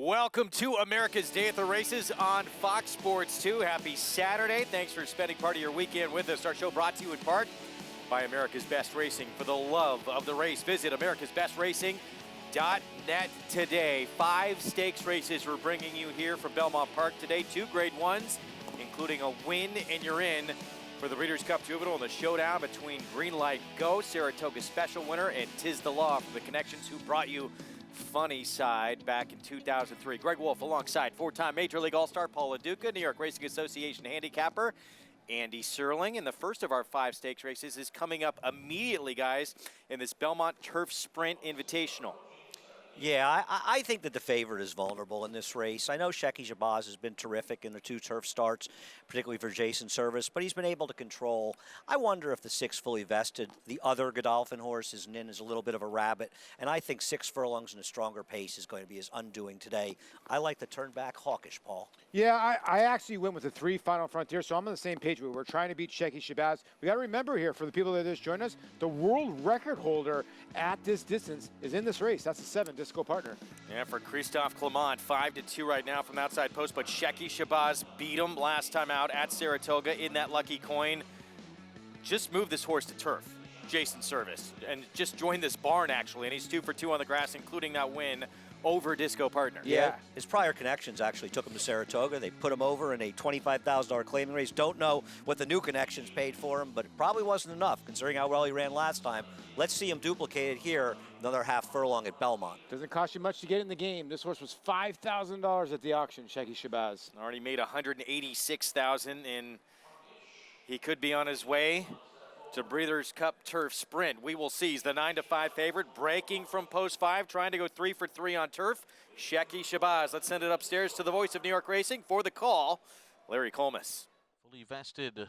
Welcome to America's Day at the Races on Fox Sports 2. Happy Saturday. Thanks for spending part of your weekend with us. Our show brought to you in part by America's Best Racing. For the love of the race, visit americasbestracing.net today. 5 stakes races we're bringing you here from Belmont Park today. 2 grade 1s, including a win, and you're in for the Breeders' Cup Juvenile in the showdown between Green Light Go, Saratoga Special winner, and Tiz the Law from the Connections, who brought you Funny Side back in 2003. Greg Wolf alongside 4-time Major League All-Star Paul LaDuca, New York Racing Association handicapper Andy Serling. And the first of our 5 stakes races is coming up immediately, guys, in this Belmont Turf Sprint Invitational. Yeah, I think that the favorite is vulnerable in this race. I know Shecky Shabazz has been terrific in the 2 turf starts, particularly for Jason Service, but he's been able to control. I wonder if the 6 Fully Vested, the other Godolphin horse, is a little bit of a rabbit, and I think 6 furlongs and a stronger pace is going to be his undoing today. I like the turn back hawkish, Paul. Yeah, I actually went with the 3 Final Frontier, so I'm on the same page. We're trying to beat Shecky Shabazz. We got to remember here, for the people that just joined us, the world record holder at this distance is in this race. That's a 7 Disco Partner. Yeah, for Christophe Clement, 5-2 right now from outside post, but Shecky Shabazz beat him last time out at Saratoga in that lucky coin. Just moved this horse to turf, Jason Service, and just joined this barn, actually, and he's 2 for 2 on the grass, including that win over Disco Partner. Yeah, his prior connections actually took him to Saratoga. They put him over in a $25,000 claiming race. Don't know what the new connections paid for him, but it probably wasn't enough considering how well he ran last time. Let's see him duplicated here, another half furlong at Belmont. Doesn't cost you much to get in the game. This horse was $5,000 at the auction, Shecky Shabazz. Already made $186,000, and he could be on his way to Breeders' Cup Turf Sprint. We will see. He's the 9-5 favorite, breaking from post 5, trying to go 3 for 3 on turf. Shecky Shabazz. Let's send it upstairs to the voice of New York Racing for the call, Larry Colmus. Fully Vested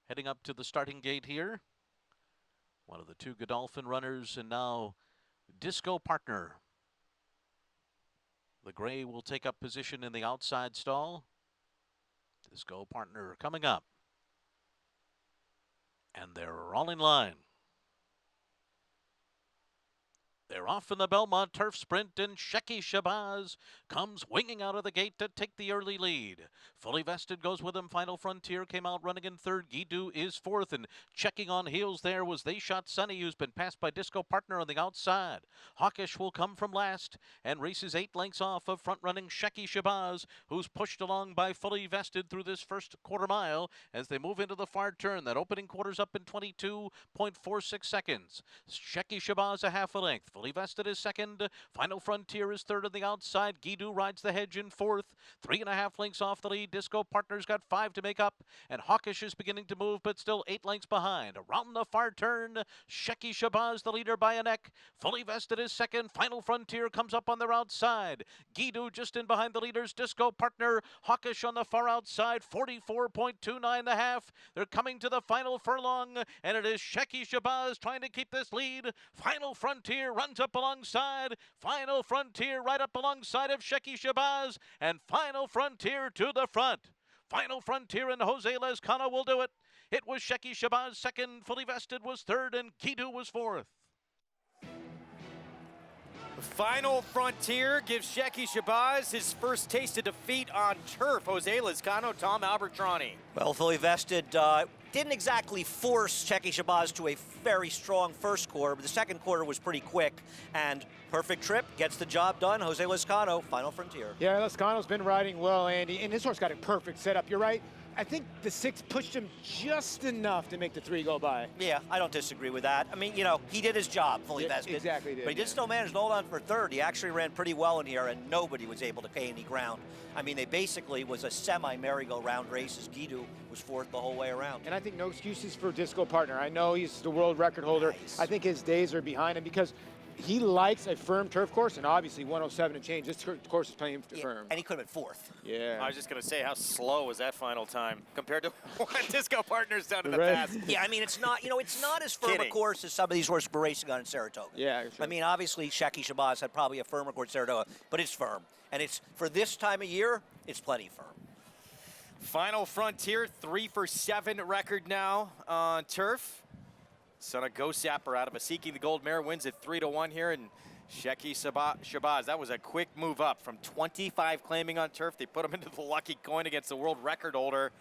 heading up to the starting gate here. One of the 2 Godolphin runners, and now Disco Partner. The gray will take up position in the outside stall. Disco Partner coming up. And they're all in line. They're off in the Belmont Turf Sprint, and Shecky Shabazz comes winging out of the gate to take the early lead. Fully Vested goes with him. Final Frontier came out running in 3rd. Guido is 4th, and checking on heels there was They Shot Sunny, who's been passed by Disco Partner on the outside. Hawkish will come from last and races 8 lengths off of front-running Shecky Shabazz, who's pushed along by Fully Vested through this first quarter mile as they move into the far turn. That opening quarter's up in 22.46 seconds. Shecky Shabazz a half a length. Fully Vested is 2nd. Final Frontier is 3rd on the outside. Guido rides the hedge in 4th. 3.5 lengths off the lead. Disco Partner's got 5 to make up. And Hawkish is beginning to move, but still 8 lengths behind. Around the far turn, Shecky Shabazz the leader by a neck. Fully Vested is 2nd. Final Frontier comes up on their outside. Guido just in behind the leaders. Disco Partner. Hawkish on the far outside. 44.29.5. They're coming to the final furlong, and it is Shecky Shabazz trying to keep this lead. Final Frontier runs up alongside. Final Frontier right up alongside of Shecky Shabazz, and Final Frontier to the front. Final Frontier and Jose Lezcano will do it. It was Shecky Shabazz 2nd, Fully Vested was 3rd, and Guido was 4th. Final Frontier gives Shecky Shabazz his first taste of defeat on turf. Jose Lezcano, Tom Albertrani. Well, Fully Vested didn't exactly force Shecky Shabazz to a very strong first quarter, but the second quarter was pretty quick, and perfect trip, gets the job done. Jose Lezcano, Final Frontier. Yeah, Lezcano's been riding well, Andy, and this horse got a perfect setup. You're right. I think the 6 pushed him just enough to make the 3 go by. Yeah, I don't disagree with that. I mean, you know, he did his job, Fully Vested. Exactly did. But he did still manage to hold on for 3rd. He actually ran pretty well in here, and nobody was able to gain any ground. I mean, they basically was a semi-merry-go-round race as Guido was 4th the whole way around. And I think no excuses for Disco Partner. I know he's the world record holder. Nice. I think his days are behind him because he likes a firm turf course, and obviously 107 and change. This course is playing firm. And he could have been 4th. I was just going to say, how slow was that final time compared to what Disco Partner's done in the past? Yeah, I mean, it's not, you know, it's not as firm a course as some of these horses were racing on in Saratoga. Yeah, sure. I mean, obviously, Shecky Shabazz had probably a firmer course at Saratoga, but it's firm. And it's, for this time of year, it's plenty firm. Final Frontier, 3 for 7 record now on turf. Son of Go Sapper out of a Seeking the Gold Mare wins at 3-1 here, and Shecky Shabazz, that was a quick move up from 25 claiming on turf. They put him into the lucky coin against the world record holder.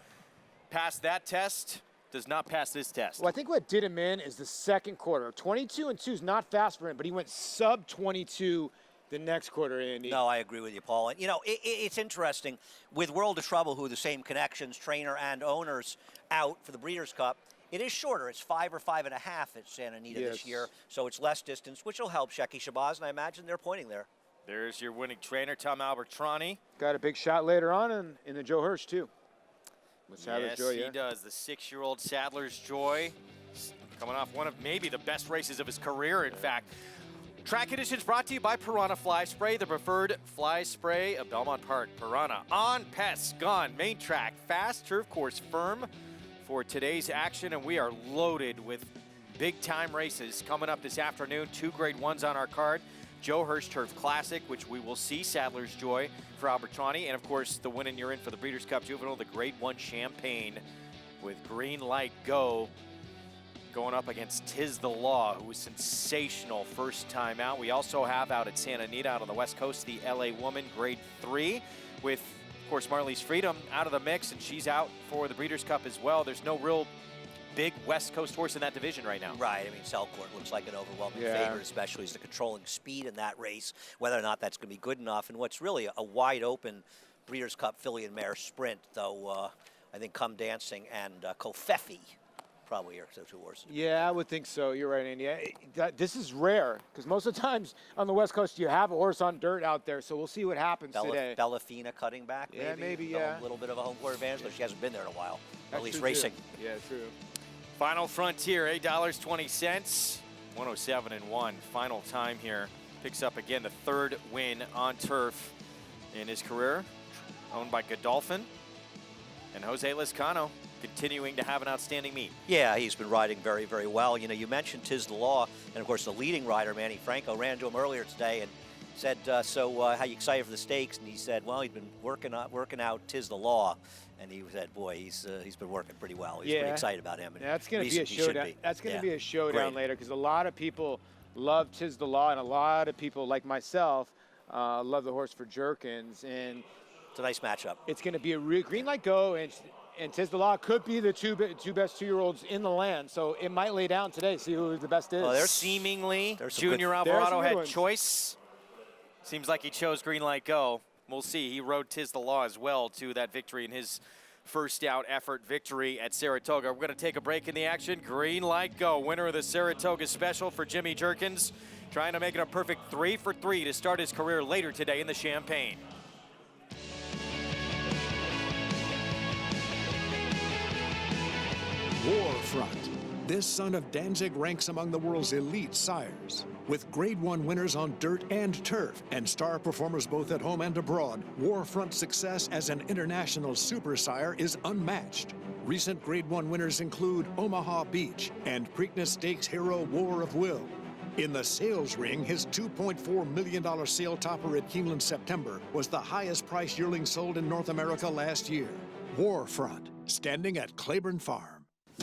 Passed that test, does not pass this test. Well, I think what did him in is the second quarter. 22-2 is not fast for him, but he went sub 22 the next quarter, Andy. No, I agree with you, Paul. And, you know, it's interesting. With World of Trouble, who are the same connections, trainer and owners, out for the Breeders' Cup, it is shorter. It's 5 or 5.5 at Santa Anita this year, so it's less distance, which will help Shecky Shabazz, and I imagine they're pointing there. There's your winning trainer, Tom Albertrani. Got a big shot later on in the Joe Hirsch, too. With Yes, Joy, he does. The 6-year-old Sadler's Joy, coming off one of maybe the best races of his career, in fact. Track conditions brought to you by Piranha Fly Spray, the preferred fly spray of Belmont Park. Piranha on, pests gone, main track, fast turf course firm for today's action, and we are loaded with big-time races coming up this afternoon. 2 Grade 1s on our card. Joe Hirsch Turf Classic, which we will see, Sadler's Joy for Albertrani, and of course the win and you're in for the Breeders' Cup Juvenile, the Grade 1 Champagne with Green Light Go going up against Tiz the Law, who was sensational first time out. We also have out at Santa Anita out on the West Coast the LA Woman Grade 3 with, of course, Marley's Freedom out of the mix, and she's out for the Breeders' Cup as well. There's no real big West Coast horse in that division right now. Right. I mean, Selcourt looks like an overwhelming favorite, especially as the controlling speed in that race, whether or not that's going to be good enough. And what's really a wide open Breeders' Cup filly and mare sprint, though I think Come Dancing and Kofefi probably are the 2 horses. Yeah, I would think so. You're right, Andy. This is rare because most of the times on the West Coast you have a horse on dirt out there, so we'll see what happens today. Bellafina cutting back, maybe. A little bit of a home court advantage, though she hasn't been there in a while, or at least racing. Too. Yeah, true. Final Frontier, $8.20, 107-1. Final time here. Picks up again the 3rd win on turf in his career, owned by Godolphin and Jose Lizcano, continuing to have an outstanding meet. Yeah, he's been riding very, very well. You know, you mentioned Tiz the Law, and of course the leading rider, Manny Franco, ran into him earlier today and said, how you excited for the stakes? And he said, well, he'd been working out Tiz the Law. And he said, boy, he's been working pretty well. He's pretty excited about him. That's going to be a showdown. That's going to be a showdown later because a lot of people love Tiz the Law, and a lot of people, like myself, love the horse for Jerkins. And it's a nice matchup. It's going to be a Green Light Go, and Tiz the Law could be the two best 2-year-olds in the land. So it might lay down today, see who the best is. Well, seemingly Junior Alvarado had choice. Seems like he chose Green Light Go. We'll see. He rode Tiz the Law as well to that victory in his first out effort victory at Saratoga. We're going to take a break in the action. Green Light Go, winner of the Saratoga Special for Jimmy Jerkins, trying to make it a perfect 3 for 3 to start his career later today in the Champagne. Warfront. This son of Danzig ranks among the world's elite sires. With Grade 1 winners on dirt and turf and star performers both at home and abroad, Warfront's success as an international super sire is unmatched. Recent Grade 1 winners include Omaha Beach and Preakness Stakes hero War of Will. In the sales ring, his $2.4 million sale topper at Keeneland September was the highest price yearling sold in North America last year. Warfront, standing at Claiborne Farm.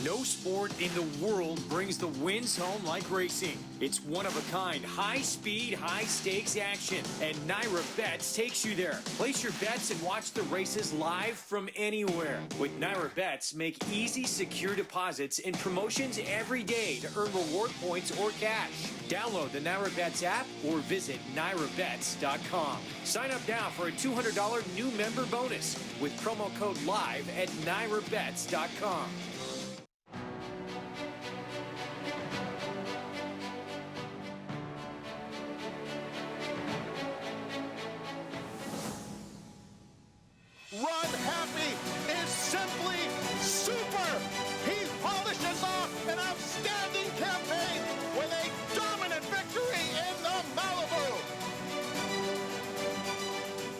No sport in the world brings the wins home like racing. It's one of a kind, high-speed, high-stakes action, and Naira Bets takes you there. Place your bets and watch the races live from anywhere. With Naira Bets, make easy, secure deposits and promotions every day to earn reward points or cash. Download the Naira Bets app or visit NairaBets.com. Sign up now for a $200 new member bonus with promo code LIVE at NairaBets.com. Run Happy is simply super. He polishes off an outstanding campaign with a dominant victory in the Malibu.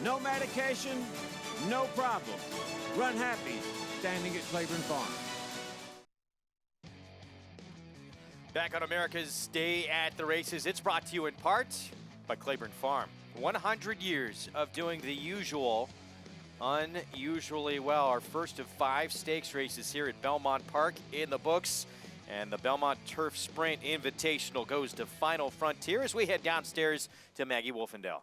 No medication, no problem. Run Happy, standing at Claiborne Farm. Back on America's Day at the Races, it's brought to you in part by Claiborne Farm. 100 years of doing the usual unusually well. Our first of 5 stakes races here at Belmont Park in the books. And the Belmont Turf Sprint Invitational goes to Final Frontier as we head downstairs to Maggie Wolfendale.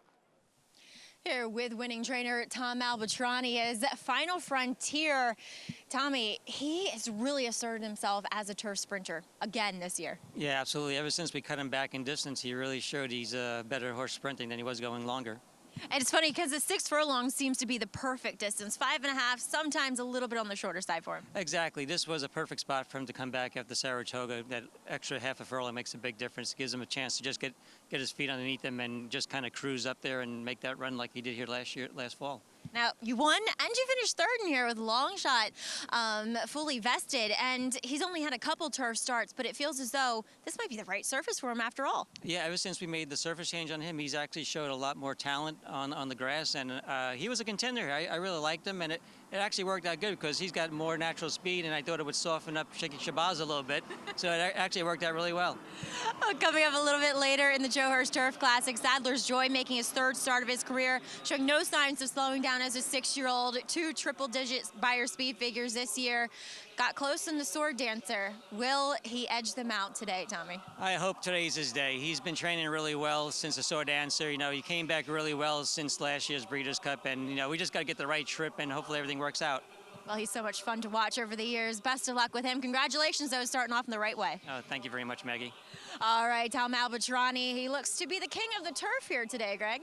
Here with winning trainer Tom Albatrani is Final Frontier. Tommy, he has really asserted himself as a turf sprinter again this year. Yeah, absolutely. Ever since we cut him back in distance, he really showed he's a better horse sprinting than he was going longer. And it's funny because the 6 furlongs seems to be the perfect distance, 5.5, sometimes a little bit on the shorter side for him. Exactly. This was a perfect spot for him to come back after Saratoga. That extra half a furlong makes a big difference. Gives him a chance to just get his feet underneath him and just kind of cruise up there and make that run like he did here last fall. Now, you won and you finished third in here with long shot, fully vested, and he's only had a couple turf starts, but it feels as though this might be the right surface for him after all. Yeah, ever since we made the surface change on him, he's actually showed a lot more talent on the grass, and he was a contender. I really liked him, and it actually worked out good because he's got more natural speed, and I thought it would soften up Shaky Shabazz a little bit, so it actually worked out really well. Coming up a little bit later in the Joe Hurst Turf Classic, Sadler's Joy making his third start of his career, showing no signs of slowing down as a 6-year-old, 2 triple-digit buyer speed figures this year. Got close in the Sword Dancer. Will he edge them out today, Tommy? I hope today's his day. He's been training really well since the Sword Dancer. You know, he came back really well since last year's Breeders' Cup, and, you know, we just got to get the right trip, and hopefully everything works out. Well, he's so much fun to watch over the years. Best of luck with him. Congratulations, though, starting off in the right way. Oh, thank you very much, Maggie. All right, Tom Albatrani. He looks to be the king of the turf here today, Greg.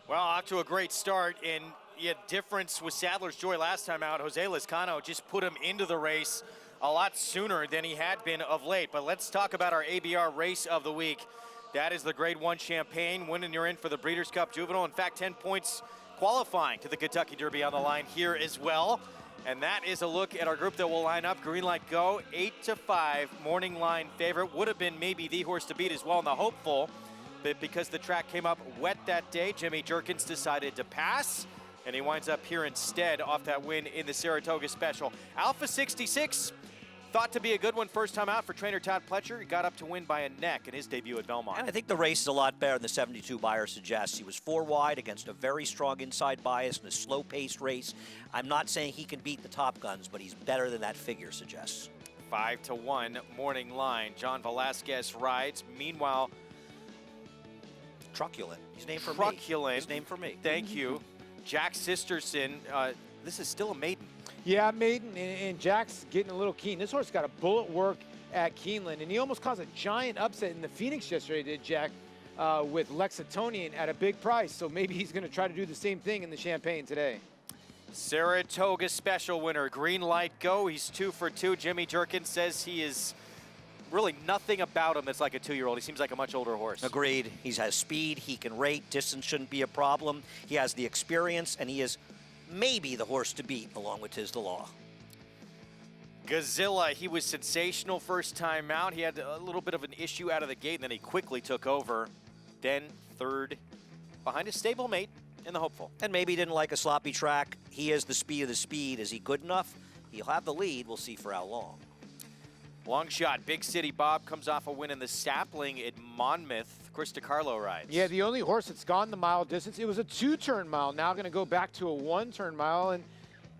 Well, off to a great start, and yet difference with Sadler's Joy last time out. Jose Lezcano just put him into the race a lot sooner than he had been of late. But let's talk about our ABR race of the week. That is the Grade 1 Champagne. Winning, you're in for the Breeders' Cup Juvenile. In fact, 10 points qualifying to the Kentucky Derby on the line here as well. And that is a look at our group that will line up. Green Light Go, 8-5, morning line favorite. Would have been maybe the horse to beat as well in the hopeful. But because the track came up wet that day, Jimmy Jerkins decided to pass. And he winds up here instead off that win in the Saratoga Special. Alpha 66, thought to be a good one first time out for trainer Todd Pletcher. He got up to win by a neck in his debut at Belmont. And I think the race is a lot better than the 72 buyer suggests. He was 4 wide against a very strong inside bias in a slow-paced race. I'm not saying he can beat the top guns, but he's better than that figure suggests. 5-1 morning line. John Velasquez rides. Meanwhile, Truculent. He's named for Truculent. me. He's named for me. Thank you. Jack Sisterson, this is still a maiden. Yeah, maiden, and Jack's getting a little keen. This horse got a bullet work at Keeneland, and he almost caused a giant upset in the Phoenix yesterday, did Jack, with Lexingtonian at a big price. So maybe he's going to try to do the same thing in the Champagne today. Saratoga Special winner, Green Light Go. He's 2 for 2. Jimmy Jerkins says he is really nothing about him that's like a 2-year-old. He seems like a much older horse. Agreed. He has speed. He can rate. Distance shouldn't be a problem. He has the experience, and he is maybe the horse to beat along with Tis the Law. Gazilla, he was sensational first time out. He had a little bit of an issue out of the gate, and then he quickly took over. Then third behind his stablemate in the hopeful. And maybe he didn't like a sloppy track. He is the speed of the speed. Is he good enough? He'll have the lead. We'll see for how long. Long shot, Big City Bob comes off a win in the Sapling at Monmouth. Chris DiCarlo rides. Yeah, the only horse that's gone the mile distance. It was a 2-turn mile. Now going to go back to a 1-turn mile. And,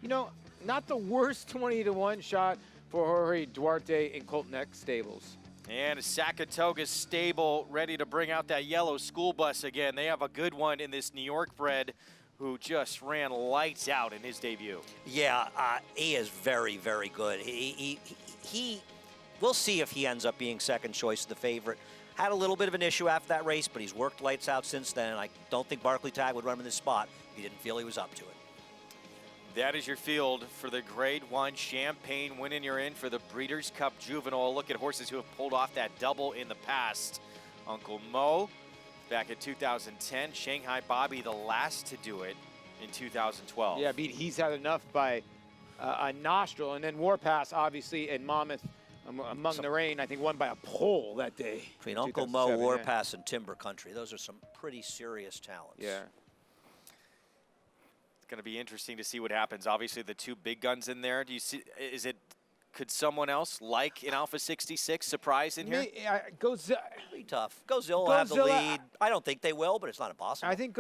you know, not the worst 20-1 shot for Jorge Duarte in Colt Neck Stables. And a Saratoga stable ready to bring out that yellow school bus again. They have a good one in this New York bred who just ran lights out in his debut. Yeah, he is very, very good. We'll see if he ends up being second choice, the favorite. Had a little bit of an issue after that race, but he's worked lights out since then. I don't think Barclay Tagg would run him in this spot if he didn't feel he was up to it. That is your field for the Grade 1 Champagne winning. You're in for the Breeders' Cup Juvenile. Look at horses who have pulled off that double in the past. Uncle Mo back in 2010. Shanghai Bobby the last to do it in 2012. Yeah, beat He's Had Enough by a nostril. And then Warpass, obviously, in Monmouth. Among the Rain, I think, won by a pole that day. Between Uncle Mo, Warpass, and Timber Country, those are some pretty serious talents. Yeah. It's going to be interesting to see what happens. Obviously, the 2 big guns in there. Do you see? Could someone else like an Alpha 66 surprise in here? Pretty tough. Gozilla will have the lead. I don't think they will, but it's not impossible. I think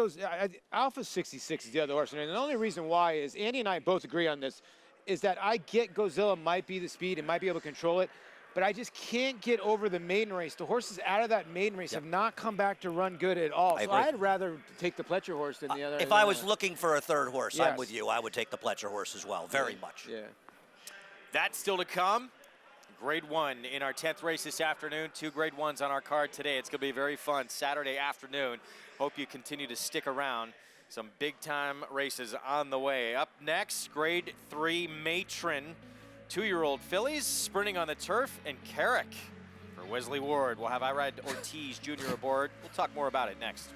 Alpha 66 is the other horse, and the only reason why is Andy and I both agree on this. Is that I get Gozilla might be the speed and might be able to control it. but I just can't get over the maiden race. The horses out of that maiden race have not come back to run good at all. So I'd rather take the Pletcher horse than the other. If I was looking for a third horse, Yes. I'm with you. I would take the Pletcher horse as well, very much. Yeah. That's still to come. Grade 1 in our 10th race this afternoon. 2 Grade 1s on our card today. It's going to be very fun Saturday afternoon. Hope you continue to stick around. Some big-time races on the way. Up next, Grade 3 Matron. 2-year-old fillies sprinting on the turf, and Carrick for Wesley Ward. We'll have Irad Ortiz Jr. aboard. We'll talk more about it next.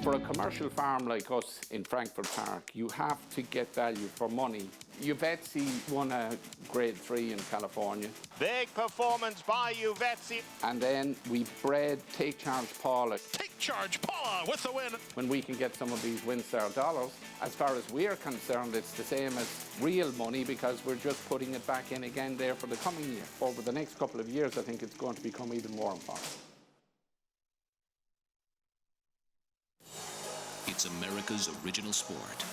For a commercial farm like us in Frankfurt Park, you have to get value for money. Uvetzi won a Grade 3 in California. Big performance by Uvetzi. And then we bred Take Charge Paula. Take Charge Paula with the win. When we can get some of these Windstar dollars, as far as we're concerned, it's the same as real money because we're just putting it back in again there for the coming year. Over the next couple of years, I think it's going to become even more important. It's America's original sport,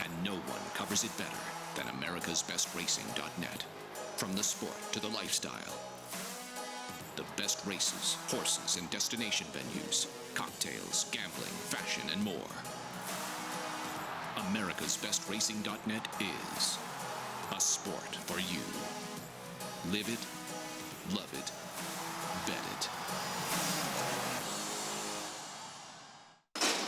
and no one covers it better than americasbestracing.net. From the sport to the lifestyle, the best races, horses, and destination venues, cocktails, gambling, fashion, and more. americasbestracing.net is a sport for you. Live it, love it, bet it.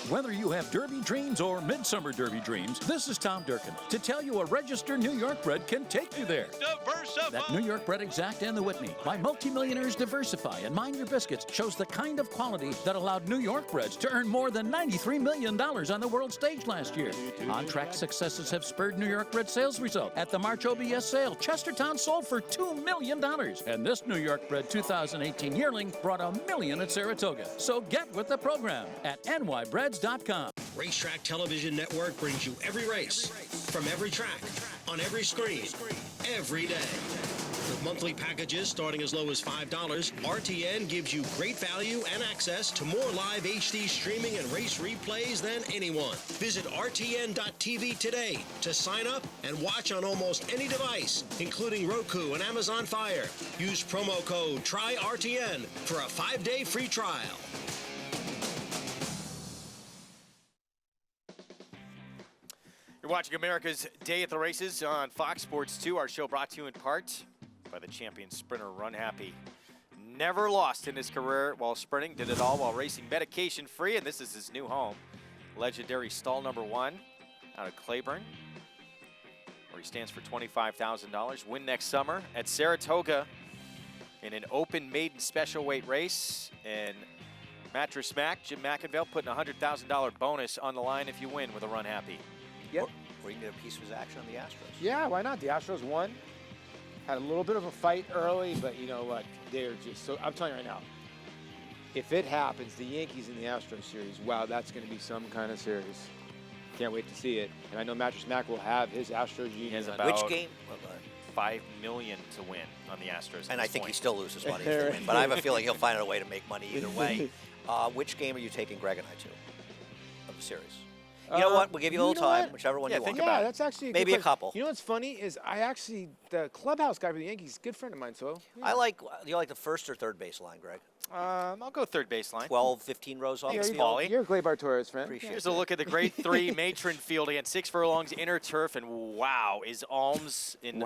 Whether you have Derby dreams or Midsummer Derby dreams, this is Tom Durkin to tell you a registered New York bred can take you there. Diversify! That New York bred Exact and the Whitney by multimillionaires Diversify and Mind Your Biscuits shows the kind of quality that allowed New York breds to earn more than $93 million on the world stage last year. On-track successes have spurred New York bred sales result. At the March OBS sale, Chestertown sold for $2 million. And this New York bred 2018 yearling brought $1 million at Saratoga. So get with the program at nybreds.com. Racetrack Television Network brings you every race, from every track, on every screen, every day. With monthly packages starting as low as $5, RTN gives you great value and access to more live HD streaming and race replays than anyone. Visit RTN.tv today to sign up and watch on almost any device, including Roku and Amazon Fire. Use promo code TRYRTN for a 5-day free trial. You're watching America's Day at the Races on Fox Sports 2. Our show brought to you in part by the champion sprinter Run Happy. Never lost in his career while sprinting, did it all while racing medication free, and this is his new home. Legendary stall number 1 out of Claiborne, where he stands for $25,000. Win next summer at Saratoga in an open maiden special weight race. And Mattress Mac, Jim McInville, putting a $100,000 bonus on the line if you win with a Run Happy. Yep. Or you can get a piece of his action on the Astros. Yeah, why not? The Astros won. Had a little bit of a fight early, but you know what? They're just so. I'm telling you right now, if it happens, the Yankees in the Astros series, wow, that's going to be some kind of series. Can't wait to see it. And I know Mattress Mac will have his Astros He union. has on. about Which game? $5 million to win on the Astros. And I think point. he still loses money if they win, but I have a feeling he'll find a way to make money either way. Which game are you taking Greg and I to of the series? You know what? We'll give you a little time, whichever one you want. Yeah, that's actually maybe good a couple. You know what's funny is the clubhouse guy for the Yankees, is a good friend of mine. So yeah. Do you like the first or third base line, Greg? I'll go third baseline. 12, 15 rows off. You're a Gleyber Torres fan. Here's a look at the Grade 3 Matron field. Again, 6 furlongs inner turf, and wow, is Alms in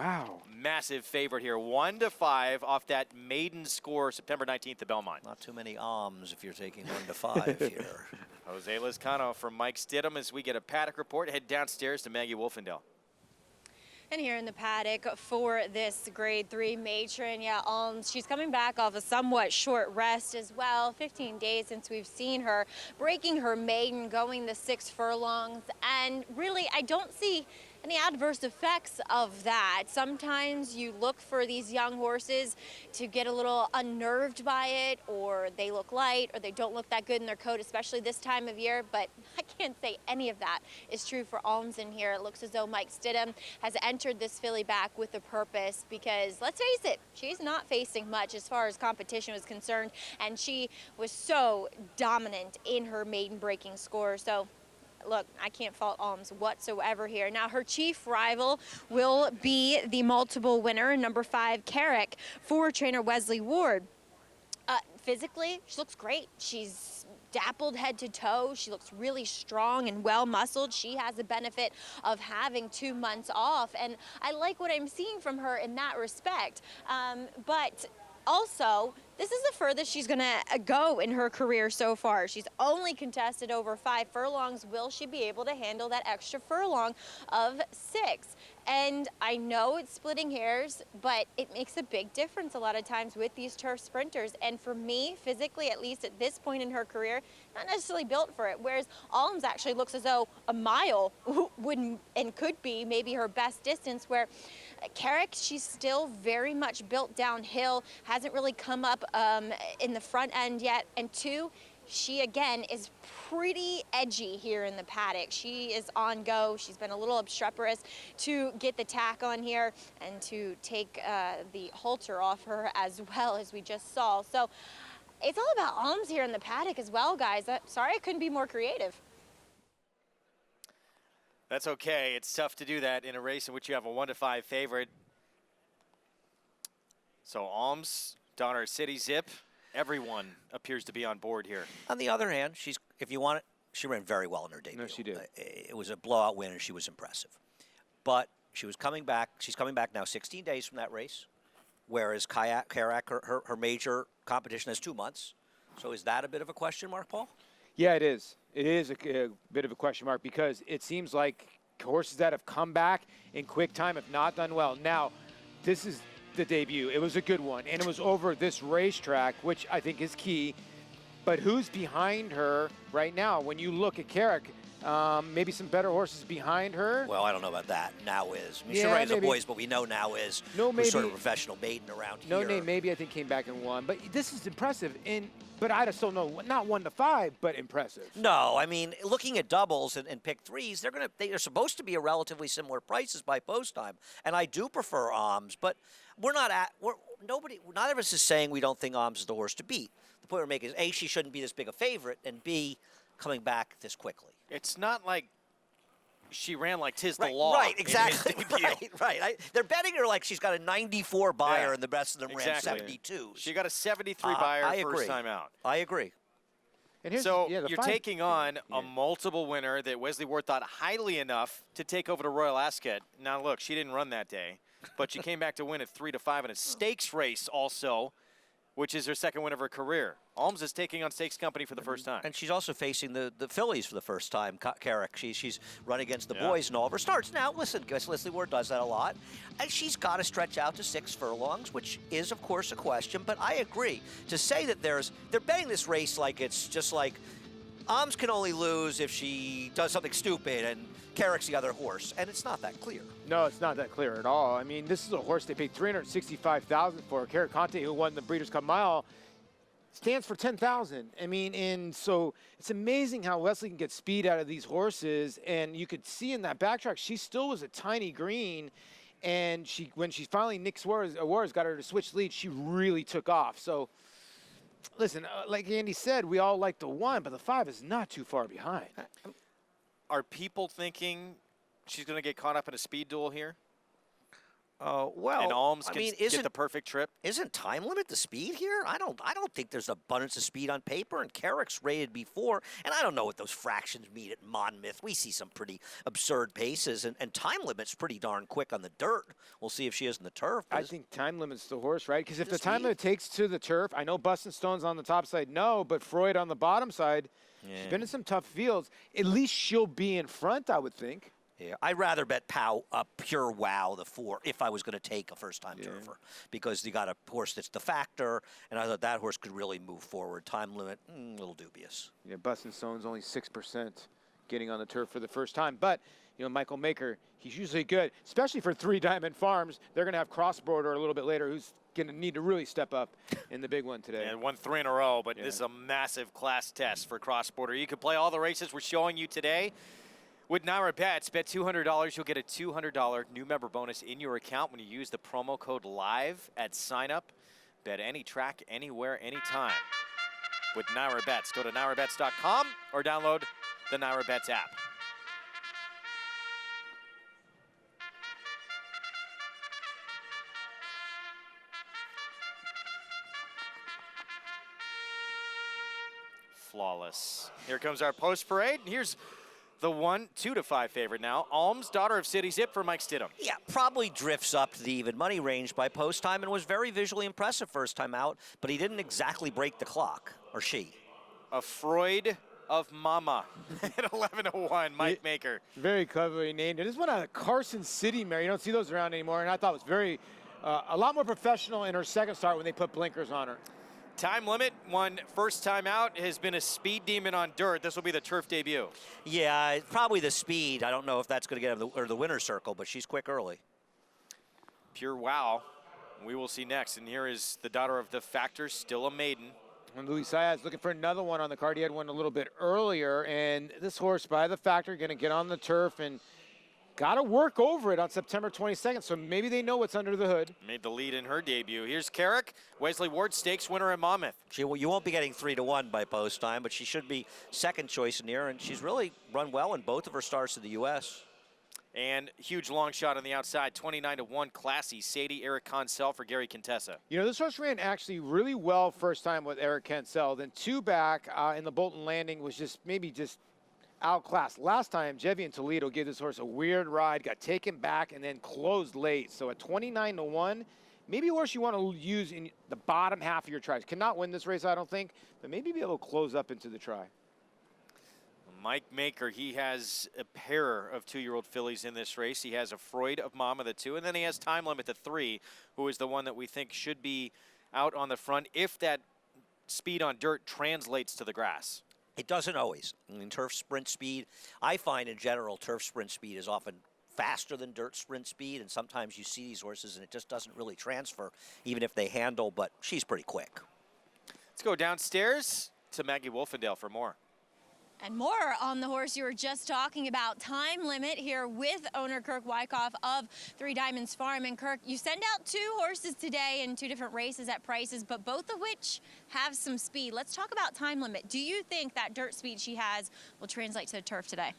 massive favorite here. 1-5 off that maiden score September 19th at Belmont. Not too many Alms if you're taking 1-5 here. Jose Lizcano from Mike Stidham as we get a paddock report. Head downstairs to Maggie Wolfendale. And here in the paddock for this Grade 3 matron, she's coming back off a somewhat short rest as well. 15 days since we've seen her breaking her maiden, going the 6 furlongs. And really, I don't see any adverse effects of that. Sometimes you look for these young horses to get a little unnerved by it, or they look light, or they don't look that good in their coat, especially this time of year, but I can't say any of that is true for Alms in here. It looks as though Mike Stidham has entered this filly back with a purpose because, let's face it, she's not facing much as far as competition was concerned, and she was so dominant in her maiden breaking score. So look, I can't fault Alms whatsoever here. Now, her chief rival will be the multiple winner, number 5, Carrick, for trainer Wesley Ward. Physically, she looks great. She's dappled head to toe. She looks really strong and well muscled. She has the benefit of having 2 months off, and I like what I'm seeing from her in that respect. But also, this is the furthest she's going to go in her career so far. She's only contested over 5 furlongs. Will she be able to handle that extra furlong of 6? And I know it's splitting hairs, but it makes a big difference a lot of times with these turf sprinters. And for me, physically, at least at this point in her career, not necessarily built for it. Whereas Alms actually looks as though a mile would and could be maybe her best distance, where Carrick, she's still very much built downhill, hasn't really come up in the front end yet. And 2, she again is pretty edgy here in the paddock. She is on go. She's been a little obstreperous to get the tack on here and to take the halter off her as well, as we just saw. So it's all about Alms here in the paddock as well, guys. Sorry I couldn't be more creative. That's okay. It's tough to do that in a race in which you have a 1-5 favorite. So Alms, Donner City Zip, everyone appears to be on board here. On the other hand, she ran very well in her debut. No, she did. It was a blowout win, and she was impressive. But she was coming back. She's coming back now 16 days from that race, whereas Carrick, her major competition, has 2 months. So is that a bit of a question mark, Paul? Yeah, it is. It is a bit of a question mark, because it seems like horses that have come back in quick time have not done well. Now, this is the debut. It was a good one, and it was over this racetrack, which I think is key. But who's behind her right now? When you look at Carrick, maybe some better horses behind her. Well, I don't know about that. Now is. I mean, Yeah, she ran the maybe. boys, but we know Now is No, who's sort of maybe. a professional maiden around No here. Name maybe I think came back and won, but this is impressive. But I just don't know, not 1-5, but impressive. No, I mean, looking at doubles and pick threes, they're supposed to be a relatively similar prices by post time, and I do prefer Alms, but not of us is saying we don't think Alms is the horse to beat. The point we're making is A, she shouldn't be this big a favorite, and B, coming back this quickly. It's not like she ran like 'tis the Right, law. right, in his exactly, debut. right. They're betting her like she's got a 94 buyer, Yeah, and the rest of them exactly. ran 72s. She got a 73 buyer I first agree. time out. I agree. And here's, So yeah, the you're five- taking on a multiple winner that Wesley Ward thought highly enough to take over to Royal Ascot. Now look, she didn't run that day, but she came back to win at 3-5 in a stakes race also, which is her second win of her career. Alms is taking on Stakes Company for the first time. And she's also facing the fillies for the first time, Carrick. She's run against the boys in all of her starts. Now, listen, Leslie Ward does that a lot. And she's got to stretch out to 6 furlongs, which is, of course, a question. But I agree. To say that they're betting this race like it's just like Alms can only lose if she does something stupid and Carrick's the other horse. And it's not that clear. No, it's not that clear at all. I mean, this is a horse they paid $365,000 for. Carrick Conte, who won the Breeders' Cup Mile, stands for $10,000. I mean, and so it's amazing how Wesley can get speed out of these horses. And you could see in that backtrack, she still was a tiny green. And when she finally, Nick Suarez got her to switch lead, she really took off. So, listen, like Andy said, we all like the 1, but the 5 is not too far behind. Are people thinking she's going to get caught up in a speed duel here? Well, and Alms I can mean, get the perfect trip? Isn't time limit the speed here? I don't think there's abundance of speed on paper, and Carrick's rated before, and I don't know what those fractions mean at Monmouth. We see some pretty absurd paces, and time limit's pretty darn quick on the dirt. We'll see if she is in the turf. I think time limit's the horse, right? Because if the time limit takes to the turf, I know Bustin' Stone's on the top side, no, but Freud on the bottom side, she's been in some tough fields. At least she'll be in front, I would think. Yeah, I'd rather bet pure wow the 4 if I was going to take a first-time turfer, because you got a horse that's the factor, and I thought that horse could really move forward. Time limit, a little dubious. Yeah, Bustin' Stone's only 6% getting on the turf for the first time, but you know, Michael Maker, he's usually good, especially for 3 Diamond Farms. They're going to have Crossborder a little bit later, who's going to need to really step up in the big one today. And won 3 in a row, but this is a massive class test for Crossborder. You can play all the races we're showing you today. With Naira Bets, bet $200, you'll get a $200 new member bonus in your account when you use the promo code LIVE at sign up. Bet any track, anywhere, anytime. With Naira Bets, go to nairabets.com or download the Naira Bets app. flawless. Here comes our post parade. And here's the 1-2 to 5 favorite now. Alms, daughter of City Zip for Mike Stidham. Yeah, probably drifts up to the even money range by post time and was very visually impressive first time out, but he didn't exactly break the clock, or she. A Freud of Mama at 11-1, Mike Maker. Very cleverly named it. This one out of Carson City mare. You don't see those around anymore, and I thought it was very, a lot more professional in her second start when they put blinkers on her. Time limit, one first time out, has been a speed demon on dirt. This will be the turf debut. Yeah, probably the speed. I don't know if that's going to get him the winner's circle, but she's quick early. Pure wow. We will see next. And here is the daughter of the Factor, still a maiden. And Luis Saez looking for another one on the card. He had one a little bit earlier, and this horse by the Factor going to get on the turf and got to work over it on September 22nd, so maybe they know what's under the hood. Made the lead in her debut. Here's Carrick, Wesley Ward Stakes winner in Monmouth. You won't be getting 3-1 by post time, but she should be second choice in here, and she's really run well in both of her starts in the U.S. And huge long shot on the outside, 29-1, classy. Sadie, Eric Consell for Gary Contessa. You know, this horse ran actually really well first time with Eric Consell. Then two back in the Bolton Landing was just outclassed. Last time, Jevian Toledo gave this horse a weird ride, got taken back, and then closed late. So at 29-1, maybe a horse you want to use in the bottom half of your tries. Cannot win this race, I don't think, but maybe be able to close up into the try. Mike Maker, he has a pair of 2-year-old fillies in this race. He has a Freud of Mama, the 2, and then he has Time Limit, the 3, who is the one that we think should be out on the front if that speed on dirt translates to the grass. It doesn't always. I mean, turf sprint speed, I find in general, turf sprint speed is often faster than dirt sprint speed, and sometimes you see these horses and it just doesn't really transfer, even if they handle, but she's pretty quick. Let's go downstairs to Maggie Wolfendale for more. And more on the horse you were just talking about, Time Limit, here with owner Kirk Wyckoff of Three Diamonds Farm. And Kirk, you send out 2 horses today in 2 different races at prices, but both of which have some speed. Let's talk about Time Limit. Do you think that dirt speed she has will translate to the turf today?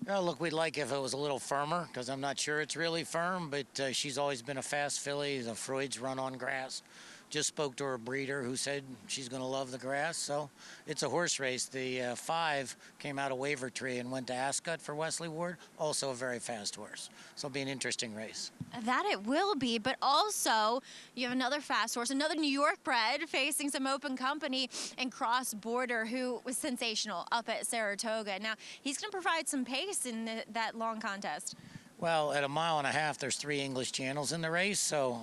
Well, look, we'd like if it was a little firmer, because I'm not sure it's really firm, but she's always been a fast filly. The Freud's run on grass. Just spoke to her breeder who said she's going to love the grass. So it's a horse race. The 5 came out of Wavertree and went to Ascot for Wesley Ward. Also a very fast horse. So it'll be an interesting race. That it will be, but also you have another fast horse, another New York bred facing some open company and Cross Border, who was sensational up at Saratoga. Now he's going to provide some pace in that long contest. Well, at 1.5 miles, there's 3 English channels in the race, so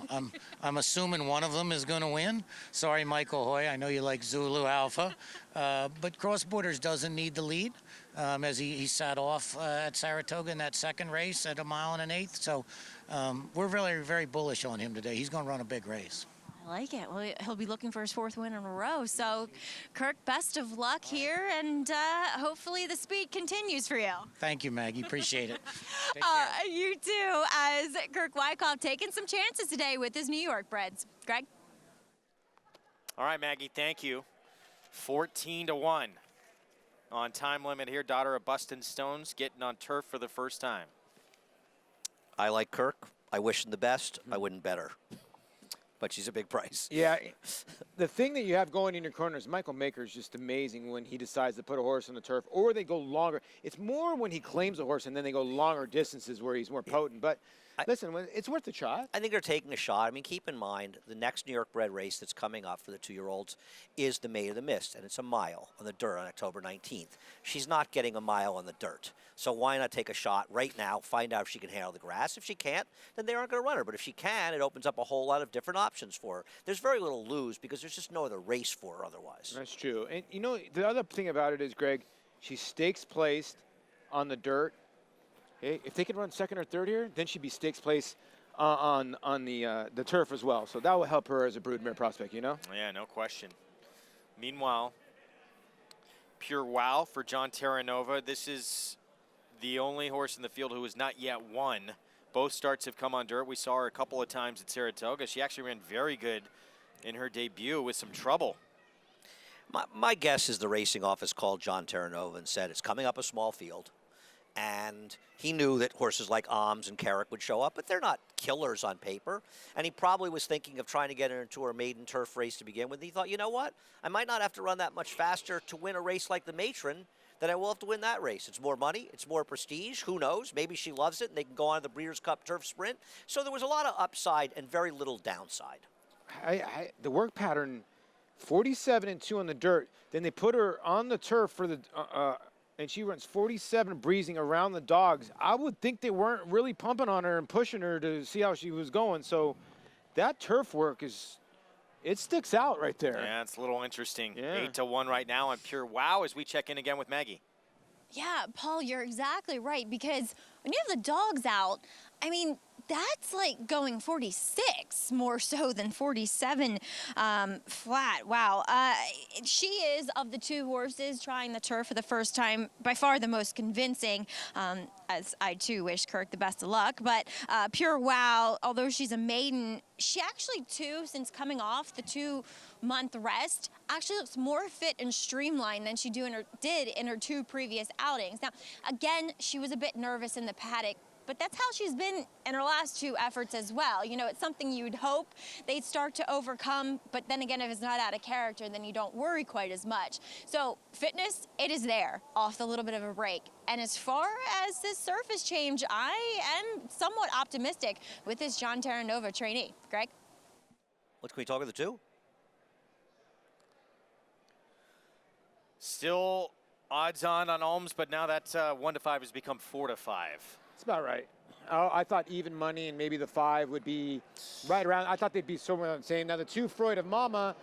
I'm assuming one of them is going to win. Sorry, Michael Hoy, I know you like Zulu Alpha, but Cross Borders doesn't need the lead, as he sat off at Saratoga in that second race at 1 1/8 miles. So we're very, very bullish on him today. He's going to run a big race. I like it. Well, he'll be looking for his 4th win in a row. So, Kirk, best of luck here, and hopefully the speed continues for you. Thank you, Maggie. Appreciate it. You too, as Kirk Wyckoff taking some chances today with his New York breds. Greg? All right, Maggie, thank you. 14-1 on Time Limit here. Daughter of Bustin Stones getting on turf for the first time. I like Kirk. I wish him the best. I wouldn't bet her. But she's a big price. Yeah, the thing that you have going in your corner is Michael Maker is just amazing when he decides to put a horse on the turf, or they go longer. It's more when he claims a horse and then they go longer distances where he's more potent. But listen, it's worth a shot. I think they're taking a shot. I mean, keep in mind, the next New York bred race that's coming up for the 2-year-olds is the Maid of the Mist, and it's a mile on the dirt on October 19th. She's not getting a mile on the dirt. So why not take a shot right now, find out if she can handle the grass. If she can't, then they aren't going to run her. But if she can, it opens up a whole lot of different options for her. There's very little to lose because there's just no other race for her otherwise. That's true. And, you know, the other thing about it is, Greg, she's stakes placed on the dirt. Okay? If they can run second or third here, then she'd be stakes placed on the turf as well. So that will help her as a broodmare prospect, you know? Yeah, no question. Meanwhile, Pure Wow for John Terranova. This is the only horse in the field who has not yet won. Both starts have come on dirt. We saw her a couple of times at Saratoga. She actually ran very good in her debut with some trouble. My guess is the racing office called John Terranova and said it's coming up a small field, And he knew that horses like Alms and Carrick would show up, but they're not killers on paper. And he probably was thinking of trying to get into her maiden turf race to begin with. He thought, you know what? I might not have to run that much faster to win a race like the Matron than I will have to win that race. It's more money. It's more prestige. Who knows? Maybe she loves it and they can go on to the Breeders' Cup Turf Sprint. So there was a lot of upside and very little downside. The work pattern, 47-2 on the dirt. Then they put her on the turf for the and she runs 47 breezing around the dogs. I would think they weren't really pumping on her and pushing her to see how she was going. So that turf work it sticks out right there. Yeah, it's a little interesting. Yeah. 8-1 right now on Pure Wow as we check in again with Maggie. Yeah, Paul, you're exactly right, because when you have the dogs out, I mean, that's like going 46 more so than 47 flat. Wow. She is, of the two horses trying the turf for the first time, by far the most convincing, as I too wish Kirk the best of luck. But Pure Wow, although she's a maiden, she actually too, since coming off the 2-month rest, actually looks more fit and streamlined than she did in her 2 previous outings. Now, again, she was a bit nervous in the paddock, but that's how she's been in her last 2 efforts as well. You know, it's something you'd hope they'd start to overcome, but then again, if it's not out of character, then you don't worry quite as much. So fitness, it is there, off the little bit of a break. And as far as this surface change, I am somewhat optimistic with this John Terranova trainee. Greg? What can we talk of the 2? Still odds on Alms, but now that 1-5 has become 4-5. That's about right. I thought even money and maybe the 5 would be right around. I thought they'd be somewhere the same. Now the 2 Freud of Mama,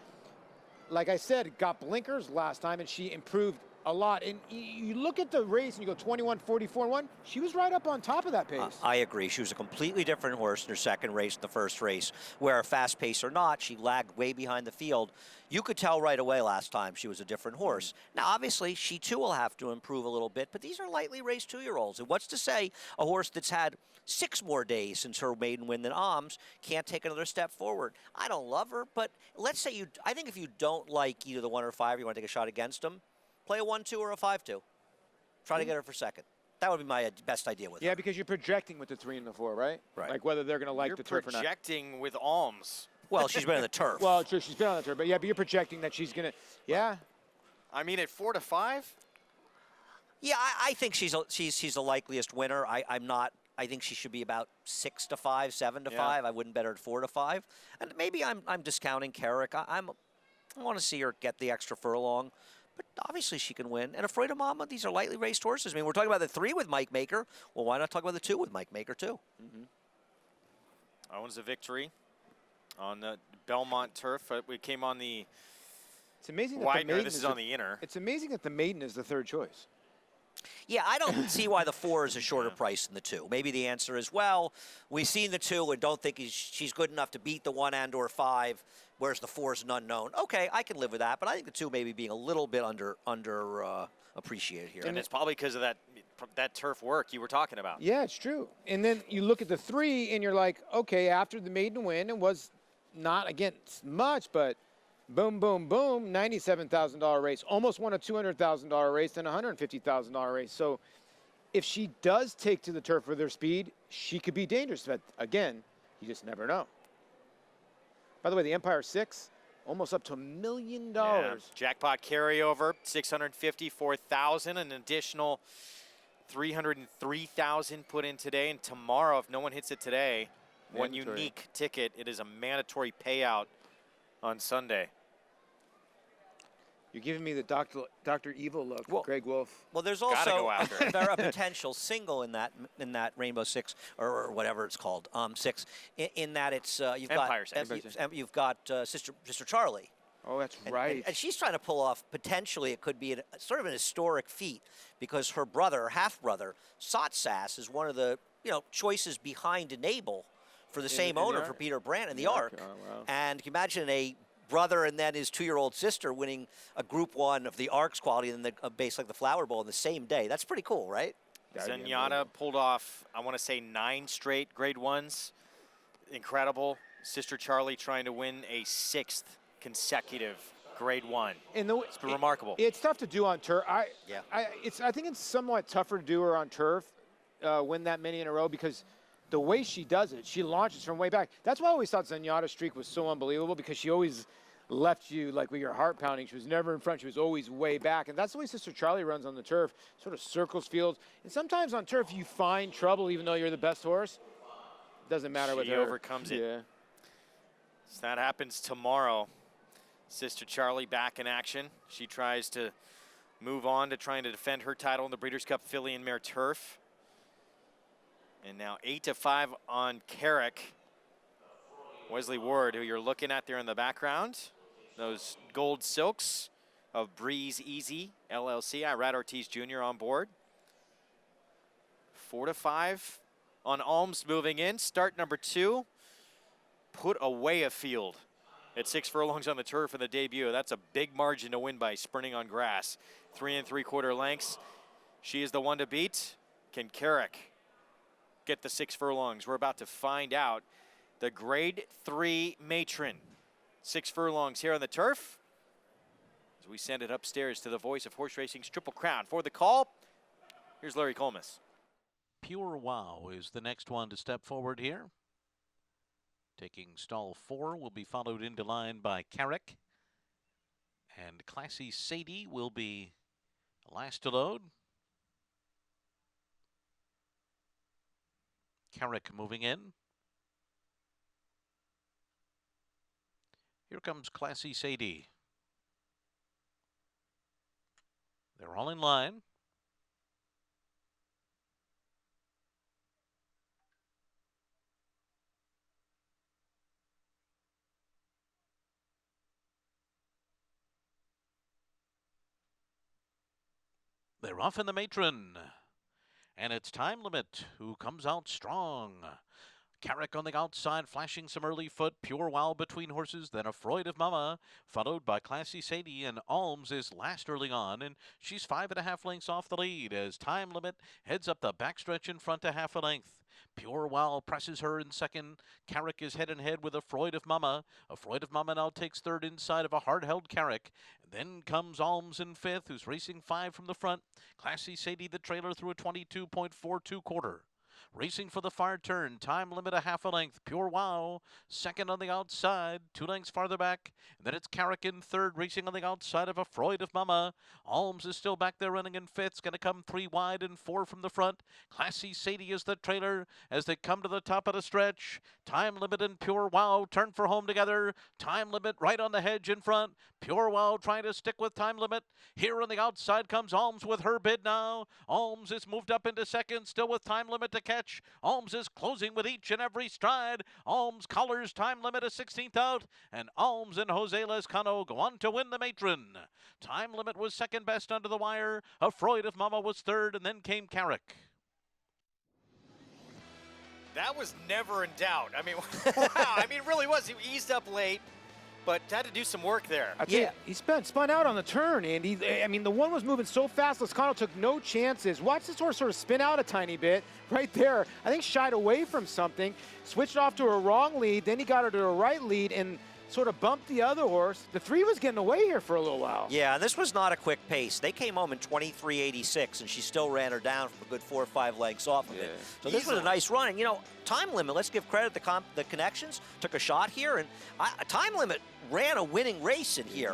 like I said, got blinkers last time and she improved a lot. And you look at the race and you go 21-44-1. She was right up on top of that pace. I agree. She was a completely different horse in her second race than the first race, where fast pace or not, she lagged way behind the field. You could tell right away last time she was a different horse. Now, obviously, she too will have to improve a little bit, but these are lightly raced 2-year-olds. And what's to say a horse that's had 6 more days since her maiden win than Alms can't take another step forward? I don't love her, but let's say I think if you don't like either the 1 or 5, you want to take a shot against them, play a 1-2 or a 5-2. Try to get her for second. That would be my best idea with her. Yeah, because you're projecting with the 3 and the 4, right? Right. Like whether they're going to like the turf or not. You're projecting with Alms. Well, she's been on the turf. Well, true, she's been on the turf, but yeah, but you're projecting that she's going to, yeah. I mean, at 4-5? Yeah, I think she's the likeliest winner. I'm not. I think she should be about 6-5, 7-5. I wouldn't bet her at 4-5. And maybe I'm discounting Carrick. I want to see her get the extra furlong. But obviously she can win. And Afraid of Mama, these are lightly raced horses. I mean, we're talking about the 3 with Mike Maker. Well, why not talk about the 2 with Mike Maker, too? That one's a victory on the Belmont turf. We came on the It's amazing that Widener. the maiden This is on the inner. It's amazing that the maiden is the 3rd choice. Yeah, I don't see why the 4 is a shorter price than the 2. Maybe the answer is, well, we've seen the 2 and don't think she's good enough to beat the 1 and or 5, whereas the 4 is an unknown. Okay, I can live with that, but I think the 2 maybe being a little bit under appreciated here. And it's probably because of that turf work you were talking about. Yeah, it's true. And then you look at the 3 and you're like, okay, after the maiden win, it was not against much, but boom, boom, boom, $97,000 race. Almost won a $200,000 race and a $150,000 race. So if she does take to the turf with her speed, she could be dangerous. But again, you just never know. By the way, the Empire 6, almost up to $1 million. Yeah. Jackpot carryover, $654,000, an additional $303,000 put in today. And tomorrow, if no one hits it today, one unique ticket, it is a mandatory payout on Sunday. You're giving me the Dr. Evil look, Greg Wolf. Well, there's also a potential single in that Rainbow 6 or whatever it's called, 6. In that it's you've got Sister Charlie. Oh, that's right. And she's trying to pull off potentially it could be sort of an historic feat because her brother, half brother, Sotsas, is one of the choices behind Enable for the same owner for Peter Brandt in the Ark. Oh, wow. And can you imagine a brother and then his 2-year-old sister winning a Group 1 of the Ark's quality and a base like the Flower Bowl in the same day? That's pretty cool, right? Zenyatta pulled off, I want to say, 9 straight Grade 1s. Incredible. Sister Charlie trying to win a 6th consecutive Grade 1. It's been remarkable. It's tough to do on turf. I think it's somewhat tougher to do her on turf, win that many in a row, because the way she does it, she launches from way back. That's why I always thought Zenyatta's streak was so unbelievable, because she always left you like with your heart pounding. She was never in front. She was always way back. And that's the way Sister Charlie runs on the turf, sort of circles fields. And sometimes on turf you find trouble even though you're the best horse. Doesn't matter with her. She overcomes it. Yeah. So that happens tomorrow. Sister Charlie back in action. She tries to move on to trying to defend her title in the Breeders' Cup Filly and Mare Turf. And now 8-5 on Carrick. Wesley Ward, who you're looking at there in the background. Those gold silks of Breeze Easy LLC. Irad Ortiz Jr. on board. 4-5 on Alms moving in. Start number 2. Put away a field at 6 furlongs on the turf in the debut. That's a big margin to win by sprinting on grass. 3 3/4 lengths. She is the one to beat. Can Carrick get the 6 furlongs? We're about to find out. The Grade 3 matron. 6 furlongs here on the turf. As we send it upstairs to the voice of horse racing's Triple Crown. For the call, here's Larry Colmus. Pure Wow is the next one to step forward here. Taking stall 4 will be followed into line by Carrick. And Classy Sadie will be last to load. Carrick moving in. Here comes Classy Sadie. They're all in line. They're off in the matron. And it's Time Limit, who comes out strong. Carrick on the outside, flashing some early foot. Pure Wow between horses, then a Freud of Mama, followed by Classy Sadie, and Alms is last early on, and she's 5.5 lengths off the lead as Time Limit heads up the backstretch in front to half a length. Pure Wow presses her in second. Carrick is head and head with a Freud of Mama. A Freud of Mama now takes third inside of a hard-held Carrick. And then comes Alms in fifth, who's racing 5 from the front. Classy Sadie, the trailer, through a 22.42 quarter. Racing for the far turn, Time Limit a half a length. Pure Wow, second on the outside, 2 lengths farther back. And then it's Carrick in third, racing on the outside of a Freud of Mama. Alms is still back there running in fifth. It's going to come 3 wide and 4 from the front. Classy Sadie is the trailer as they come to the top of the stretch. Time Limit and Pure Wow turn for home together. Time Limit right on the hedge in front. Pure Wow trying to stick with Time Limit. Here on the outside comes Alms with her bid now. Alms is moved up into second, still with Time Limit to catch. Alms is closing with each and every stride. Alms collars Time Limit a 16th out, and Alms and Jose Lescano go on to win the matron. Time Limit was second best under the wire. A Freud of Mama was third, and then came Carrick. That was never in doubt. I mean, wow. I mean, it really was. He eased up late, but had to do some work there. Yeah, he spun out on the turn, Andy. I mean, the one was moving so fast, Lescano took no chances. Watch this horse sort of spin out a tiny bit right there. I think shied away from something, switched off to a wrong lead, then he got her to a right lead and sort of bumped the other horse. The 3 was getting away here for a little while. Yeah, and this was not a quick pace. They came home in 23.86, and she still ran her down from a good 4 or 5 lengths off of it. So this was a nice run. And, you know, Time Limit, let's give credit to the connections, took a shot here, and Time Limit ran a winning race in here.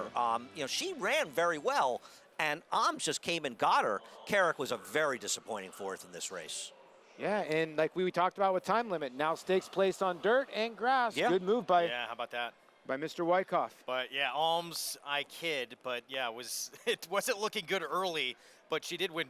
You know, she ran very well, and Alms just came and got her. Carrick was a very disappointing fourth in this race. Yeah, and like we talked about with Time Limit, now stakes placed on dirt and grass. Yeah. Good move by how about that? By Mr. Wyckoff. But yeah, Alms, I kid, but yeah, it wasn't looking good early, but she did win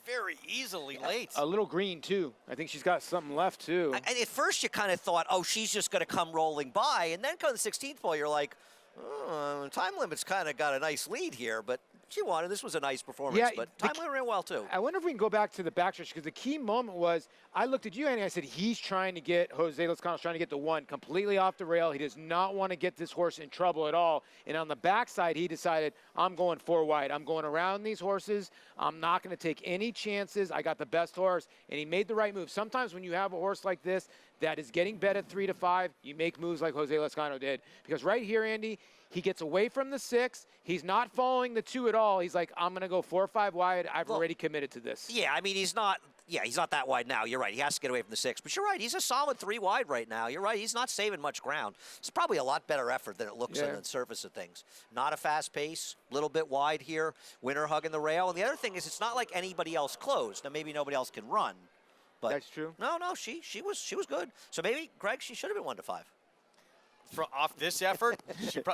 very easily late. A little green too. I think she's got something left too. And at first you kind of thought, oh, she's just going to come rolling by, and then come to the 16th pole, you're like, oh, Time Limit's kind of got a nice lead here, but she won, and this was a nice performance, Yeah, but Time Limit ran well too. I wonder if we can go back to the backstretch, because the key moment was, I looked at you, Andy, and I said, he's trying to get, Jose Lescano's trying to get the 1 completely off the rail. He does not want to get this horse in trouble at all. And on the backside, he decided, I'm going 4 wide. I'm going around these horses. I'm not going to take any chances. I got the best horse. And he made the right move. Sometimes when you have a horse like this that is getting bet at 3 to 5, you make moves like Jose Lescano did. Because right here, Andy, He gets away from the 6. He's not following the 2 at all. He's like, I'm going to go 4 or 5 wide. I've already committed to this. Yeah, I mean, he's not that wide now. You're right. He has to get away from the 6. But you're right. He's a solid 3 wide right now. You're right. He's not saving much ground. It's probably a lot better effort than it looks on the surface of things. Not a fast pace, a little bit wide here. Winner hugging the rail. And the other thing is it's not like anybody else closed. Now, maybe nobody else can run. But that's true. No, she was good. So maybe, Greg, she should have been 1 to 5. Off this effort,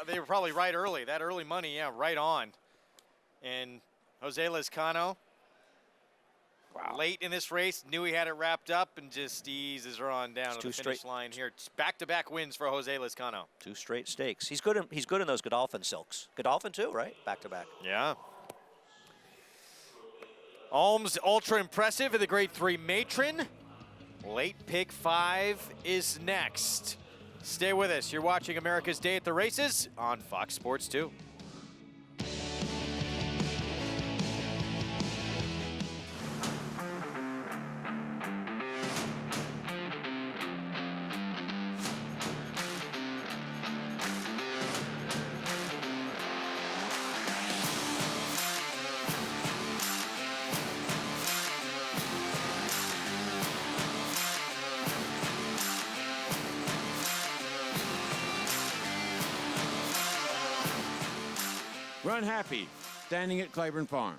they were probably right early. That early money, yeah, right on. And Jose Lezcano, late in this race, knew he had it wrapped up and just eases her on down to the finish line here. Back-to-back wins for Jose Lezcano. 2 straight stakes. He's good in those Godolphin silks. Godolphin too, right? Back-to-back. Yeah. Ulm's ultra impressive in the grade 3 matron. Late pick 5 is next. Stay with us. You're watching America's Day at the Races on Fox Sports 2. Run happy, standing at Claiborne Farm.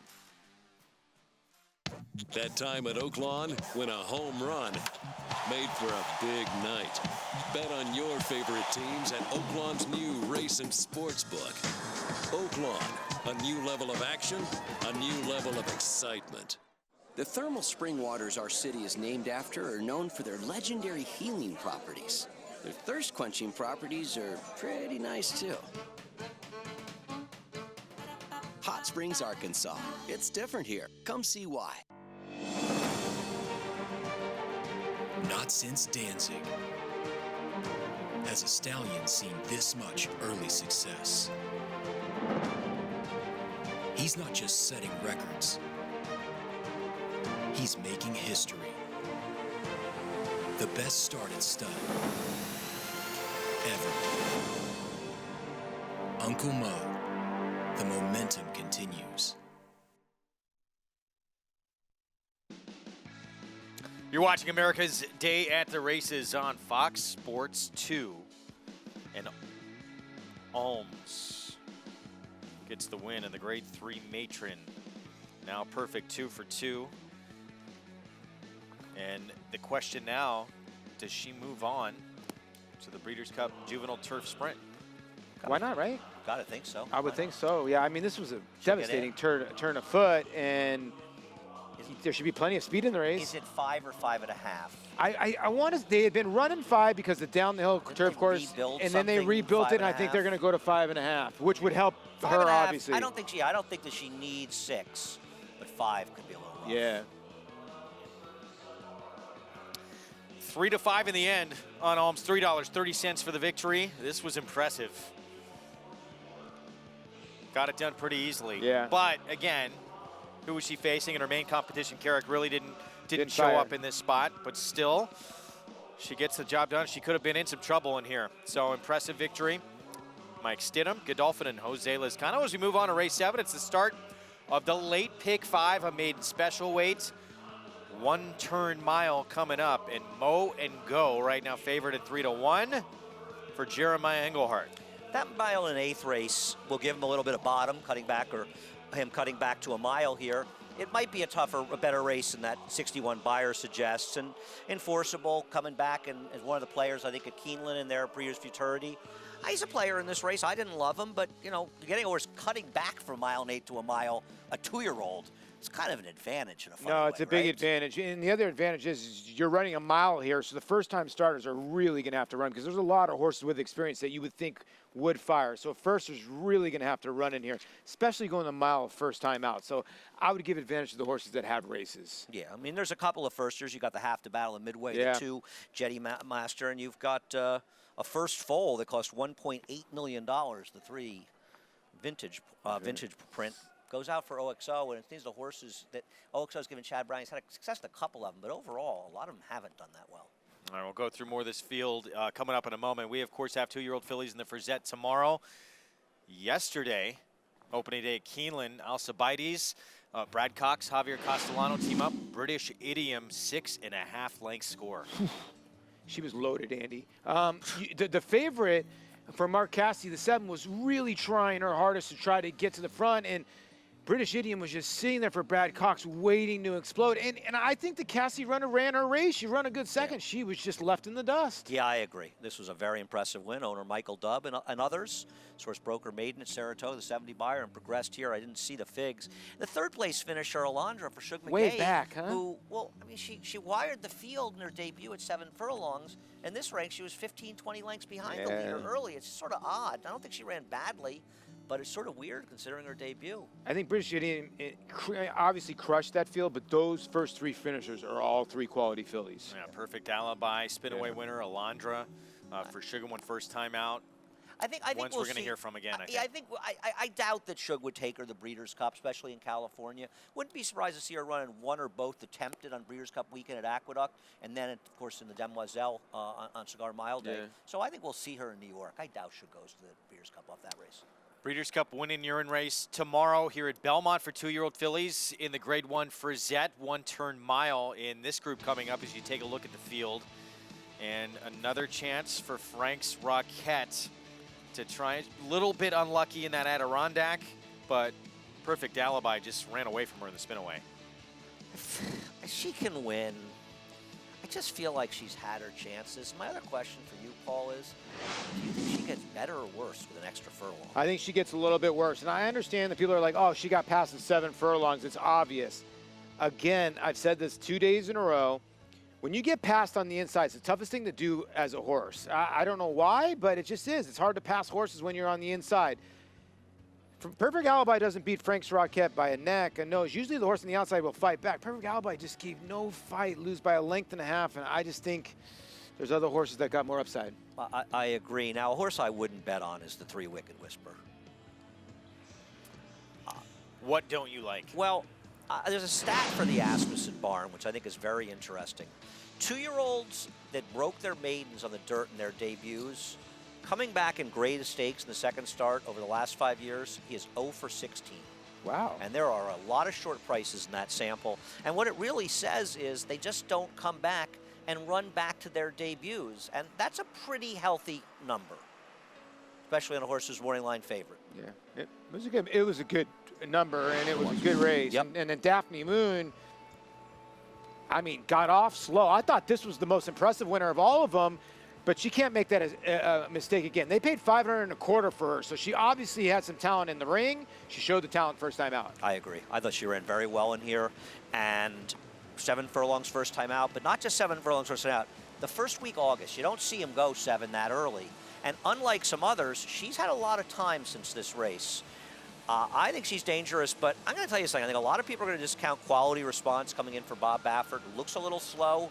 That time at OAKLAWN, win a home run. Made for a big night. Bet on your favorite teams at OAKLAWN's new race and sports book. OAKLAWN, a new level of action, a new level of excitement. The thermal spring waters our city is named after are known for their legendary healing properties. Their thirst-quenching properties are pretty nice, too. Hot Springs, Arkansas. It's different here. Come see why. Not since Danzig has a stallion seen this much early success. He's not just setting records. He's making history. The best started stud ever. Uncle Mo. The momentum continues. You're watching America's Day at the Races on Fox Sports 2. And Ulms gets the win in the grade 3 matron. Now perfect 2 for 2. And the question now, does she move on to the Breeders' Cup Juvenile Turf Sprint? Why not, right? Gotta think so. I would think so. Yeah, I mean, this was a devastating turn of foot, and there should be plenty of speed in the race. Is it 5 or 5.5? I want to. They had been running 5 because the down the hill turf course, and then they rebuilt it. And I think they're going to go to 5.5, which would help her obviously. I don't think that she needs 6, but 5 could be a little rough. Yeah. 3 to 5 in the end on Ulms. $3.30 for the victory. This was impressive. Got it done pretty easily. Yeah. But again, who was she facing in her main competition? Carrick really didn't show up in this spot, but still, she gets the job done. She could have been in some trouble in here. So impressive victory. Mike Stidham, Godolphin, and Jose Lezcano. As we move on to race 7, it's the start of the late pick 5, a maiden special weight. 1 turn mile coming up, and Mo and Go right now favored at 3 to 1 for Jeremiah Engelhardt. That mile and 1/8 race will give him a little bit of bottom, cutting back, or him cutting back to a mile here. It might be a better race than that 61 buyer suggests. And Enforceable coming back and as one of the players, I think, at Keeneland in their Breeders' Futurity. He's a player in this race. I didn't love him, but, you know, getting a horse cutting back from 1 1/8 to a mile, a 2-year-old, it's kind of an advantage in a funny way, it's a big advantage. And the other advantage is you're running a mile here, so the first-time starters are really going to have to run because there's a lot of horses with experience that you would think would fire. So first is really going to have to run in here, especially going a mile first time out. So I would give advantage to the horses that have races. Yeah, I mean, there's a couple of firsters. You got the Half to Battle in Midway, the 2 Jetty Master, and you've got a first foal that cost $1.8 million, the 3 vintage print. Goes out for OXO, and it's these are the horses that OXO's given Chad Brown. He's had success in a couple of them, but overall, a lot of them haven't done that well. All right, we'll go through more of this field coming up in a moment. We, of course, have 2-year-old fillies in the Frizette tomorrow. yesterday. Opening day at Keeneland, Alcibiades, Brad Cox, Javier Castellano team up. British Idiom 6.5 length score. She was loaded, Andy. The favorite for Mark Cassidy, the 7, was really trying her hardest to try to get to the front, and British Idiom was just sitting there for Brad Cox waiting to explode. And I think the Cassidy runner ran her race. She ran a good second. Yeah. She was just left in the dust. Yeah, I agree. This was a very impressive win. Owner Michael Dubb and others. Source broker Maiden at Saratoga, the 70 buyer, and progressed here. I didn't see the figs. The third place finisher, Alondra for Shug McGay. Way back, huh? Who, well, I mean, she wired the field in her debut at 7 furlongs. In this rank, she was 15, 20 lengths behind the leader early. It's sort of odd. I don't think she ran badly, but it's sort of weird considering her debut. I think British Idiom obviously crushed that field, but those first 3 finishers are all 3 quality fillies. Yeah, Perfect Alibi, Spinaway winner, Alondra for Sugar one first time out. I think we're going to hear from again. I doubt that Shug would take her the Breeders' Cup, especially in California. Wouldn't be surprised to see her run in one or both attempted on Breeders' Cup weekend at Aqueduct, and then, of course, in the Demoiselle on Cigar Mile Day. Yeah. So I think we'll see her in New York. I doubt Shug goes to the Breeders' Cup off that race. Breeders' Cup win-in urine race tomorrow here at Belmont for 2-year-old fillies in the Grade 1 Frizette 1-turn mile in this group coming up as you take a look at the field. And another chance for Frank's Roquette to try a little bit unlucky in that Adirondack, but Perfect Alibi just ran away from her in the spinaway. She can win. I just feel like she's had her chances. My other question for you, Paul, is do you think she gets better or worse with an extra furlong? I think she gets a little bit worse. And I understand that people are like, oh, she got past the 7 furlongs. It's obvious. Again, I've said this 2 days in a row. When you get passed on the inside, it's the toughest thing to do as a horse. I don't know why, but it just is. It's hard to pass horses when you're on the inside. Perfect Alibi doesn't beat Frank's Roquette by a neck, a nose. Usually the horse on the outside will fight back. Perfect Alibi just gave no fight, lose by a length and a half, and I just think there's other horses that got more upside. I agree. Now, a horse I wouldn't bet on is the 3 Wicked Whisper. What don't you like? Well, there's a stat for the Asmussen barn, which I think is very interesting. 2-year-olds that broke their maidens on the dirt in their debuts, coming back in grade stakes in the second start over the last 5 years, he is 0 for 16. Wow. And there are a lot of short prices in that sample. And what it really says is they just don't come back and run back to their debuts. And that's a pretty healthy number, especially on a horse who's morning line favorite. Yeah, it was a good number, and it was a good race. Yep. And then Daphne Moon, I mean, got off slow. I thought this was the most impressive winner of all of them, but she can't make that a mistake again. They paid $525 for her, so she obviously had some talent in the ring. She showed the talent first time out. I agree. I thought she ran very well in here, and 7 furlongs first time out, but not just 7 furlongs first time out. The first week, August, you don't see him go 7 that early. And unlike some others, she's had a lot of time since this race. I think she's dangerous, but I'm going to tell you something. I think a lot of people are going to discount quality response coming in for Bob Baffert, who looks a little slow.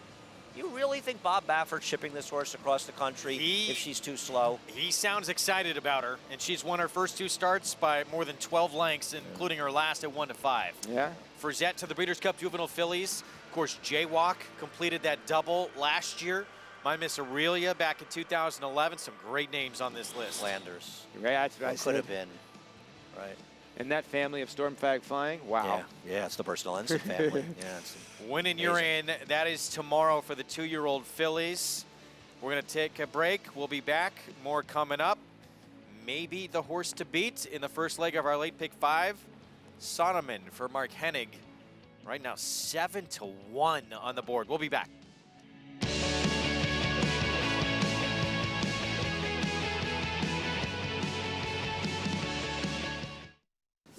You really think Bob Baffert's shipping this horse across the country if she's too slow? He sounds excited about her, and she's won her first 2 starts by more than 12 lengths, including her last at 1-5. Yeah. Frizette to the Breeders' Cup Juvenile Fillies. Of course, Jaywalk completed that double last year. My Miss Aurelia back in 2011. Some great names on this list. Flanders. Right, that's what I said. Could have been. Right. And that family of Stormfag Flying, wow. Yeah, it's the Personal Ensign family. Winning you're in, that is tomorrow for the 2-year-old fillies. We're going to take a break. We'll be back. More coming up. Maybe the horse to beat in the first leg of our late pick 5. Sonneman for Mark Hennig. Right now, 7-1 on the board. We'll be back.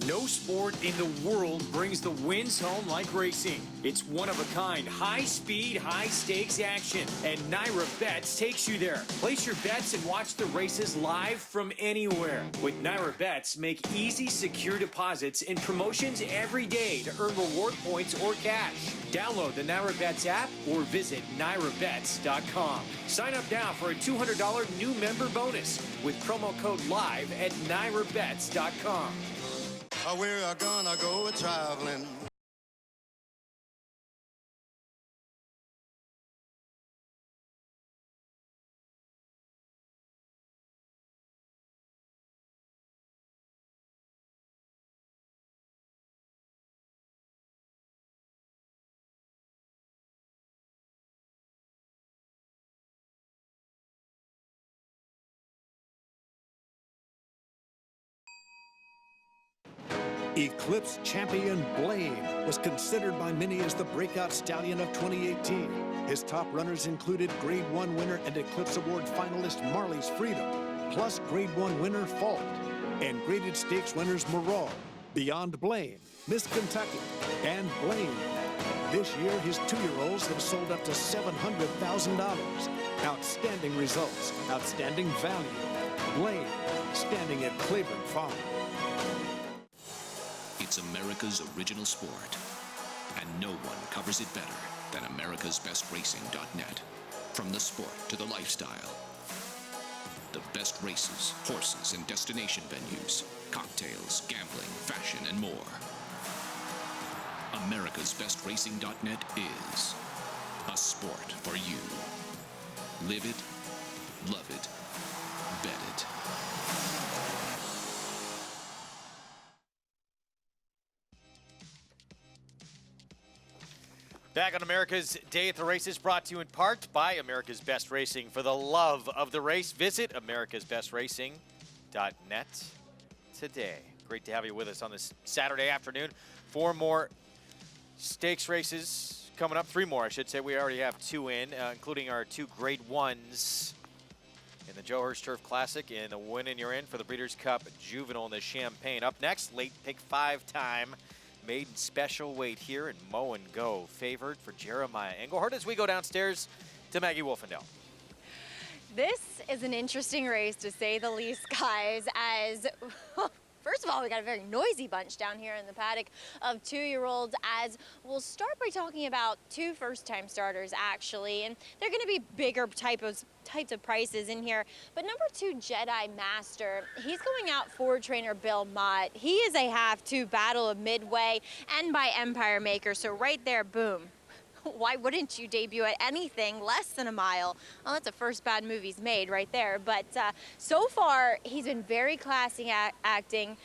No sport in the world brings the wins home like racing. It's one-of-a-kind, high-speed, high-stakes action, and Naira Bets takes you there. Place your bets and watch the races live from anywhere. With Naira Bets, make easy, secure deposits and promotions every day to earn reward points or cash. Download the Naira Bets app or visit NairaBets.com. Sign up now for a $200 new member bonus with promo code LIVE at NairaBets.com. We're gonna go traveling. Eclipse champion Blaine was considered by many as the breakout stallion of 2018. His top runners included Grade 1 winner and Eclipse Award finalist Marley's Freedom, plus Grade 1 winner Fault, and graded stakes winners Morale, Beyond Blaine, Miss Kentucky, and Blaine. This year, his 2-year-olds have sold up to $700,000. Outstanding results, outstanding value. Blaine, standing at Claiborne Farm. It's America's original sport, and no one covers it better than americasbestracing.net. From the sport to the lifestyle, the best races, horses, and destination venues, cocktails, gambling, fashion, and more. americasbestracing.net is a sport for you. Live it, love it, bet it. Back on America's Day at the Races, brought to you in part by America's Best Racing. For the love of the race, visit americasbestracing.net today. Great to have you with us on this Saturday afternoon. 4 more stakes races coming up. 3 more, I should say. We already have 2 in, including our 2 Grade 1s in the Joe Hurst Turf Classic and the win and you're in for the Breeders' Cup Juvenile in the Champaign. Up next, late pick 5 time. Maiden special weight here in Mow and Go, favored for Jeremiah Engelhardt as we go downstairs to Maggie Wolfendale. This is an interesting race, to say the least, guys, as first of all, we got a very noisy bunch down here in the paddock of 2-year-olds, as we'll start by talking about 2 first-time starters, actually, and they're going to be bigger types of prices in here. But number 2, Jedi Master, he's going out for trainer Bill Mott. He is a half to Battle of Midway and by Empire Maker, so right there, boom. Why wouldn't you debut at anything less than a mile? Well, that's the first bad move he's made right there. But so far, he's been very classy acting,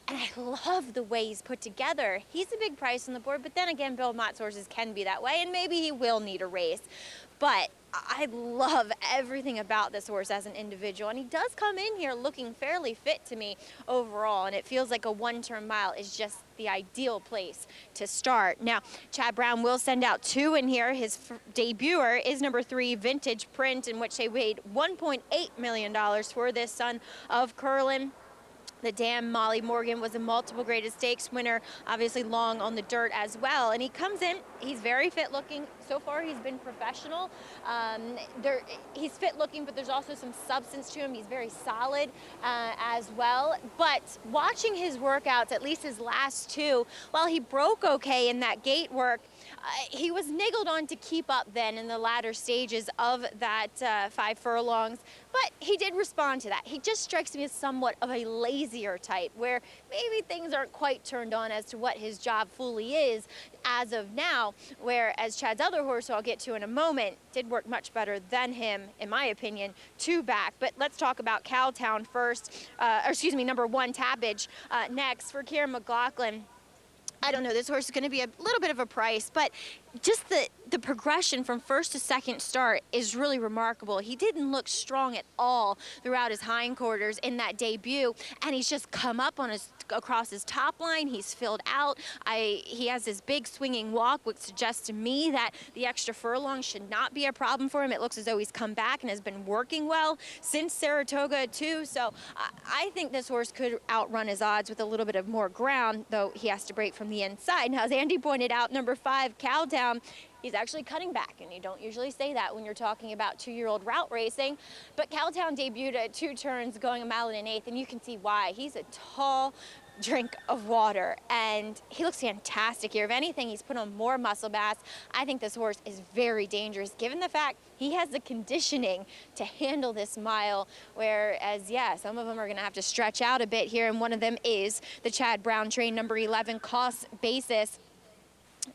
and I love the way he's put together. He's a big price on the board, but then again, Bill Mott's horses can be that way, and maybe he will need a race. But I love everything about this horse as an individual, and he does come in here looking fairly fit to me overall, and it feels like a 1-turn mile is just the ideal place to start. Now, Chad Brown will send out 2 in here. His debuter is number 3, Vintage Print, in which they paid $1.8 million for this son of Curlin. The dam, Molly Morgan, was a multiple graded stakes winner, obviously long on the dirt as well. And he comes in, he's very fit looking. So far, he's been professional. He's fit looking, but there's also some substance to him. He's very solid as well. But watching his workouts, at least his last 2, while he broke okay in that gate work, he was niggled on to keep up then in the latter stages of that 5 furlongs, but he did respond to that. He just strikes me as somewhat of a lazier type, where maybe things aren't quite turned on as to what his job fully is as of now, whereas Chad's other horse, who I'll get to in a moment, did work much better than him, in my opinion, 2 back. But let's talk about Cowtown first, number 1, Tabbage, next for Kieran McLaughlin. I don't know, this horse is going to be a little bit of a price, but just the progression from first to second start is really remarkable. He didn't look strong at all throughout his hindquarters in that debut, and he's just come up on across his top line. He's filled out. He has this big swinging walk, which suggests to me that the extra furlong should not be a problem for him. It looks as though he's come back and has been working well since Saratoga too. So I think this horse could outrun his odds with a little bit of more ground, though he has to break from the inside. Now, as Andy pointed out, number 5, Cowtown, he's actually cutting back, and you don't usually say that when you're talking about 2-year-old route racing. But Cowtown debuted at 2 turns, going a mile and an eighth, and you can see why. He's a tall drink of water, and he looks fantastic here. If anything, he's put on more muscle mass. I think this horse is very dangerous, given the fact he has the conditioning to handle this mile, whereas, yeah, some of them are going to have to stretch out a bit here, and one of them is the Chad Brown train, number 11, Cost Basis.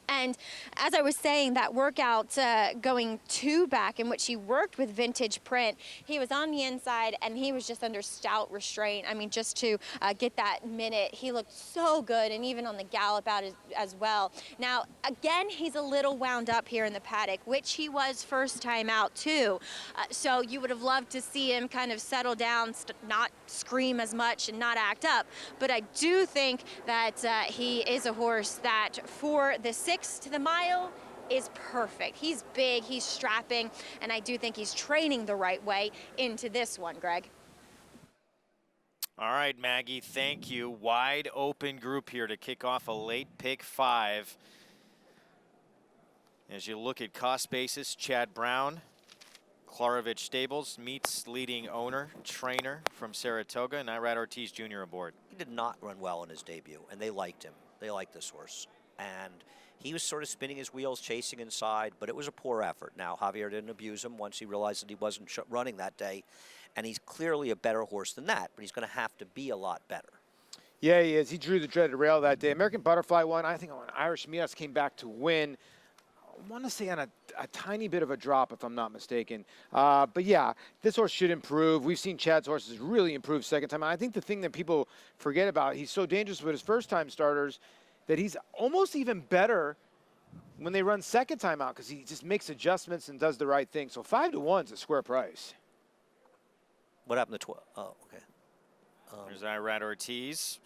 And as I was saying, that workout going 2 back in which he worked with Vintage Print, he was on the inside and he was just under stout restraint. I mean, just to get that minute, he looked so good, and even on the gallop out as well. Now, again, he's a little wound up here in the paddock, which he was first time out too. So you would have loved to see him kind of settle down, not scream as much and not act up. But I do think that he is a horse that for the 6 to the mile is perfect. He's big, he's strapping, and I do think he's training the right way into this one, Greg. All right, Maggie, thank you. Wide open group here to kick off a late pick 5. As you look at cost basis, Chad Brown, Klarovich Stables meets leading owner, trainer from Saratoga, and Irad Ortiz Jr. aboard. He did not run well in his debut, and they liked him. They liked this horse. And he was sort of spinning his wheels, chasing inside, but it was a poor effort. Now, Javier didn't abuse him once he realized that he wasn't running that day, and he's clearly a better horse than that, but he's going to have to be a lot better. Yeah, he is. He drew the dreaded rail that day. American Butterfly won. I think when Irish Mias came back to win, I want to say on a tiny bit of a drop, if I'm not mistaken. But yeah, this horse should improve. We've seen Chad's horses really improve second time. I think the thing that people forget about, he's so dangerous with his first-time starters that he's almost even better when they run second time out because he just makes adjustments and does the right thing. So 5 to 1's a square price. What happened to 12? Oh, okay. There's Irad Ortiz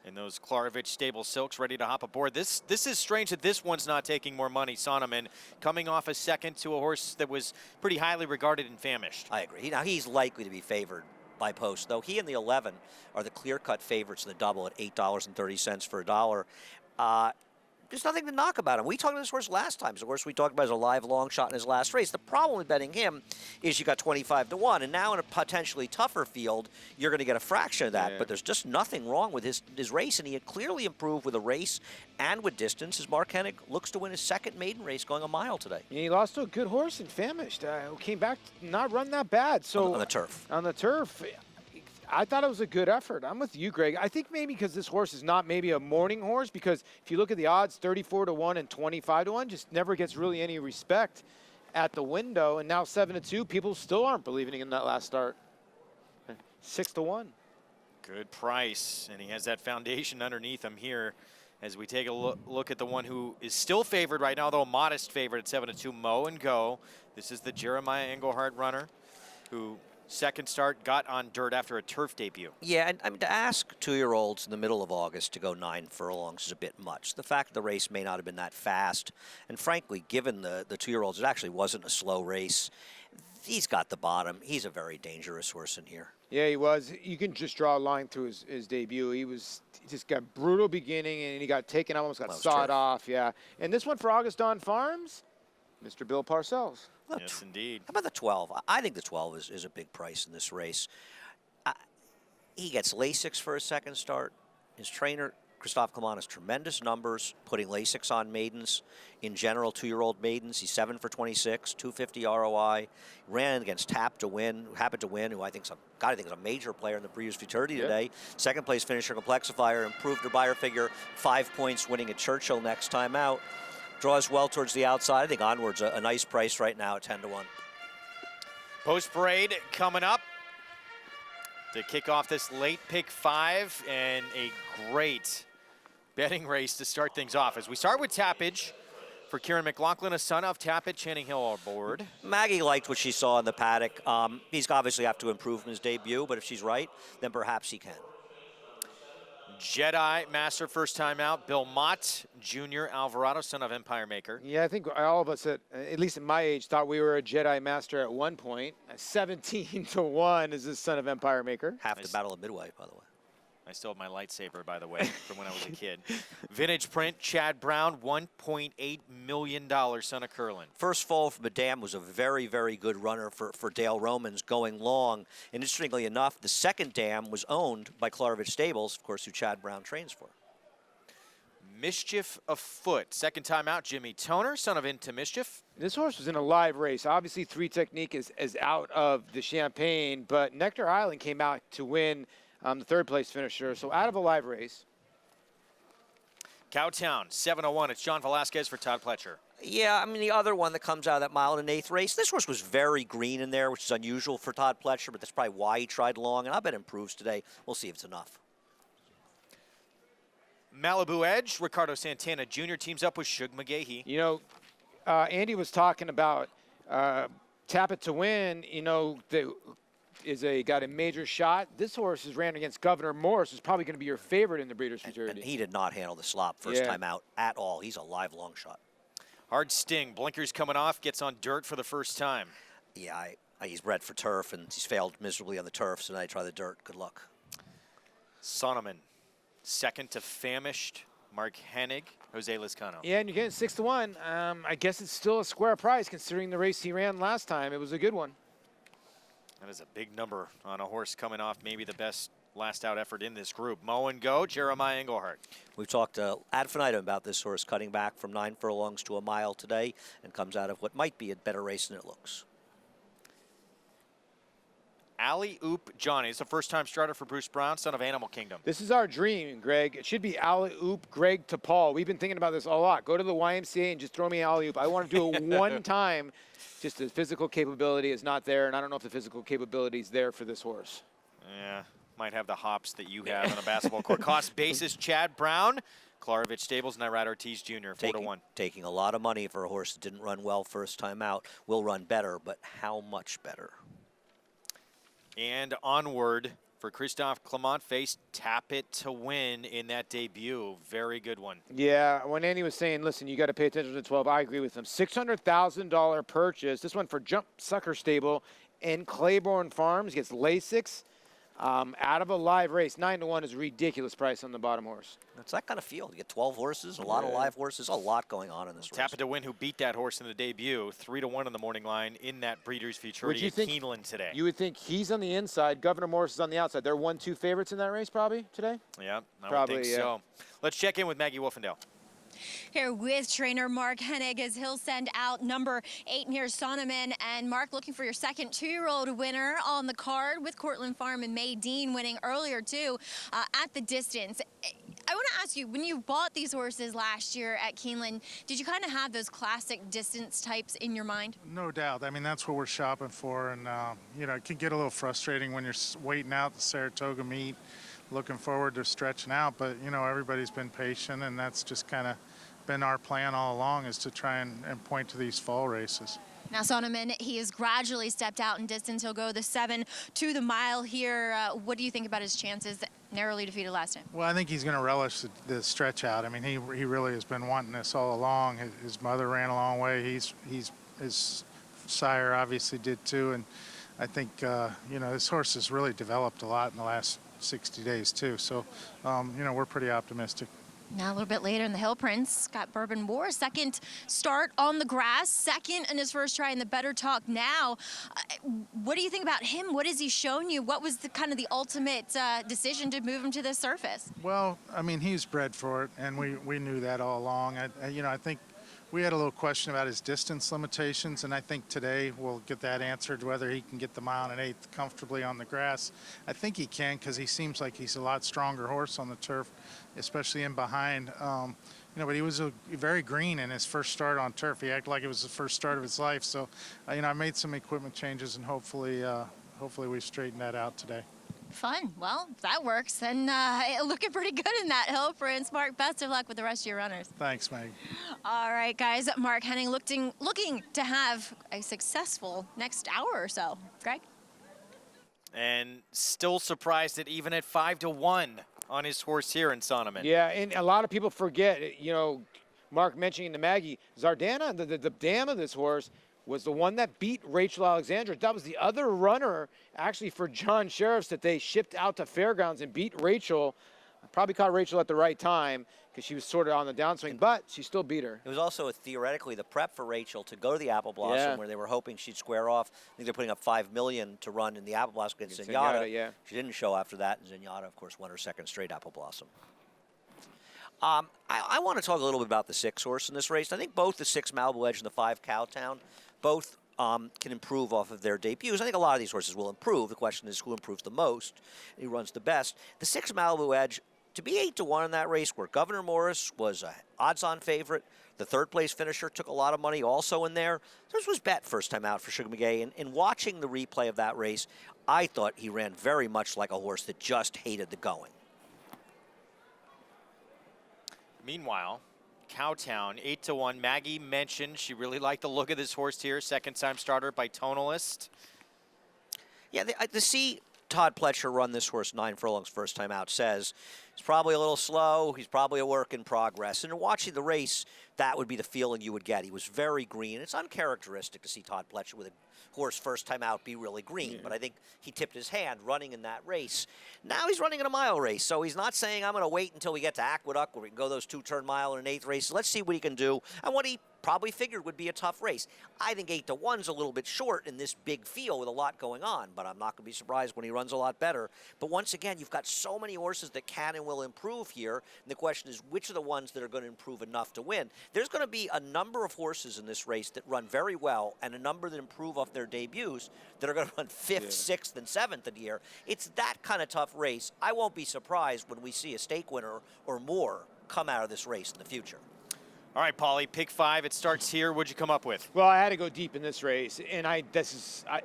and those Klarovich Stable Silks ready to hop aboard. This is strange that this one's not taking more money. Sonneman coming off a second to a horse that was pretty highly regarded and famished. I agree. Now, he's likely to be favored by post, though. He and the 11 are the clear-cut favorites in the double at $8.30 for $1. There's nothing to knock about him. We talked about this horse last time. So, of course, we talked about as a live long shot in his last race. The problem with betting him is you got 25 to 1, and now in a potentially tougher field, you're going to get a fraction of that. Yeah. But there's just nothing wrong with his race, and he had clearly improved with a race and with distance as Mark Hennig looks to win his second maiden race going a mile today. Yeah, he lost to a good horse and famished. Who came back not run that bad. So on the turf. On the turf. I thought it was a good effort. I'm with you, Greg. I think maybe because this horse is not maybe a morning horse, because if you look at the odds, 34 to 1 and 25 to 1, just never gets really any respect at the window. And now 7 to 2, people still aren't believing in that last start. 6 to 1. Good price, and he has that foundation underneath him here as we take a look at the one who is still favored right now, though a modest favorite at 7 to 2, Mo and Go. This is the Jeremiah Engelhardt runner who second start got on dirt after a turf debut. Yeah, and I mean, to ask 2-year-olds in the middle of August to go 9 furlongs is a bit much. The fact that the race may not have been that fast, and frankly, given the 2-year-olds, it actually wasn't a slow race. He's got the bottom. He's a very dangerous horse in here. Yeah, he was. You can just draw a line through his debut. He just got brutal beginning, and he got taken, almost got sawed off. Yeah, and this one for August on Farms, Mr. Bill Parcells. Yes, indeed. How about the 12? I think the 12 is a big price in this race. He gets Lasix for a second start. His trainer, Christophe Clement, has tremendous numbers, putting Lasix on maidens. In general, 2-year-old maidens, he's 7 for 26, 250 ROI. Ran against Happened to Win, who I think is a major player in the Breeders' Futurity today. Second place finisher, Complexifier, improved her buyer figure, 5 points, winning at Churchill next time out. Draws well towards the outside. I think Onward's a nice price right now at 10 to 1. Post parade coming up to kick off this late pick 5, and a great betting race to start things off. As we start with Tappage for Kieran McLaughlin, a son of Tappage, Channing Hill aboard. Maggie liked what she saw in the paddock. He's obviously have to improve in his debut, but if she's right, then perhaps he can. Jedi Master first time out, Bill Mott Jr. Alvarado, son of Empire Maker. Yeah, I think all of us, at least at my age, thought we were a Jedi Master at one point. 17 to 1 is the son of Empire Maker. Half the Battle of Midway, by the way. I still have my lightsaber, by the way, from when I was a kid. Vintage Print, Chad Brown, $1.8 million, son of Curlin. First fall from a dam was a very, very good runner for Dale Romans going long. And interestingly enough, the second dam was owned by Klarovich Stables, of course, who Chad Brown trains for. Mischief Afoot, second time out, Jimmy Toner, son of Into Mischief. This horse was in a live race. Obviously, 3 Technique is out of the Champagne, but Nectar Island came out to win the third place finisher, so out of a live race. Cowtown, 7:01. It's John Velasquez for Todd Pletcher. Yeah, I mean, the other one that comes out of that mile and an eighth race, this horse was very green in there, which is unusual for Todd Pletcher, but that's probably why he tried long, and I bet it improves today. We'll see if it's enough. Malibu Edge, Ricardo Santana Jr. teams up with Shug McGahee. You know, Andy was talking about Tap It to Win, you know, got a major shot. This horse is ran against Governor Morris, who's probably going to be your favorite in the Breeders' Futurity. And he did not handle the slop first time out at all. He's a live long shot. Hard Sting, blinkers coming off, gets on dirt for the first time. Yeah, he's bred for turf, and he's failed miserably on the turf, so now I try the dirt. Good luck. Sonneman, second to famished Mark Hennig, Jose Lizcano. Yeah, and you're getting 6-1. I guess it's still a square price considering the race he ran last time. It was a good one. That is a big number on a horse coming off maybe the best last out effort in this group. Mow and Go, Jeremiah Engelhardt. We've talked ad infinitum about this horse cutting back from 9 furlongs to a mile today and comes out of what might be a better race than it looks. Alley Oop Johnny is a first-time starter for Bruce Brown, son of Animal Kingdom. This is our dream, Greg. It should be Alley Oop Greg to Paul. We've been thinking about this a lot. Go to the YMCA and just throw me Alley Oop. I want to do it one time. Just the physical capability is not there, and I don't know if the physical capability is there for this horse. Yeah, might have the hops that you have on a basketball court. Cost basis, Chad Brown, Klarovich Stables, Nyrat Ortiz Jr., 4-1. Taking a lot of money for a horse that didn't run well first time out. Will run better, but how much better? And onward for Christophe Clement, faced Tap It to Win in that debut. Very good one. Yeah, when Andy was saying, listen, you got to pay attention to 12, I agree with him. $600,000 purchase. This one for Jump Sucker Stable in Claiborne Farms. Gets Lasix out of a live race. 9-1 is a ridiculous price on the bottom horse. It's that kind of field. You get 12 horses, a lot of live horses, a lot going on in this race. Tap It to Win, who beat that horse in the debut, 3-1 on the morning line in that Breeders' Futurity at Keeneland today. You would think he's on the inside, Governor Morris is on the outside. They're 1-2 favorites in that race probably today? Yeah, I probably, would think so. Let's check in with Maggie Wolfendale. Here with trainer Mark Hennig as he'll send out number 8 near Sonneman. And Mark, looking for your second 2-year-old winner on the card with Cortland Farm and May Dean winning earlier too at the distance. I want to ask you, when you bought these horses last year at Keeneland, did you kind of have those classic distance types in your mind? No doubt. I mean, that's what we're shopping for. And, you know, it can get a little frustrating when you're waiting out the Saratoga meet, looking forward to stretching out. But, you know, everybody's been patient, and that's just kind of been our plan all along, is to try and point to these fall races. Now, Sonneman, he has gradually stepped out in distance. He'll go the 7 to the mile here. What do you think about his chances, narrowly defeated last time? Well, I think he's going to relish the stretch out. I mean, he really has been wanting this all along. His mother ran a long way. His sire obviously did too. And I think, you know, this horse has really developed a lot in the last 60 days too. So, you know, we're pretty optimistic. Now a little bit later in the Hill Prince, got Bourbon War, second start on the grass, second in his first try in the Better Talk Now. What do you think about him? What has he shown you? What was the kind of the ultimate decision to move him to the surface? Well, I mean, he's bred for it, and we knew that all along. You know, I think we had a little question about his distance limitations, and I think today we'll get that answered, whether he can get the mile and an eighth comfortably on the grass. I think he can, because he seems like he's a lot stronger horse on the turf, especially in behind. You know, but he was very green in his first start on turf. He acted like it was the first start of his life. So, you know, I made some equipment changes, and hopefully we straighten that out today. Fun. Well, if that works, then looking pretty good in that Hill Prince. Mark, best of luck with the rest of your runners. Thanks, Meg. All right, guys. Mark Hennig looking to have a successful next hour or so. Greg? And still surprised that even at 5-1 on his horse here in Sonneman. Yeah, and a lot of people forget, you know, Mark mentioning to Maggie, Zardana, the dam of this horse, was the one that beat Rachel Alexandra. That was the other runner, actually, for John Sheriffs that they shipped out to Fairgrounds and beat Rachel. Probably caught Rachel at the right time because she was sort of on the downswing, but she still beat her. It was also theoretically the prep for Rachel to go to the Apple Blossom, where they were hoping she'd square off. I think they're putting up $5 million to run in the Apple Blossom against Zenyatta. Yeah. She didn't show after that, and Zenyatta, of course, won her second straight Apple Blossom. I want to talk a little bit about the 6 horse in this race. I think both the 6 Malibu Edge and the 5 Cowtown, both can improve off of their debuts. I think a lot of these horses will improve. The question is who improves the most and who runs the best. The 6 Malibu Edge to be 8-1 in that race where Governor Morris was a odds-on favorite, the third-place finisher took a lot of money also in there. This was bet first time out for Sugar McGay. And in watching the replay of that race, I thought he ran very much like a horse that just hated the going. Meanwhile, Cowtown, 8-1. Maggie mentioned she really liked the look of this horse here. Second-time starter by Tonalist. Yeah, to see Todd Pletcher run this horse 9 furlongs first time out says he's probably a little slow. He's probably a work in progress. And watching the race, that would be the feeling you would get. He was very green. It's uncharacteristic to see Todd Pletcher with a horse first time out be really green, but I think he tipped his hand running in that race. Now he's running in a mile race, so he's not saying I'm going to wait until we get to Aqueduct where we can go those 2-turn mile and an 8th race. Let's see what he can do and what he probably figured would be a tough race. I think 8-1's a little bit short in this big field with a lot going on, but I'm not going to be surprised when he runs a lot better. But once again, you've got so many horses that can and will improve here, and the question is which are the ones that are going to improve enough to win. There's going to be a number of horses in this race that run very well and a number that improve off their debuts that are going to run 5th, 6th, and 7th in the year. It's that kind of tough race. I won't be surprised when we see a stake winner or more come out of this race in the future. All right, Paulie, pick 5. It starts here. What'd you come up with? Well, I had to go deep in this race, and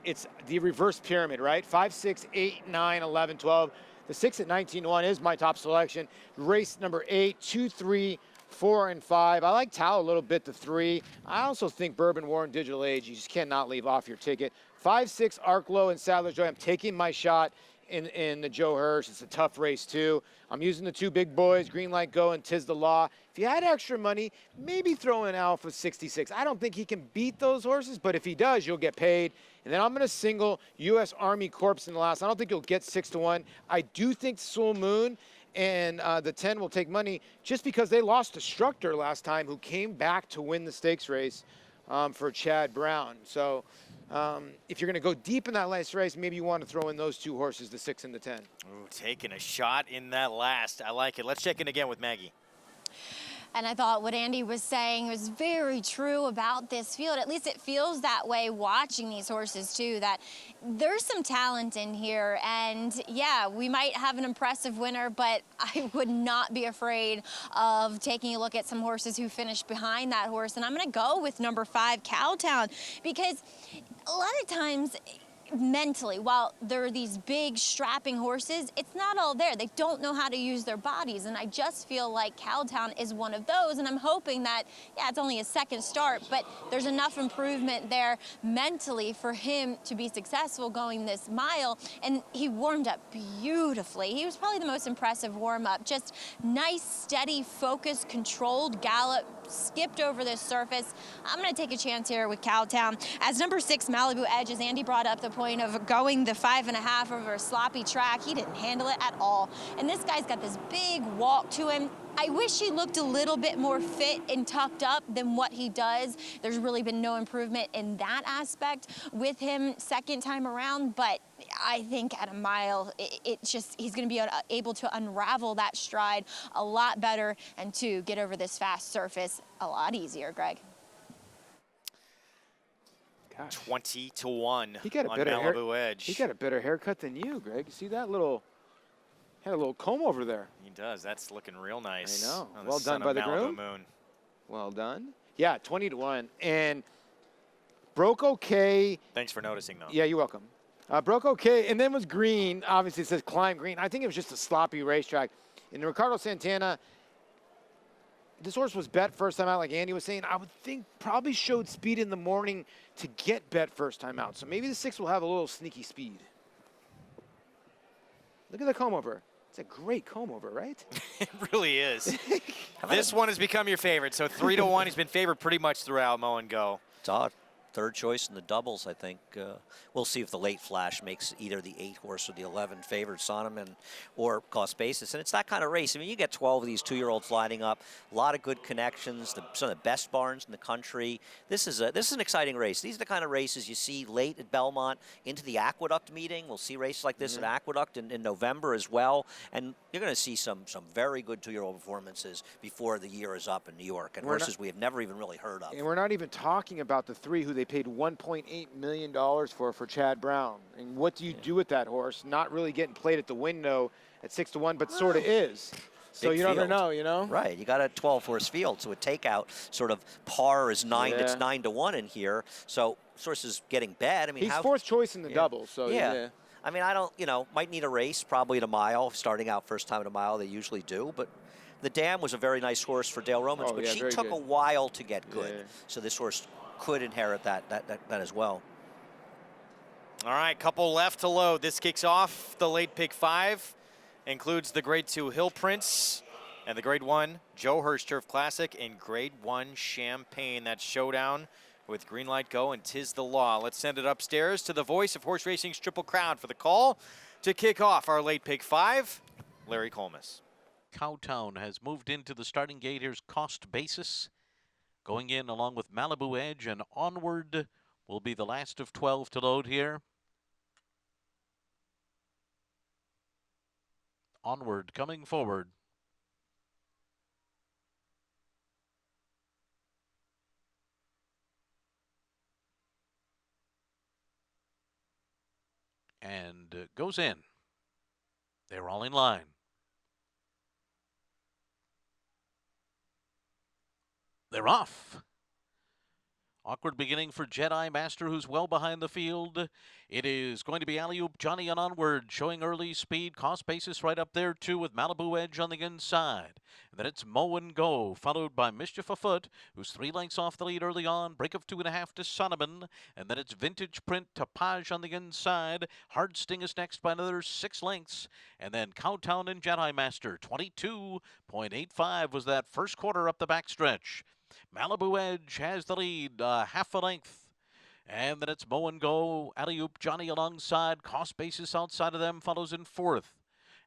it's the reverse pyramid, right? 5, 6, 8, 9, 11, 12. The 6 at 19-1 is my top selection. Race number 8, 2, 3, 4, and 5. I like Tao a little bit, the 3. I also think Bourbon War and Digital Age, you just cannot leave off your ticket. 5, 6, Arklow and Sadler's Joy. I'm taking my shot in the Joe Hirsch. It's a tough race, too. I'm using the 2 big boys, Green Light Go and Tis the Law. If you had extra money, maybe throw in Alpha 66. I don't think he can beat those horses, but if he does, you'll get paid. And then I'm going to single U.S. Army Corps in the last. I don't think you'll get 6-1. I do think Soul Moon and the 10 will take money just because they lost to Structor last time, who came back to win the stakes race for Chad Brown. So if you're going to go deep in that last race, maybe you want to throw in those 2 horses, the 6 and the 10. Ooh, taking a shot in that last. I like it. Let's check in again with Maggie. And I thought what Andy was saying was very true about this field. At least it feels that way watching these horses, too, that there's some talent in here. And, yeah, we might have an impressive winner, but I would not be afraid of taking a look at some horses who finished behind that horse. And I'm going to go with number 5, Cowtown, because a lot of times mentally, while there are these big strapping horses, it's not all there. They don't know how to use their bodies, and I just feel like Cowtown is one of those, and I'm hoping that, yeah, it's only his second start, but there's enough improvement there mentally for him to be successful going this mile, and he warmed up beautifully. He was probably the most impressive warm-up. Just nice, steady, focused, controlled gallop, skipped over this surface. I'm going to take a chance here with Cowtown. As number 6, Malibu Edge, as Andy brought up the point of going the 5.5 over a sloppy track, he didn't handle it at all. And this guy's got this big walk to him. I wish he looked a little bit more fit and tucked up than what he does. There's really been no improvement in that aspect with him second time around, but I think at a mile, he's going to be able to unravel that stride a lot better and to get over this fast surface a lot easier, Greg. 20-1 He got a on better Malibu Edge. He got a better haircut than you, Greg. You see that little, had a little comb over there. He does. That's looking real nice. I know. On Well done by the groom. Moon. Well done. Yeah, 20-1. And broke okay. Thanks for noticing, though. Yeah, you're welcome. Broke okay, and then was green. Obviously, it says climb green. I think it was just a sloppy racetrack. In Ricardo Santana, this horse was bet first time out, like Andy was saying. I would think probably showed speed in the morning to get bet first time out. So maybe the 6 will have a little sneaky speed. Look at the comb over. It's a great comb over, right? It really is. This one has become your favorite. So 3-1. He's been favored pretty much throughout Mow and Go. It's odd. Third choice in the doubles, I think. We'll see if the late flash makes either the 8 horse or the 11 favored Sonneman or cost basis. And it's that kind of race. I mean, you get 12 of these 2-year-olds lining up, a lot of good connections, some of the best barns in the country. This is an exciting race. These are the kind of races you see late at Belmont into the Aqueduct meeting. We'll see races like this at Aqueduct in November as well. And you're going to see some very good 2-year-old performances before the year is up in New York. And horses we have never even really heard of. And we're not even talking about the 3 who they paid $1.8 million for Chad Brown. And what do you do with that horse? Not really getting played at the window at 6-1, but sort of is. So big you never field. know, you know? Right, you got a 12-horse field, so a takeout sort of par is 9. Yeah. It's 9-1 in here. So horse is getting bet. I mean, He's how, fourth choice in the yeah. double, so yeah. I mean, I don't, might need a race, probably at a mile. Starting out first time at a mile, they usually do. But the Dam was a very nice horse for Dale Romans, but she took a while to get good. Yeah. So this horse could inherit that as well. All right, couple left to load. This kicks off the late pick 5. Includes the Grade 2 Hill Prince and the Grade 1 Joe Hurst Turf Classic and Grade 1 Champagne. That showdown with Green Light Go and Tis the Law. Let's send it upstairs to the voice of horse racing's Triple Crown for the call to kick off our late pick 5, Larry Colmus. Cowtown has moved into the starting gate. Here's Cost Basis going in along with Malibu Edge, and Onward will be the last of 12 to load here. Onward coming forward. And goes in. They're all in line. They're off. Awkward beginning for Jedi Master, who's well behind the field. It is going to be Alley-Oop Johnny and Onward, showing early speed. Cost Basis right up there, too, with Malibu Edge on the inside. And then it's Mow and Go, followed by Mischief Afoot, who's 3 lengths off the lead early on. Break of 2.5 to Sonneman. And then it's Vintage Print to Page on the inside. Hard Sting is next by another 6 lengths. And then Cowtown and Jedi Master, 22.85 was that first quarter up the backstretch. Malibu Edge has the lead, half a length. And then it's Mow and Go, Alley-Oop Johnny alongside. Cost Basis outside of them follows in 4th.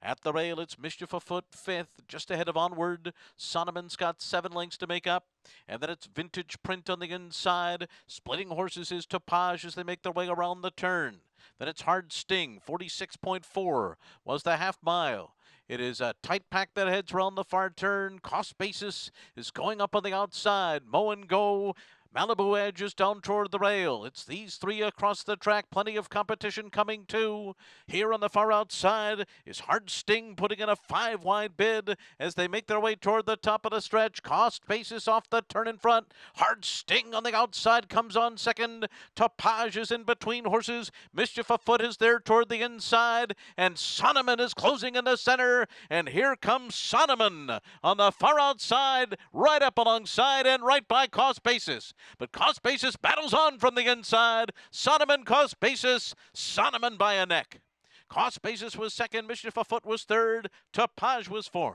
At the rail, it's Mischief Afoot 5th, just ahead of Onward. Sonneman's got 7 lengths to make up. And then it's Vintage Print on the inside. Splitting horses is Topage as they make their way around the turn. Then it's Hard Sting, 46.4 was the half mile. It is a tight pack that heads around the far turn. Cost Basis is going up on the outside. Mow and Go. Malibu Edge is down toward the rail. It's these 3 across the track. Plenty of competition coming too. Here on the far outside is Hard Sting putting in a 5-wide bid as they make their way toward the top of the stretch. Cost Basis off the turn in front. Hard Sting on the outside comes on second. Topage is in between horses. Mischief Afoot is there toward the inside. And Sonneman is closing in the center. And here comes Sonneman on the far outside, right up alongside and right by Cost Basis. But Cost Basis battles on from the inside. Sonneman, Cost Basis, Sonneman by a neck. Cost Basis was second, Mischief Afoot was third, Topage was 4th.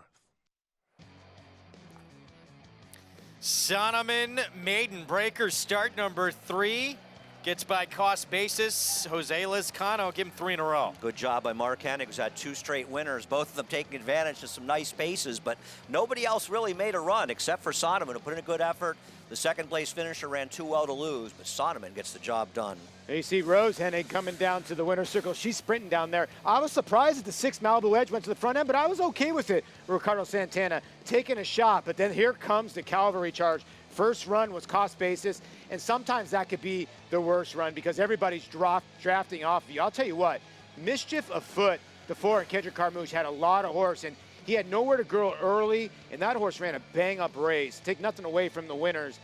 Sonneman, maiden breaker, start number 3. Gets by Cost Basis. Jose Lizcano, give him 3 in a row. Good job by Mark Hennig, who's had 2 straight winners, both of them taking advantage of some nice paces, but nobody else really made a run except for Sonneman, who put in a good effort. The second place finisher ran too well to lose, but Sonneman gets the job done. You see Rose Hennig coming down to the winner's circle. She's sprinting down there. I was surprised that the 6 Malibu Edge went to the front end, but I was okay with it. Ricardo Santana taking a shot, but then here comes the cavalry charge. First run was Cost Basis, and sometimes that could be the worst run because everybody's drafting off of you. I'll tell you what, Mischief Afoot, the 4, and Kendrick Carmouche had a lot of horse, and he had nowhere to go early, and that horse ran a bang-up race. Take nothing away from the winners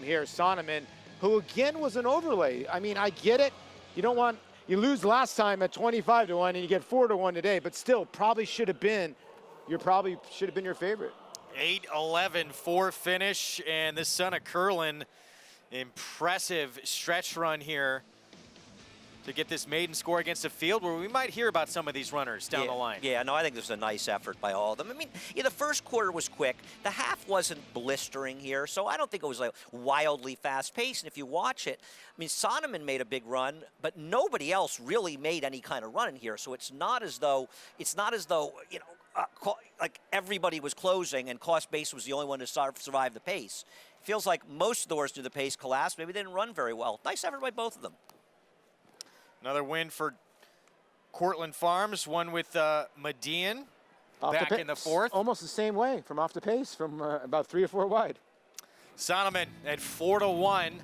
here, Sonneman, who again was an overlay. I mean, I get it. You lose last time at 25-1, and you get 4-1 today, but still probably should have been your favorite. 8-11, 4 finish, and this son of Curlin, impressive stretch run here to get this maiden score against a field where we might hear about some of these runners down the line. Yeah, no, I think this was a nice effort by all of them. I mean, the first quarter was quick. The half wasn't blistering here, so I don't think it was like wildly fast paced. And if you watch it, I mean, Sonneman made a big run, but nobody else really made any kind of run in here. So it's not as though like everybody was closing and Cost Basis was the only one to survive the pace. It feels like most of the horses through the pace collapsed. Maybe they didn't run very well. Nice effort by both of them. Another win for Cortland Farms, one with Median back in the 4th. Almost the same way, from off the pace, from about 3 or 4 wide. Sonneman at 4-1.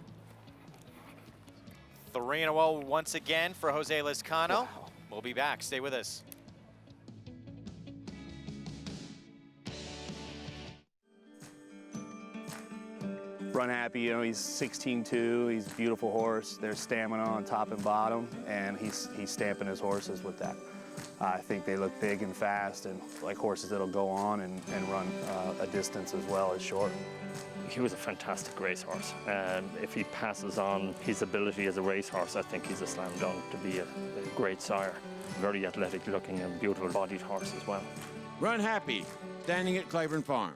3-0 once again for Jose Lizcano. Wow. We'll be back. Stay with us. Run Happy, you know, he's 16-2. He's a beautiful horse. There's stamina on top and bottom, and he's stamping his horses with that. I think they look big and fast, and like horses that'll go on and run a distance as well as short. He was a fantastic racehorse. If he passes on his ability as a racehorse, I think he's a slam dunk to be a great sire. Very athletic looking and beautiful bodied horse as well. Run Happy, standing at Claiborne Farm.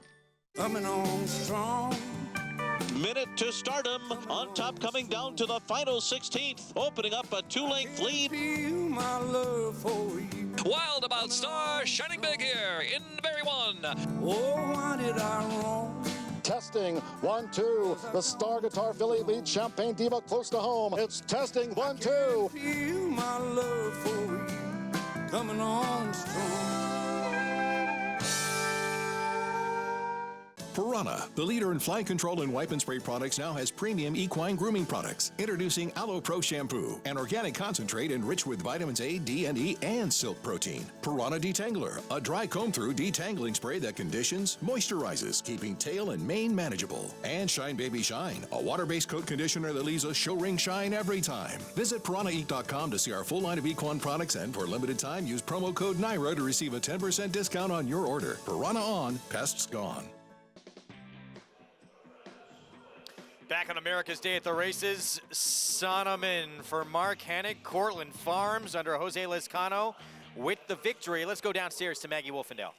Coming on strong. Minute to stardom. On top, coming down to the final 16th, opening up a 2-length lead. My love for you. Wild About Star, shining big here in Berry 1. Oh, why did I wrong? Testing, 1, 2. The Star Guitar filly leads Champagne Diva close to home. It's testing, 1, 2. Feel my love for you. Coming on strong. Piranha, the leader in fly control and wipe and spray products, now has premium equine grooming products. Introducing Aloe Pro Shampoo, an organic concentrate enriched with vitamins A, D, and E, and silk protein. Piranha Detangler, a dry comb-through detangling spray that conditions, moisturizes, keeping tail and mane manageable. And Shine Baby Shine, a water-based coat conditioner that leaves a show ring shine every time. Visit piranhaeat.com to see our full line of equine products, and for a limited time, use promo code NYRA to receive a 10% discount on your order. Piranha on, pests gone. Back on America's Day at the Races, Sonneman for Mark Hennig, Cortland Farms under Jose Lezcano with the victory. Let's go downstairs to Maggie Wolfendale.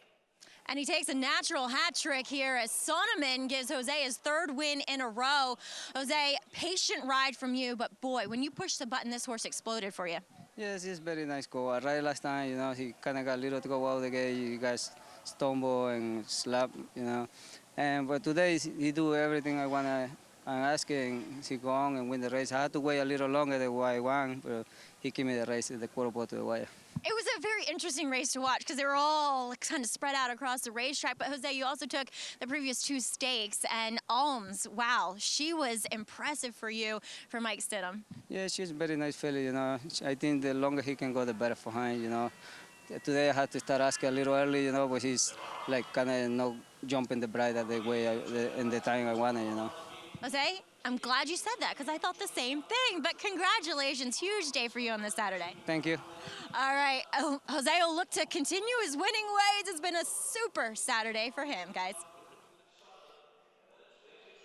And he takes a natural hat trick here as Sonneman gives Jose his 3rd win in a row. Jose, patient ride from you, but boy, when you pushed the button, this horse exploded for you. Yes, it's very nice go. I ride last time, you know, he kind of got a little to go out of the gate. You guys stumble and slap, you know. But today, he do everything I want to. I'm asking he go on and win the race. I had to wait a little longer than what I won, but he gave me the race at the quarter pole to the wire. It was a very interesting race to watch because they were all kind of spread out across the racetrack. But Jose, you also took the previous 2 stakes, and Alms, wow, she was impressive for you, for Mike Stidham. Yeah, she's a very nice filly, you know. I think the longer he can go, the better for him, you know. Today I had to start asking a little early, you know, but he's like kind of no jumping the bride at the way in the time I wanted, you know. Jose, I'm glad you said that because I thought the same thing, but congratulations, huge day for you on this Saturday. Thank you. All right, Jose will look to continue his winning ways. It's been a super Saturday for him, guys.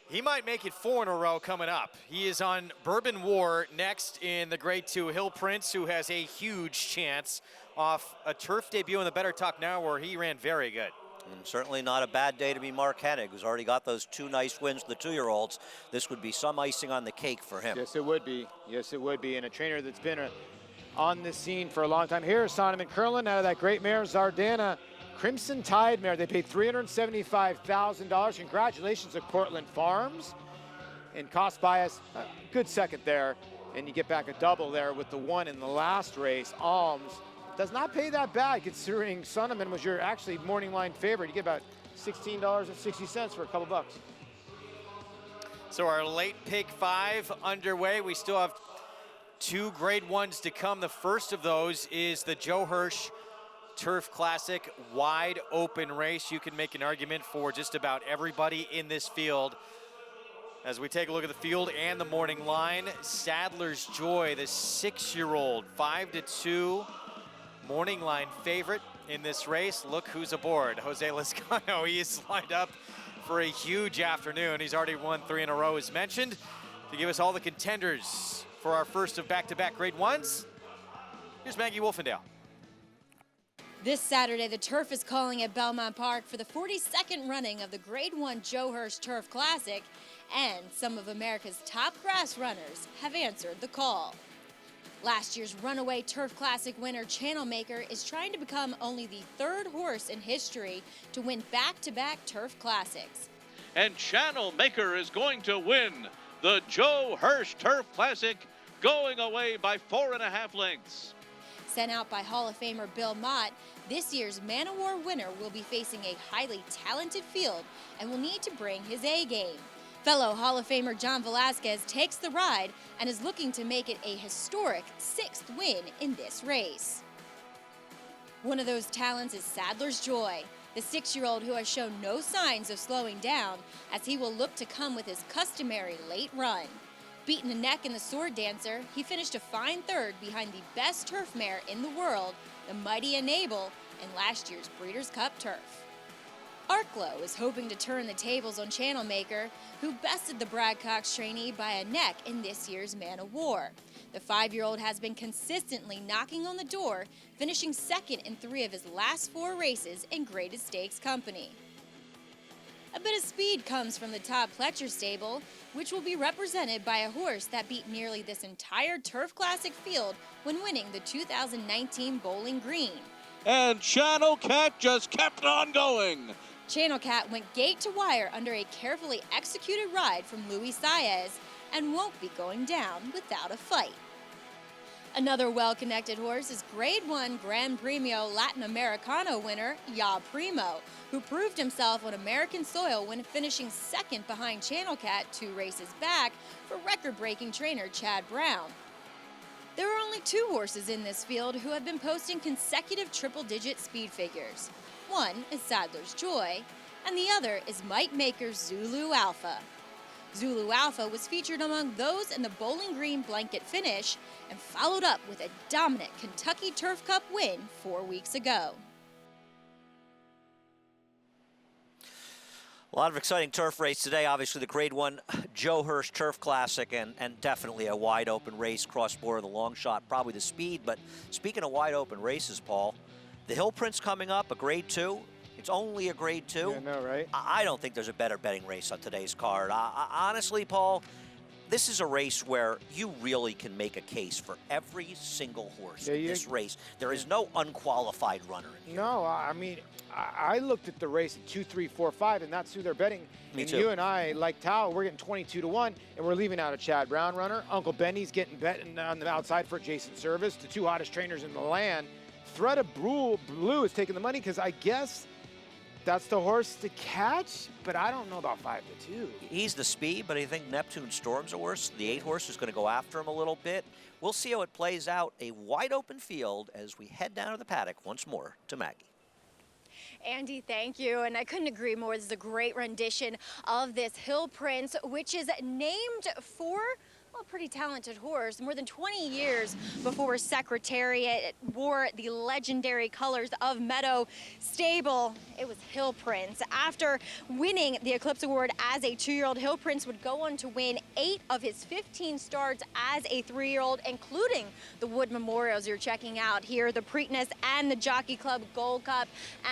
He might make it 4 in a row coming up. He is on Bourbon War next in the Grade 2 Hill Prince, who has a huge chance off a turf debut in the Better Talk Now where he ran very good. And certainly not a bad day to be Mark Hennig, who's already got those 2 nice wins with the 2-year-olds. This would be some icing on the cake for him. Yes, it would be. Yes, it would be. And a trainer that's been on the scene for a long time. Here's Sonneman Curlin out of that great mare, Zardana. Crimson Tide mare. They paid $375,000. Congratulations to Cortland Farms. And cost bias, a good second there. And you get back a double there with the 1 in the last race. Alms does not pay that bad considering Sonneman was your actually morning line favorite. You get about $16.60 for a couple bucks. So our late pick 5 underway. We still have 2 Grade 1s to come. The first of those is the Joe Hirsch Turf Classic wide open race. You can make an argument for just about everybody in this field. As we take a look at the field and the morning line, Sadler's Joy, the 6-year-old, 5-2. Morning line favorite in this race. Look who's aboard. Jose Lezcano. He is lined up for a huge afternoon. He's already won 3 in a row, as mentioned. To give us all the contenders for our first of back-to-back Grade 1s, here's Maggie Wolfendale. This Saturday, the turf is calling at Belmont Park for the 42nd running of the Grade 1 Joe Hirsch Turf Classic, and some of America's top grass runners have answered the call. Last year's Runaway Turf Classic winner, Channel Maker, is trying to become only the 3rd horse in history to win back-to-back Turf Classics. And Channel Maker is going to win the Joe Hirsch Turf Classic, going away by 4.5 lengths. Sent out by Hall of Famer Bill Mott, this year's Man o' War winner will be facing a highly talented field and will need to bring his A game. Fellow Hall of Famer John Velasquez takes the ride and is looking to make it a historic 6th win in this race. One of those talents is Sadler's Joy. The 6-year-old, who has shown no signs of slowing down, as he will look to come with his customary late run. Beating a neck in the Sword Dancer, he finished a fine third behind the best turf mare in the world, the mighty Enable, in last year's Breeders' Cup Turf. Arklow is hoping to turn the tables on Channel Maker, who bested the Brad Cox trainee by a neck in this year's Man o' War. The 5-year-old has been consistently knocking on the door, finishing second in 3 of his last 4 races in graded stakes company. A bit of speed comes from the Todd Pletcher stable, which will be represented by a horse that beat nearly this entire Turf Classic field when winning the 2019 Bowling Green. And Channel Cat just kept on going. Channel Cat went gate to wire under a carefully executed ride from Luis Saez and won't be going down without a fight. Another well-connected horse is Grade 1 Gran Premio Latin Americano winner Ya Primo, who proved himself on American soil when finishing second behind Channel Cat 2 races back for record-breaking trainer Chad Brown. There are only 2 horses in this field who have been posting consecutive triple-digit speed figures. One is Sadler's Joy, and the other is Mike Maker's Zulu Alpha. Zulu Alpha was featured among those in the Bowling Green blanket finish and followed up with a dominant Kentucky Turf Cup win 4 weeks ago. A lot of exciting turf race today. Obviously, the Grade 1 Joe Hirsch Turf Classic and definitely a wide-open race, cross-border, the long shot, probably the speed. But speaking of wide-open races, Paul, the Hill Prince coming up, a Grade 2. It's only a Grade 2. Yeah, I know, right? I don't think there's a better betting race on today's card. Honestly, Paul, this is a race where you really can make a case for every single horse in this race. There is no unqualified runner in here. No, I mean, I looked at the race at 2, 3, 4, 5, and that's who they're betting. Me and too. You and I, like Tao, we're getting 22 to 1, and we're leaving out a Chad Brown runner. Uncle Benny's getting betting on the outside for Jason Service, the 2 hottest trainers in the land. Threat of Blue is taking the money because I guess that's the horse to catch, but I don't know about 5 to 2. He's the speed, but I think Neptune Storm's a horse. The 8 horse is going to go after him a little bit. We'll see how it plays out. A wide open field as we head down to the paddock once more to Maggie. Andy, thank you. And I couldn't agree more. This is a great rendition of this Hill Prince, which is named for a pretty talented horse. More than 20 years before Secretariat wore the legendary colors of Meadow Stable, it was Hill Prince. After winning the Eclipse Award as a 2-year-old, Hill Prince would go on to win 8 of his 15 starts as a 3-year-old, including the Wood Memorials you're checking out here, the Preakness and the Jockey Club Gold Cup,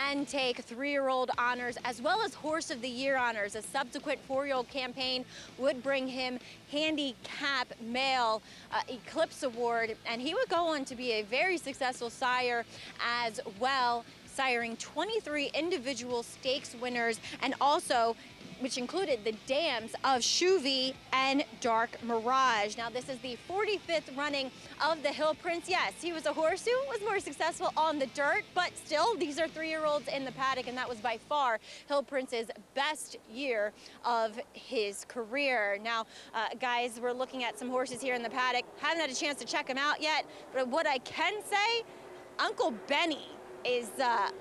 and take 3-year-old honors as well as Horse of the Year honors. A subsequent 4-year-old campaign would bring him Handicap Male Eclipse Award, and he would go on to be a very successful sire as well, siring 23 individual stakes winners, and also which included the dams of Shuvi and Dark Mirage. Now, this is the 45th running of the Hill Prince. Yes, he was a horse who was more successful on the dirt, but still, these are 3-year-olds in the paddock, and that was by far Hill Prince's best year of his career. Now, guys, we're looking at some horses here in the paddock. Haven't had a chance to check them out yet, but what I can say, Uncle Benny is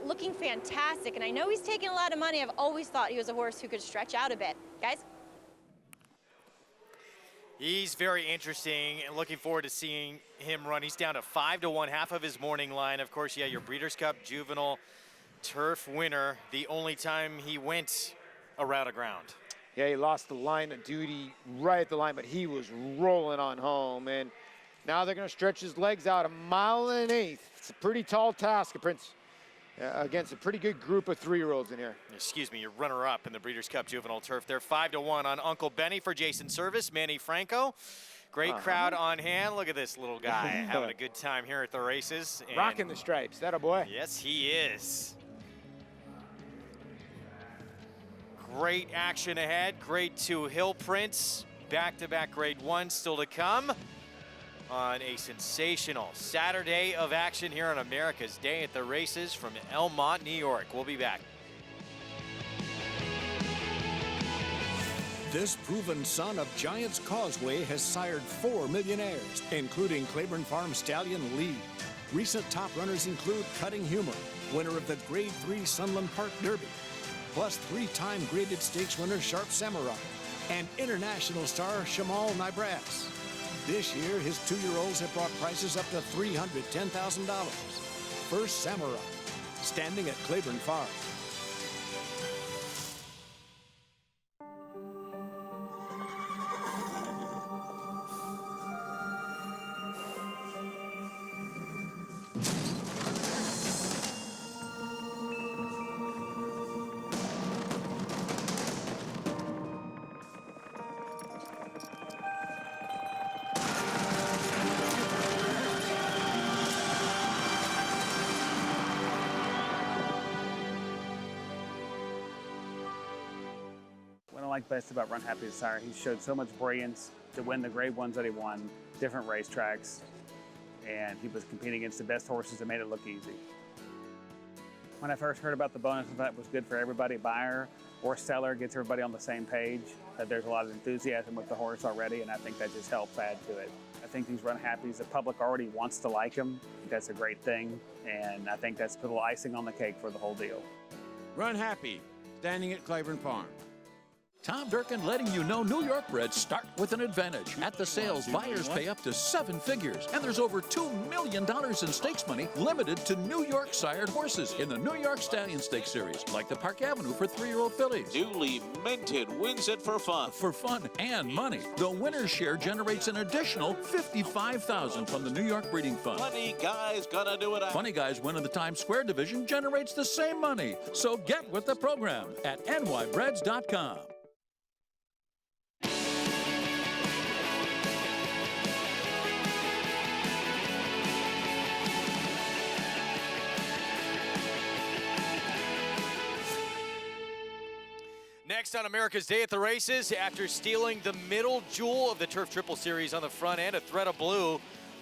looking fantastic, and I know he's taking a lot of money. I've always thought he was a horse who could stretch out a bit. Guys? He's very interesting, and looking forward to seeing him run. He's down to 5 to 1, half of his morning line. Of course, yeah, your Breeders' Cup Juvenile Turf winner, the only time he went around a ground. Yeah, he lost the line of duty right at the line, but he was rolling on home, and now they're going to stretch his legs out 1.1 miles. It's a pretty tall task, Prince, against a pretty good group of 3-year-olds in here. Excuse me, your runner-up in the Breeders' Cup Juvenile Turf. They're 5 to 1 on Uncle Benny for Jason Service, Manny Franco. Great crowd on hand. Look at this little guy having a good time here at the races. And rocking the stripes, that a boy. Yes, he is. Great action ahead. Grade 2 Hill Prince. Back-to-back Grade 1 still to come on a sensational Saturday of action here on America's Day at the Races from Elmont, New York. We'll be back. This proven son of Giants Causeway has sired 4 millionaires, including Claiborne Farm stallion Lee. Recent top runners include Cutting Humor, winner of the Grade 3 Sunland Park Derby, plus 3-time graded stakes winner Sharp Samurai, and international star Shamal Nibras. This year, his 2-year-olds have brought prices up to $310,000. First Samurai, standing at Claiborne Farm. What I like best about Run Happy Sire, he showed so much brilliance to win the grade ones that he won, different racetracks, and he was competing against the best horses that made it look easy. When I first heard about the bonus, I thought it was good for everybody, buyer or seller, gets everybody on the same page, that there's a lot of enthusiasm with the horse already, and I think that just helps add to it. I think these Run Happies, the public already wants to like them. That's a great thing, and I think that's a little icing on the cake for the whole deal. Run Happy, standing at Claiborne Farm. Tom Durkin letting you know New York breds start with an advantage. At the sales, buyers pay up to 7 figures, and there's over $2 million in stakes money limited to New York sired horses in the New York Stallion Stakes Series, like the Park Avenue for 3-year-old fillies. Newly minted wins it for fun. For fun and money. The winner's share generates an additional $55,000 from the New York Breeding Fund. Funny Guys gonna do it. Funny Guys win in the Times Square division generates the same money. So get with the program at nybreds.com. Next on America's Day at the Races, after stealing the middle jewel of the Turf Triple Series on the front end, a thread of blue,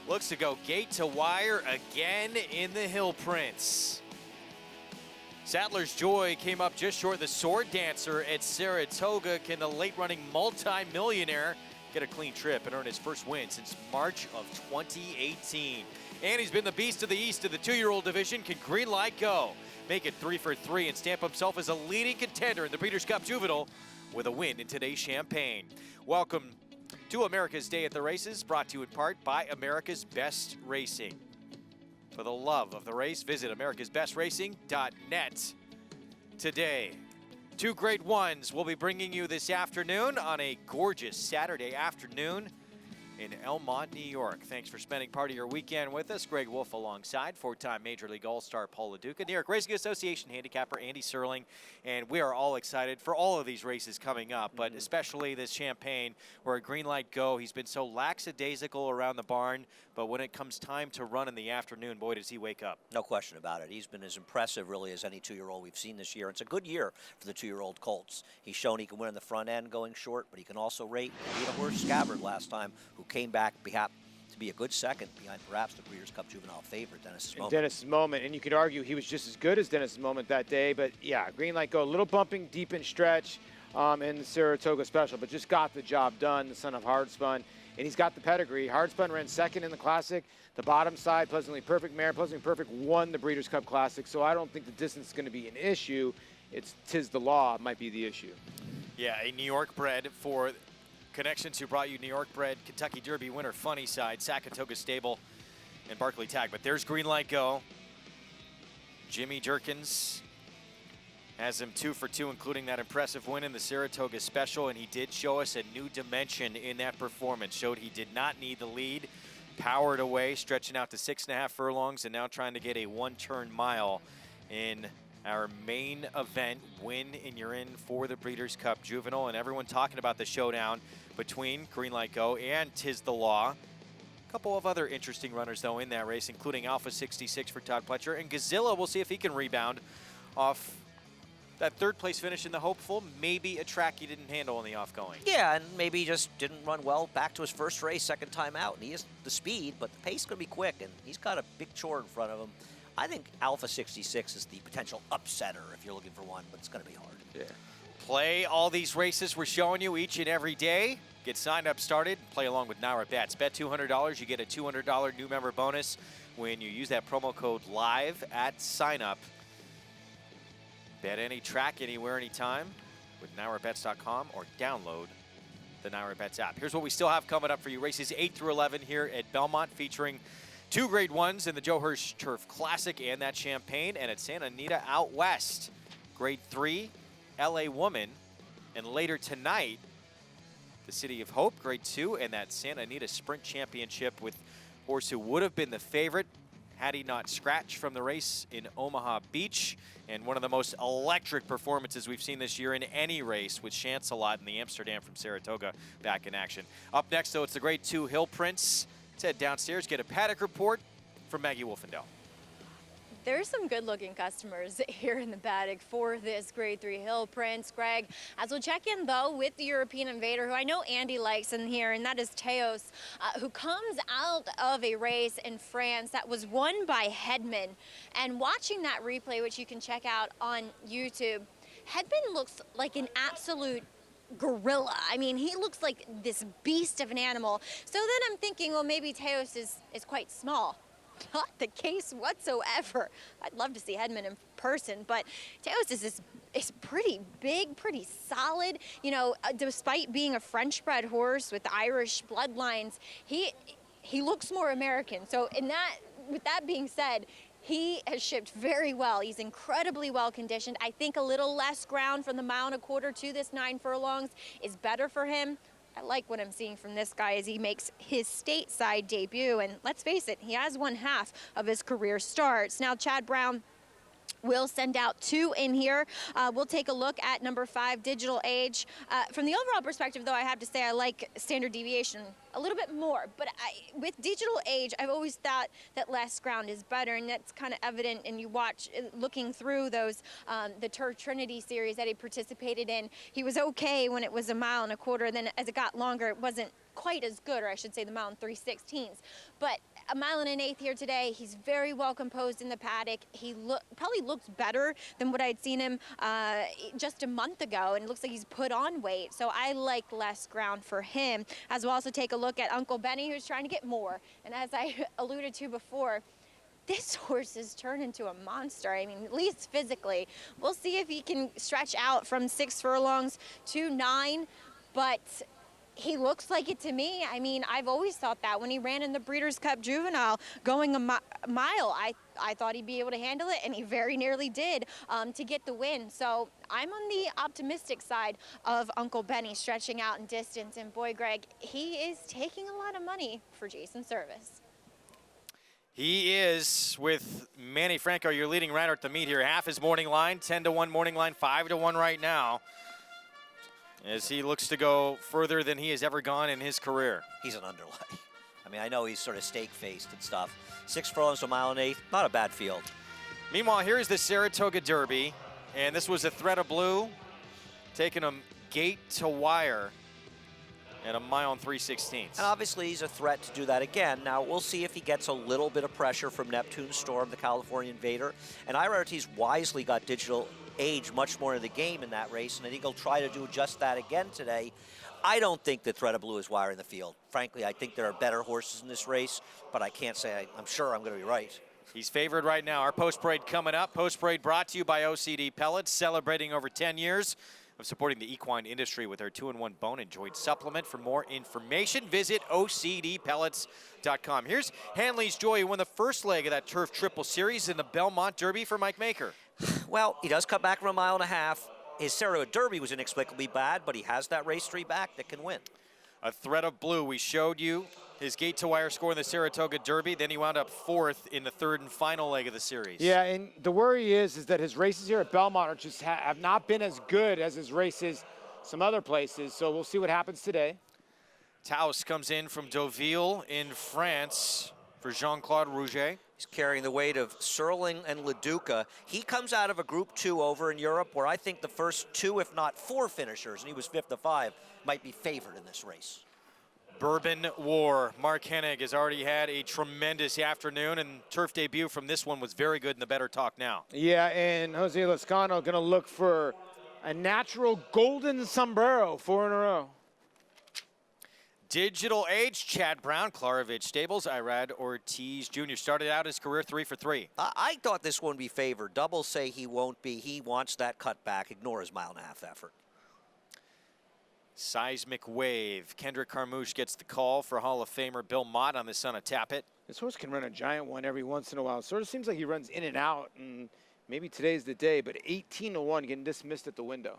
looks to go gate to wire again in the Hill Prince. Sadler's Joy came up just short of the Sword Dancer at Saratoga. Can the late-running multi-millionaire get a clean trip and earn his first win since March of 2018? And he's been the beast of the East of the 2-year-old division. Can Green Light go? Make it 3 for 3 and stamp himself as a leading contender in the Breeders' Cup Juvenile with a win in today's Champaign. Welcome to America's Day at the Races, brought to you in part by America's Best Racing. For the love of the race, visit americasbestracing.net today. 2 Grade Ones will be bringing you this afternoon on a gorgeous Saturday afternoon in Elmont, New York. Thanks for spending part of your weekend with us. Greg Wolf alongside 4-time Major League All-Star Paul LaDuca, New York Racing Association handicapper Andy Serling, and we are all excited for all of these races coming up, but especially this Champaign where Green Light Go, he's been so lackadaisical around the barn, but when it comes time to run in the afternoon, boy, does he wake up. No question about it. He's been as impressive, really, as any 2-year-old we've seen this year. It's a good year for the 2-year-old colts. He's shown he can win in the front end going short, but he can also rate. He beat a horse, Scabbard, last time, who came back to be a good second behind perhaps the Breeders' Cup Juvenile favorite, Dennis's Moment. Dennis's Moment, and you could argue he was just as good as Dennis's Moment that day, but yeah, Green Light Go, a little bumping deep in stretch in the Saratoga Special, but just got the job done, the son of Hardspun, and he's got the pedigree. Hardspun ran second in the Classic. The bottom side, Pleasantly Perfect mare, Pleasantly Perfect won the Breeders' Cup Classic, so I don't think the distance is going to be an issue. It's Tis the Law might be the issue. Yeah, a New York bred for Connections, who brought you New York bred Kentucky Derby winner Funny Side, Saratoga Stable, and Barkley Tag. But there's Green Light Go. Jimmy Jerkins has him 2 for 2, including that impressive win in the Saratoga Special, and he did show us a new dimension in that performance. Showed he did not need the lead, powered away, stretching out to 6.5 furlongs, and now trying to get a 1-turn mile in our main event, win and you're in for the Breeders' Cup Juvenile. And everyone talking about the showdown between Green Light Go and Tis the Law. A couple of other interesting runners, though, in that race, including Alpha 66 for Todd Pletcher. And Gazilla, we'll see if he can rebound off that 3rd place finish in the Hopeful. Maybe a track he didn't handle in the offgoing. Yeah, and maybe he just didn't run well back to his first race, second time out. And he has the speed, but the pace is going to be quick, and he's got a big chore in front of him. I think Alpha 66 is the potential upsetter if you're looking for one, but it's going to be hard. Yeah. Play all these races we're showing you each and every day. Get signed up, started, play along with Naira Bets. Bet $200, you get a $200 new member bonus when you use that promo code LIVE at sign up. Bet any track, anywhere, anytime with NairaBets.com or download the Naira Bets app. Here's what we still have coming up for you. Races 8 through 11 here at Belmont, featuring 2 Grade 1s in the Joe Hirsch Turf Classic and that Champagne, and at Santa Anita out west, Grade 3, LA Woman, and later tonight, the City of Hope, Grade 2, and that Santa Anita Sprint Championship with horse who would have been the favorite had he not scratched from the race in Omaha Beach, and one of the most electric performances we've seen this year in any race with Chancelot in the Amsterdam from Saratoga back in action. Up next, though, it's the Grade 2 Hill Prince. Let's head downstairs, get a paddock report from Maggie Wolfendale. There's some good-looking customers here in the paddock for this Grade 3 Hill Prince. Greg, as we'll check in, though, with the European Invader, who I know Andy likes in here, and that is Teos, who comes out of a race in France that was won by Hedman. And watching that replay, which you can check out on YouTube, Hedman looks like an absolute gorilla. I mean, he looks like this beast of an animal. So then I'm thinking, well, maybe Teos is quite small. Not the case whatsoever. I'd love to see Hedman in person, but Teos is pretty big, pretty solid. You know, despite being a French-bred horse with Irish bloodlines, he looks more American. So with that being said, he has shipped very well. He's incredibly well conditioned. I think a little less ground from the 1.25 miles to this 9 furlongs is better for him. I like what I'm seeing from this guy as he makes his stateside debut. And let's face it, he has 1/2 of his career starts. Now, Chad Brown will send out 2 in here. We'll take a look at number 5, Digital Age. From the overall perspective, though, I have to say I like Standard Deviation a little bit more. But with Digital Age, I've always thought that less ground is better, and that's kind of evident. And you watch, looking through those, the Turf Trinity series that he participated in, he was okay when it was 1.25 miles. Then as it got longer, it wasn't quite as good, or I should say the 1 3/16. But 1.125 miles here today. He's very well composed in the paddock. He probably looks better than what I'd seen him just a month ago, and it looks like he's put on weight. So I like less ground for him. As we'll also take a look at Uncle Benny, who's trying to get more. And as I alluded to before, this horse has turned into a monster. I mean, at least physically. We'll see if he can stretch out from 6 furlongs to 9, but he looks like it to me. I mean, I've always thought that when he ran in the Breeders' Cup Juvenile going a mile, I thought he'd be able to handle it, and he very nearly did to get the win. So I'm on the optimistic side of Uncle Benny stretching out in distance. And boy, Greg, he is taking a lot of money for Jason Service. He is, with Manny Franco, your leading rider at the meet here. Half his morning line, 10-1 morning line, 5-1 right now, as he looks to go further than he has ever gone in his career. He's an underlay. I mean, I know he's sort of stake-faced and stuff. 6 furlongs to 1 1/8, not a bad field. Meanwhile, here's the Saratoga Derby, and this was a thread of blue, taking him gate to wire at 1 3/16. And obviously, he's a threat to do that again. Now, we'll see if he gets a little bit of pressure from Neptune Storm, the California Invader. And Ira Ortiz wisely got Digital Age much more in the game in that race, and I think he'll try to do just that again today. I don't think that Thread of Blue is wiring the field. Frankly, I think there are better horses in this race, but I can't say I'm sure I'm going to be right. He's favored right now. Our post parade coming up. Post parade brought to you by OCD Pellets, celebrating over 10 years of supporting the equine industry with our 2-in-1 bone and joint supplement. For more information, visit OCDpellets.com. Here's Hanley's Joy, who won the first leg of that Turf Triple Series in the Belmont Derby for Mike Maker. Well, he does cut back from 1.5 miles. His Saratoga Derby was inexplicably bad, but he has that race 3 back that can win. A thread of blue. We showed you his gate to wire score in the Saratoga Derby. Then he wound up 4th in the 3rd and final leg of the series. Yeah, and the worry is that his races here at Belmont are just have not been as good as his races some other places. So we'll see what happens today. Taos comes in from Deauville in France for Jean-Claude Rouget. He's carrying the weight of Serling and Leduca. He comes out of a Group 2 over in Europe, where I think the first 2, if not 4 finishers, and he was 5th of 5, might be favored in this race. Bourbon War. Mark Hennig has already had a tremendous afternoon, and turf debut from this one was very good in the Better Talk Now. Yeah, and Jose Lascano going to look for A natural golden sombrero, 4 in a row. Digital Age, Chad Brown, Klarovich Stables, Irad Ortiz Jr. started out his career 3 for 3. I thought this one would be favored. Doubles say he won't be. He wants that cutback. Ignore his mile-and-a-half effort. Seismic Wave. Kendrick Carmouche gets the call for Hall of Famer Bill Mott on the son of Tappet. This horse can run a giant one every once in a while. It sort of seems like he runs in and out, and maybe today's the day, but 18-1 getting dismissed at the window.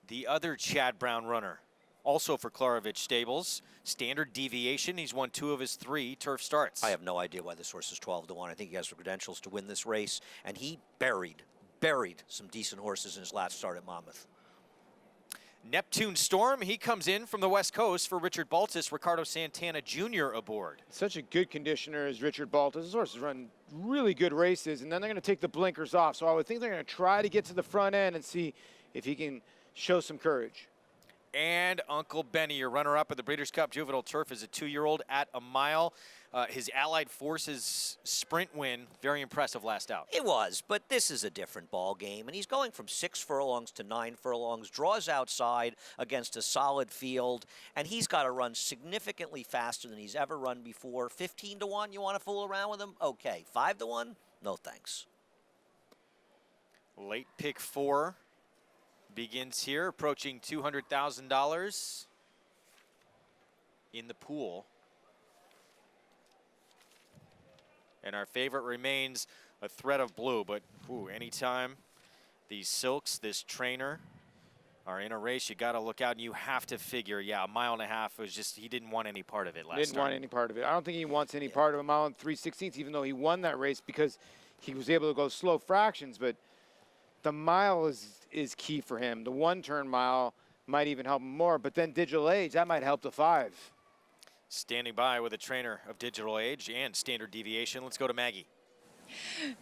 The other Chad Brown runner, also for Klarovich Stables, Standard Deviation. He's won 2 of his 3 turf starts. I have no idea why this horse is 12-1. I think he has the credentials to win this race, and he buried some decent horses in his last start at Monmouth. Neptune Storm, he comes in from the West Coast for Richard Baltus, Ricardo Santana Jr. aboard. Such a good conditioner as Richard Baltus. This horse has run really good races, and then they're going to take the blinkers off. So I would think they're going to try to get to the front end and see if he can show some courage. And Uncle Benny, your runner-up at the Breeders' Cup Juvenile Turf, is a 2-year-old at a mile. His Allied Forces sprint win, very impressive last out. It was, but this is a different ball game, and he's going from 6 furlongs to 9 furlongs, draws outside against a solid field, and he's got to run significantly faster than he's ever run before. 15-1, you want to fool around with him? Okay. 5-1? No thanks. Late pick 4 begins here, approaching $200,000 in the pool. And our favorite remains a thread of blue, but anytime these silks, this trainer, are in a race, you got to look out, and you have to figure, yeah, a mile and a half was just, he didn't want any part of it last Didn't want any part of it. I don't think he wants any part of a mile and 3/16, even though he won that race because he was able to go slow fractions, but the mile is key for him. The 1-turn mile might even help him more, but then Digital Age, that might help the 5. Standing by with a trainer of Digital Age and Standard Deviation. Let's go to Maggie.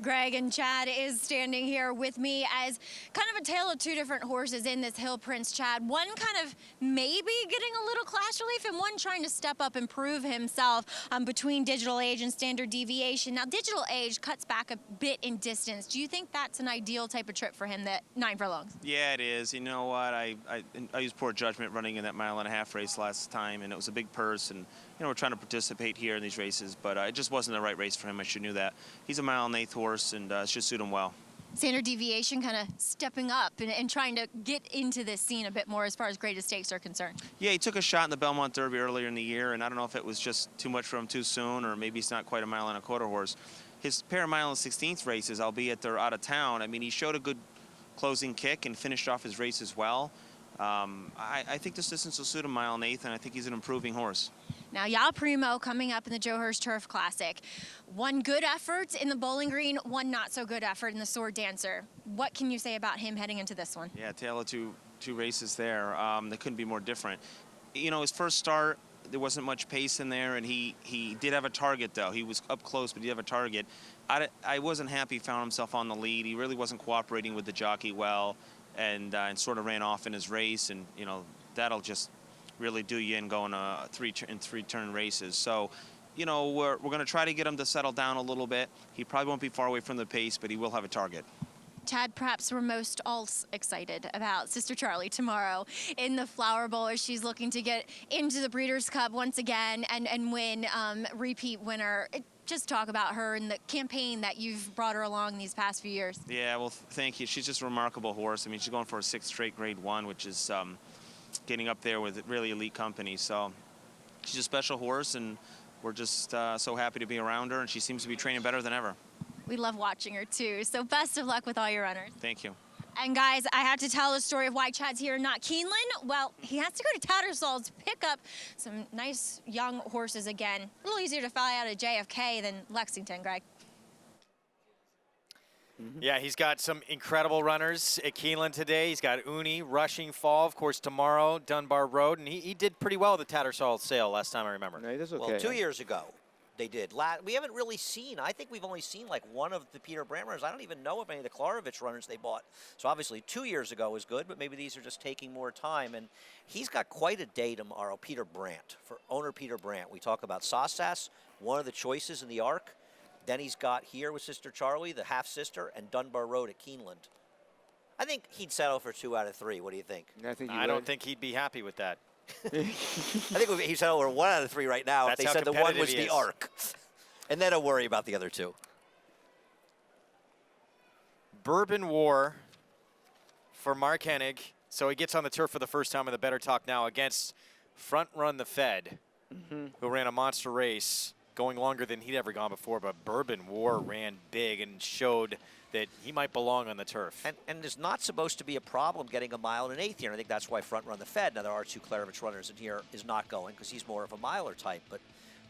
Greg and Chad is standing here with me as kind of a tale of 2 different horses in this Hill Prince, Chad. One kind of maybe getting a little clash relief and one trying to step up and prove himself between Digital Age and Standard Deviation. Now, Digital Age cuts back a bit in distance. Do you think that's an ideal type of trip for him, that 9 furlongs? Yeah, it is. You know what? I used poor judgment running in that mile-and-a-half race last time, and it was a big purse, and we're trying to participate here in these races, but it just wasn't the right race for him. I should knew that. He's a mile-and-eighth horse, and it should suit him well. Standard Deviation kind of stepping up and trying to get into this scene a bit more as far as greatest stakes are concerned. Yeah, he took a shot in the Belmont Derby earlier in the year, and I don't know if it was just too much for him too soon, or maybe he's not quite a mile-and-a-quarter horse. His pair of mile-and-16th races, albeit they're out of town, I mean, he showed a good closing kick and finished off his race as well. I think this distance will suit him mile-and-eighth, and I think he's an improving horse. Now, Yao Primo coming up in the Joe Hurst Turf Classic. One good effort in the Bowling Green, one not so good effort in the Sword Dancer. What can you say about him heading into this one? Yeah, tale of two races there. They couldn't be more different. You know, his first start, there wasn't much pace in there, and he did have a target, though. He was up close, but he did have a target. I wasn't happy he found himself on the lead. He really wasn't cooperating with the jockey well, and sort of ran off in his race, and, you know, that'll just really do you in going three-turn races. So, you know, we're going to try to get him to settle down a little bit. He probably won't be far away from the pace, but he will have a target. Chad, perhaps we're most all excited about Sister Charlie tomorrow in the Flower Bowl as she's looking to get into the Breeders' Cup once again and win repeat winner. Just talk about her and the campaign that you've brought her along these past few years. Yeah, well, thank you. She's just a remarkable horse. I mean, she's going for a 6th straight Grade 1, which is getting up there with really elite company. So she's a special horse, and we're just so happy to be around her, and she seems to be training better than ever. We love watching her, too. So best of luck with all your runners. Thank you. And, guys, I have to tell the story of why Chad's here, not Keeneland. Well, he has to go to Tattersall to pick up some nice young horses again. A little easier to fly out of JFK than Lexington, Greg. Yeah, he's got some incredible runners at Keeneland today. He's got Uni, Rushing Fall, of course, tomorrow, Dunbar Road. And he did pretty well at the Tattersall sale last time I remember. No, he does okay. Well, 2 years ago, they did. We haven't really seen, I think we've only seen like one of the Peter Brand runners. I don't even know of any of the Klarovich runners they bought. So obviously 2 years ago was good, but maybe these are just taking more time. And he's got quite a day tomorrow, Peter Brandt, for owner Peter Brandt. We talk about Sassas, one of the choices in the ARC. Then he's got here with Sister Charlie, the half-sister, and Dunbar Road at Keeneland. I think he'd settle for 2 out of 3. What do you think? I don't think he'd be happy with that. I think he'd settle for 1 out of 3 right now if they said the one was the arc. And then he'll worry about the other 2. Bourbon War for Mark Hennig. So he gets on the turf for the first time in the Better Talk now against Front Run the Fed, who ran a monster race going longer than he'd ever gone before. But Bourbon War ran big and showed that he might belong on the turf. And there's not supposed to be a problem getting a mile and an eighth here. And I think that's why Front Run the Fed, now there are 2 Klarovich runners in here, is not going because he's more of a miler type. But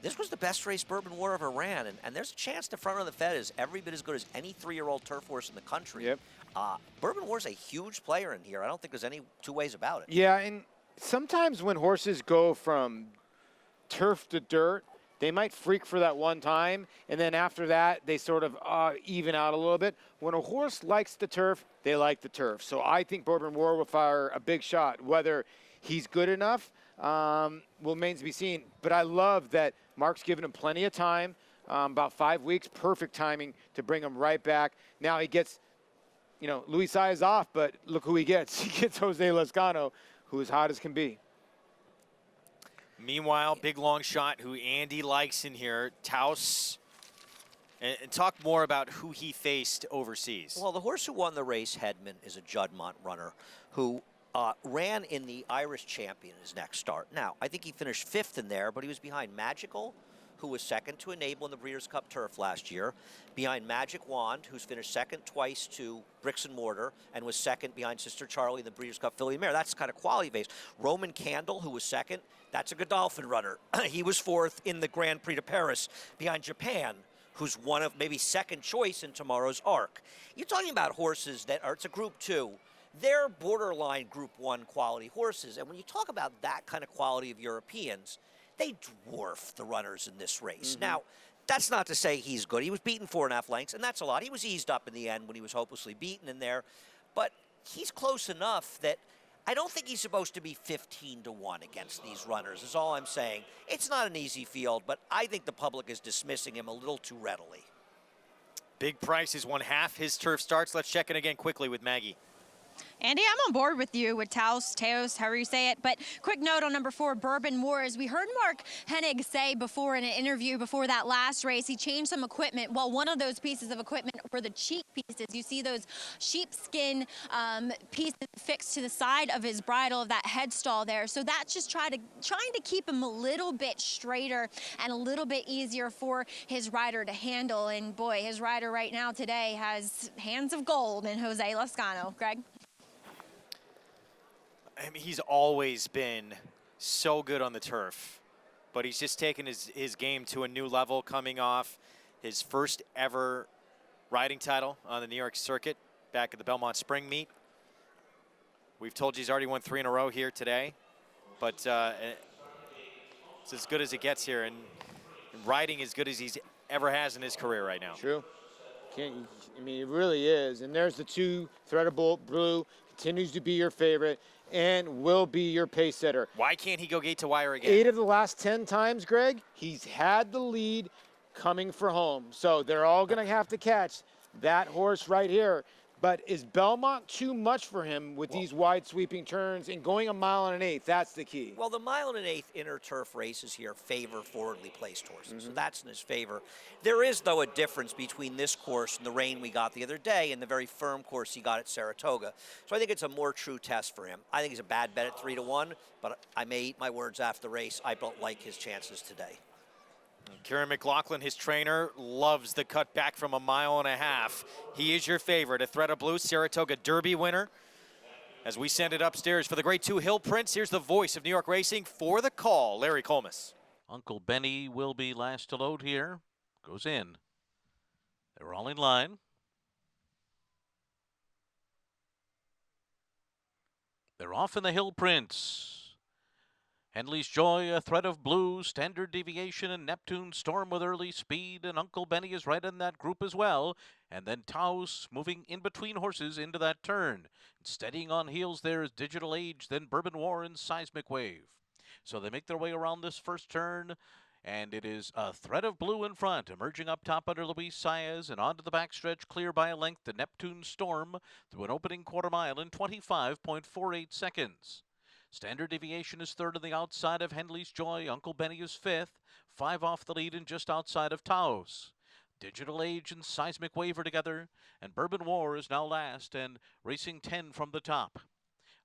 this was the best race Bourbon War ever ran. And there's a chance that Front Run the Fed is every bit as good as any 3-year-old turf horse in the country. Yep. Bourbon War's a huge player in here. I don't think there's any 2 ways about it. Yeah, and sometimes when horses go from turf to dirt, they might freak for that one time, and then after that, they sort of even out a little bit. When a horse likes the turf, they like the turf. So I think Bourbon War will fire a big shot. Whether he's good enough remains to be seen. But I love that Mark's given him plenty of time, about 5 weeks, perfect timing to bring him right back. Now he gets, Luis Sai is off, but look who he gets. He gets Jose Lezcano, who is hot as can be. Meanwhile, big long shot who Andy likes in here, Taos. And talk more about who he faced overseas. Well, the horse who won the race, Hedman, is a Juddmonte runner who ran in the Irish Champion his next start. Now, I think he finished 5th in there, but he was behind Magical, who was 2nd to Enable in the Breeders' Cup Turf last year, behind Magic Wand, who's finished 2nd twice to Bricks and Mortar, and was 2nd behind Sister Charlie in the Breeders' Cup Filly Mare. That's kind of quality base. Roman Candle, who was 2nd, that's a Godolphin runner. He was 4th in the Grand Prix de Paris behind Japan, who's one of maybe 2nd choice in tomorrow's Arc. You're talking about horses that are, it's a Group 2. They're borderline Group 1 quality horses. And when you talk about that kind of quality of Europeans, they dwarf the runners in this race. Now, that's not to say he's good. He was beaten 4.5 lengths, and that's a lot. He was eased up in the end when he was hopelessly beaten in there. But he's close enough that I don't think he's supposed to be 15-1 against these runners, is all I'm saying. It's not an easy field, but I think the public is dismissing him a little too readily. Big Price has won half his turf starts. Let's check in again quickly with Maggie. Andy, I'm on board with you with Taos, however you say it. But quick note on number 4, Bourbon War. As we heard Mark Hennig say before in an interview before that last race, he changed some equipment. Well, one of those pieces of equipment were the cheek pieces. You see those sheepskin pieces fixed to the side of his bridle of that head stall there. So that's just trying to keep him a little bit straighter and a little bit easier for his rider to handle. And boy, his rider right now today has hands of gold in Jose Lezcano. Greg? I mean, he's always been so good on the turf, but he's just taken his game to a new level, coming off his first ever riding title on the New York circuit back at the Belmont Spring Meet. We've told you he's already won 3 in a row here today, but it's as good as it gets here, and riding as good as he's ever has in his career right now. True. I mean, it really is. And there's the 2, Threadable Blue, continues to be your favorite and will be your pace setter. Why can't he go gate to wire again? 8 of the last 10 times, Greg, he's had the lead coming for home. So they're all going to have to catch that horse right here. But is Belmont too much for him with these wide sweeping turns and going 1 mile and an eighth? That's the key. Well, the 1 mile and an eighth inner turf races here favor forwardly placed horses, so that's in his favor. There is, though, a difference between this course and the rain we got the other day and the very firm course he got at Saratoga. So I think it's a more true test for him. I think he's a bad bet at 3-1, but I may eat my words after the race. I don't like his chances today. Kieran McLaughlin, his trainer, loves the cut back from 1.5 miles. He is your favorite, a Thread of Blue Saratoga Derby winner. As we send it upstairs for the Grade 2 Hill Prince, here's the voice of New York racing for the call, Larry Colmus. Uncle Benny will be last to load here. Goes in. They're all in line. They're off in the Hill Prince. Henley's Joy, a Thread of Blue, Standard Deviation, and Neptune Storm with early speed, and Uncle Benny is right in that group as well. And then Taos moving in between horses into that turn. Steadying on heels there is Digital Age, then Bourbon War and Seismic Wave. So they make their way around this first turn, And it is a thread of blue in front, emerging up top under Luis Saez and onto the backstretch, clear by a length to Neptune Storm through an opening quarter mile in 25.48 seconds. Standard Deviation is third on the outside of Henley's Joy. Uncle Benny is fifth, 5 off the lead and just outside of Taos. Digital Age and Seismic Wave are together, and Bourbon War is now last and racing 10 from the top.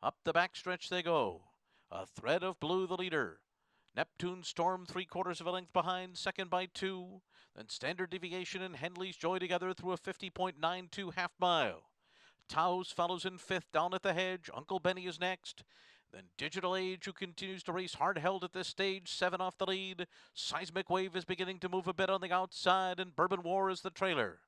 Up the backstretch they go. A thread of blue the leader. Neptune Storm 3/4 of a length behind, second by 2. Then Standard Deviation and Henley's Joy together through a 50.92 half mile. Taos follows in fifth down at the hedge. Uncle Benny is next. Then Digital Age, who continues to race hard held at this stage, 7 off the lead. Seismic Wave is beginning to move a bit on the outside, and Bourbon War is the trailer.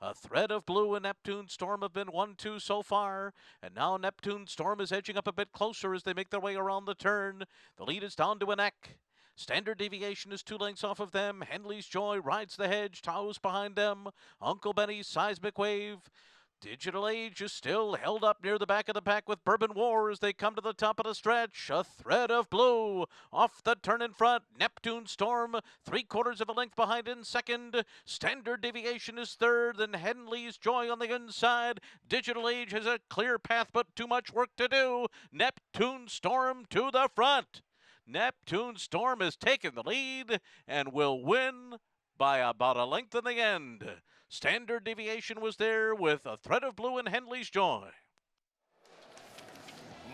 A thread of blue and Neptune Storm have been 1-2 so far, and now Neptune Storm is edging up a bit closer as they make their way around the turn. The lead is down to a neck. Standard Deviation is 2 lengths off of them. Henley's Joy rides the hedge. Taos behind them. Uncle Benny's Seismic Wave. Digital Age is still held up near the back of the pack with Bourbon War as they come to the top of the stretch. A thread of blue off the turn in front. Neptune Storm 3/4 of a length behind in second. Standard Deviation is third. Then Henley's Joy on the inside. Digital Age has a clear path but too much work to do. Neptune Storm to the front. Neptune Storm has taken the lead and will win by about a length in the end. Standard Deviation was there with a thread of blue and Henley's Joy.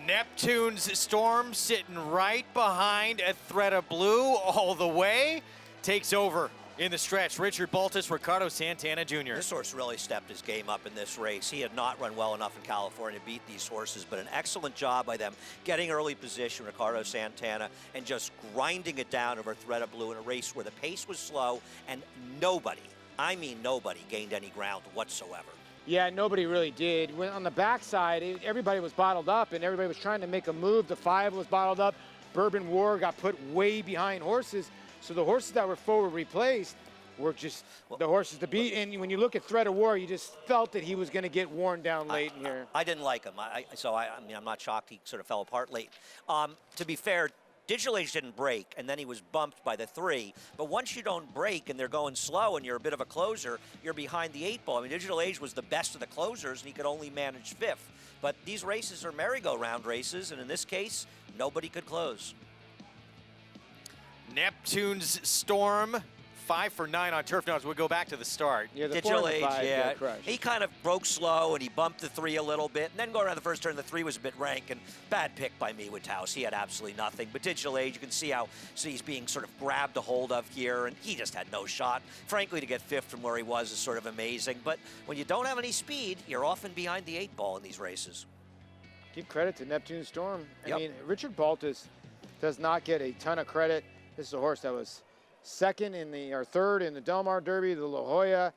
Neptune's Storm sitting right behind a thread of blue all the way. Takes over in the stretch. Richard Baltus, Ricardo Santana Jr. This horse really stepped his game up in this race. He had not run well enough in California to beat these horses, but an excellent job by them getting early position, Ricardo Santana, and just grinding it down over thread of blue in a race where the pace was slow and nobody, I mean nobody, gained any ground whatsoever. Yeah, nobody really did. When on the backside, everybody was bottled up and everybody was trying to make a move. The 5 was bottled up. Bourbon War got put way behind horses. So the horses that were forward replaced were just the horses to beat. And when you look at Thread of War, you just felt that he was going to get worn down late in here. I didn't like him. I mean, I'm not shocked he sort of fell apart late. To be fair, Digital Age didn't break, and then he was bumped by the 3. But once you don't break and they're going slow and you're a bit of a closer, you're behind the 8 ball. I mean, Digital Age was the best of the closers, and he could only manage 5th. But these races are merry-go-round races, and in this case, nobody could close. Neptune's Storm, 5 for 9 on turf. Now, as we go back to the start. Yeah, the Digital 4 and Age, 5 yeah. crushed. He kind of broke slow, and he bumped the 3 a little bit. And then going around the first turn, the 3 was a bit rank, and bad pick by me with Taos. He had absolutely nothing. But Digital Age, you can see how he's being sort of grabbed a hold of here, and he just had no shot. Frankly, to get 5th from where he was is sort of amazing. But when you don't have any speed, you're often behind the 8 ball in these races. Give credit to Neptune Storm. Yep. I mean, Richard Baltus does not get a ton of credit. This is a horse that was third in the Del Mar Derby, the La Jolla,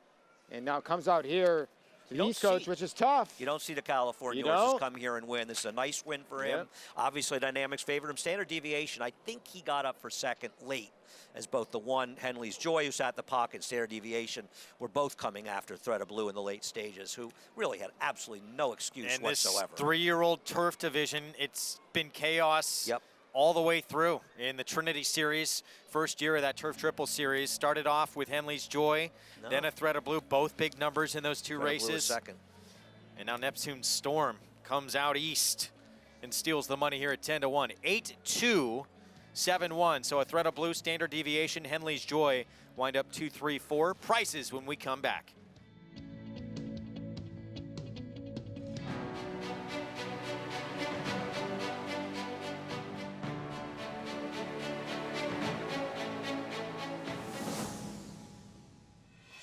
and now comes out here to the East Coast, which is tough. You don't see the California horses come here and win. This is a nice win for him. Yep. Obviously, Dynamics favored him. Standard Deviation, I think he got up for second late, as both the 1, Henley's Joy, who sat in the pocket, Standard Deviation, were both coming after Thread of Blue in the late stages, who really had absolutely no excuse whatsoever. This 3-year-old turf division, it's been chaos. All the way through in the Trinity Series. First year of that Turf Triple Series. Started off with Henley's Joy, then a Thread of Blue, both big numbers in those 2 races. Second. And now Neptune Storm comes out east and steals the money here at 10-1. 8-2, 7-1. So a Thread of Blue, Standard Deviation, Henley's Joy wind up 2-3-4. Prices when we come back.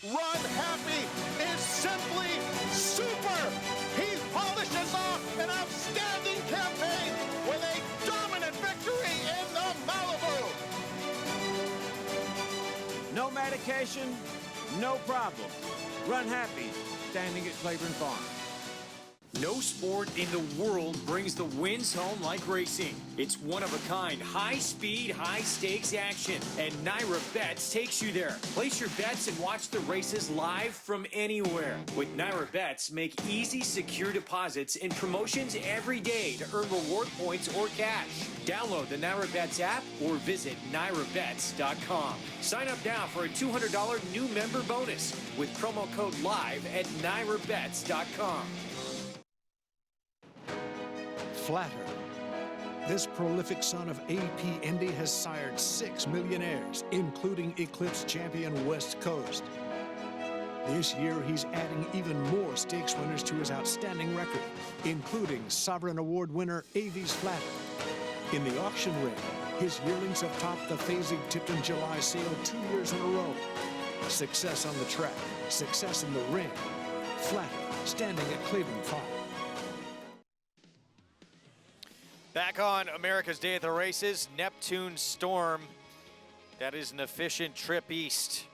Run Happy is simply super. He polishes off an outstanding campaign with a dominant victory in the Malibu. No medication, no problem. Run Happy, standing at Claiborne Farm. No sport in the world brings the wins home like racing. It's one-of-a-kind, high-speed, high-stakes action, and Naira Bets takes you there. Place your bets and watch the races live from anywhere. With Naira Bets, make easy, secure deposits and promotions every day to earn reward points or cash. Download the Naira Bets app or visit NairaBets.com. Sign up now for a $200 new member bonus with promo code LIVE at NairaBets.com. Flatter. This prolific son of AP Indy has sired 6 millionaires, including Eclipse champion West Coast. This year, he's adding even more stakes winners to his outstanding record, including Sovereign Award winner Avies Flatter. In the auction ring, his yearlings have topped the Fasig-Tipton July sale 2 years in a row. Success on the track, success in the ring. Flatter, standing at Cleveland Farm. Back on America's Day at the Races, Neptune Storm. That is an efficient trip east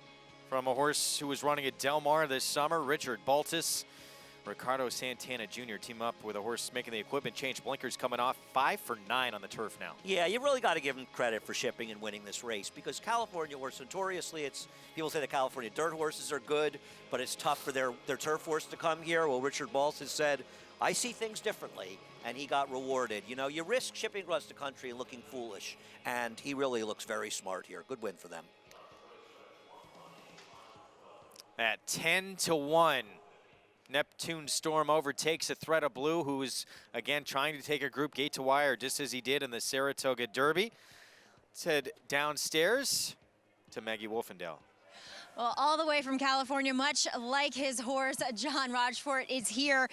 from a horse who was running at Del Mar this summer. Richard Baltus, Ricardo Santana Jr. team up with a horse making the equipment change. Blinkers coming off 5 for 9 on the turf now. Yeah, you really got to give him credit for shipping and winning this race, because California horse, notoriously, people say the California dirt horses are good, but it's tough for their turf horse to come here. Well, Richard Baltus said, I see things differently, and he got rewarded. You know, you risk shipping across the country and looking foolish, and he really looks very smart here. Good win for them. At 10-1, Neptune Storm overtakes a Threat of Blue, who is, again, trying to take a group gate to wire, just as he did in the Saratoga Derby. Let's head downstairs to Maggie Wolfendale. Well, all the way from California, much like his horse, John Rochefort is here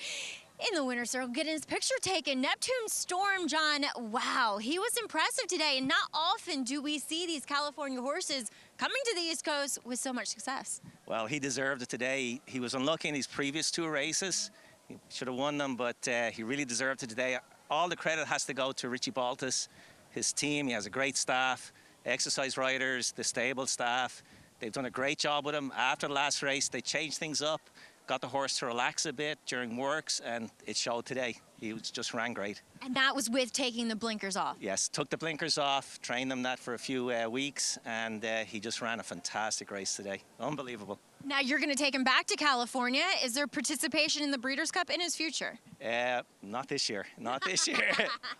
in the winner's circle, getting his picture taken. Neptune Storm, John, wow, he was impressive today, and not often do we see these California horses coming to the East Coast with so much success. Well, he deserved it today. He was unlucky in his previous 2 races. He should have won them, but he really deserved it today. All the credit has to go to Richie Baltus, his team. He has a great staff, exercise riders, the stable staff. They've done a great job with him. After the last race, they changed things up, got the horse to relax a bit during works, and it showed today. He just ran great. And that was with taking the blinkers off. Yes, took the blinkers off, trained them that for a few weeks, and he just ran a fantastic race today. Unbelievable. Now you're going to take him back to California. Is there participation in the Breeders' Cup in his future? Not this year. Not this year.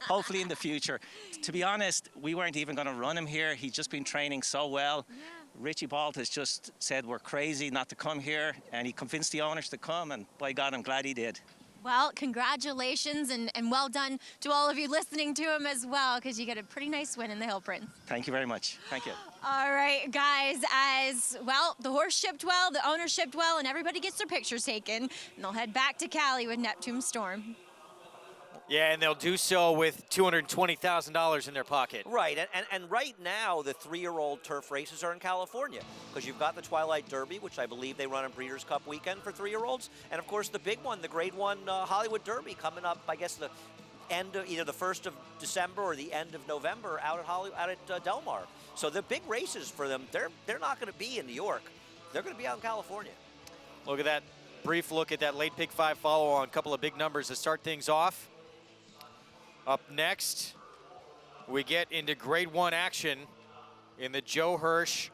Hopefully in the future. To be honest, we weren't even going to run him here. He's just been training so well. Yeah. Richie Baltus just said we're crazy not to come here, and he convinced the owners to come, and by God, I'm glad he did. Well, congratulations, and well done to all of you listening to him as well, because you get a pretty nice win in the Hill Prince. Thank you very much. Thank you. All right, guys, as well, the horse shipped well, the owner shipped well, and everybody gets their pictures taken, and they'll head back to Cali with Neptune Storm. Yeah, and they'll do so with $220,000 in their pocket. Right, and right now, the 3-year-old turf races are in California, because you've got the Twilight Derby, which I believe they run on Breeders' Cup weekend for 3-year-olds, and of course the big one, the Grade 1 Hollywood Derby, coming up, I guess, the end of either the 1st of December or the end of November out at Del Mar. So the big races for them, they're not going to be in New York. They're going to be out in California. Look at that brief look at that late pick 5 follow on, a couple of big numbers to start things off. Up next, we get into Grade 1 action in the Joe Hirsch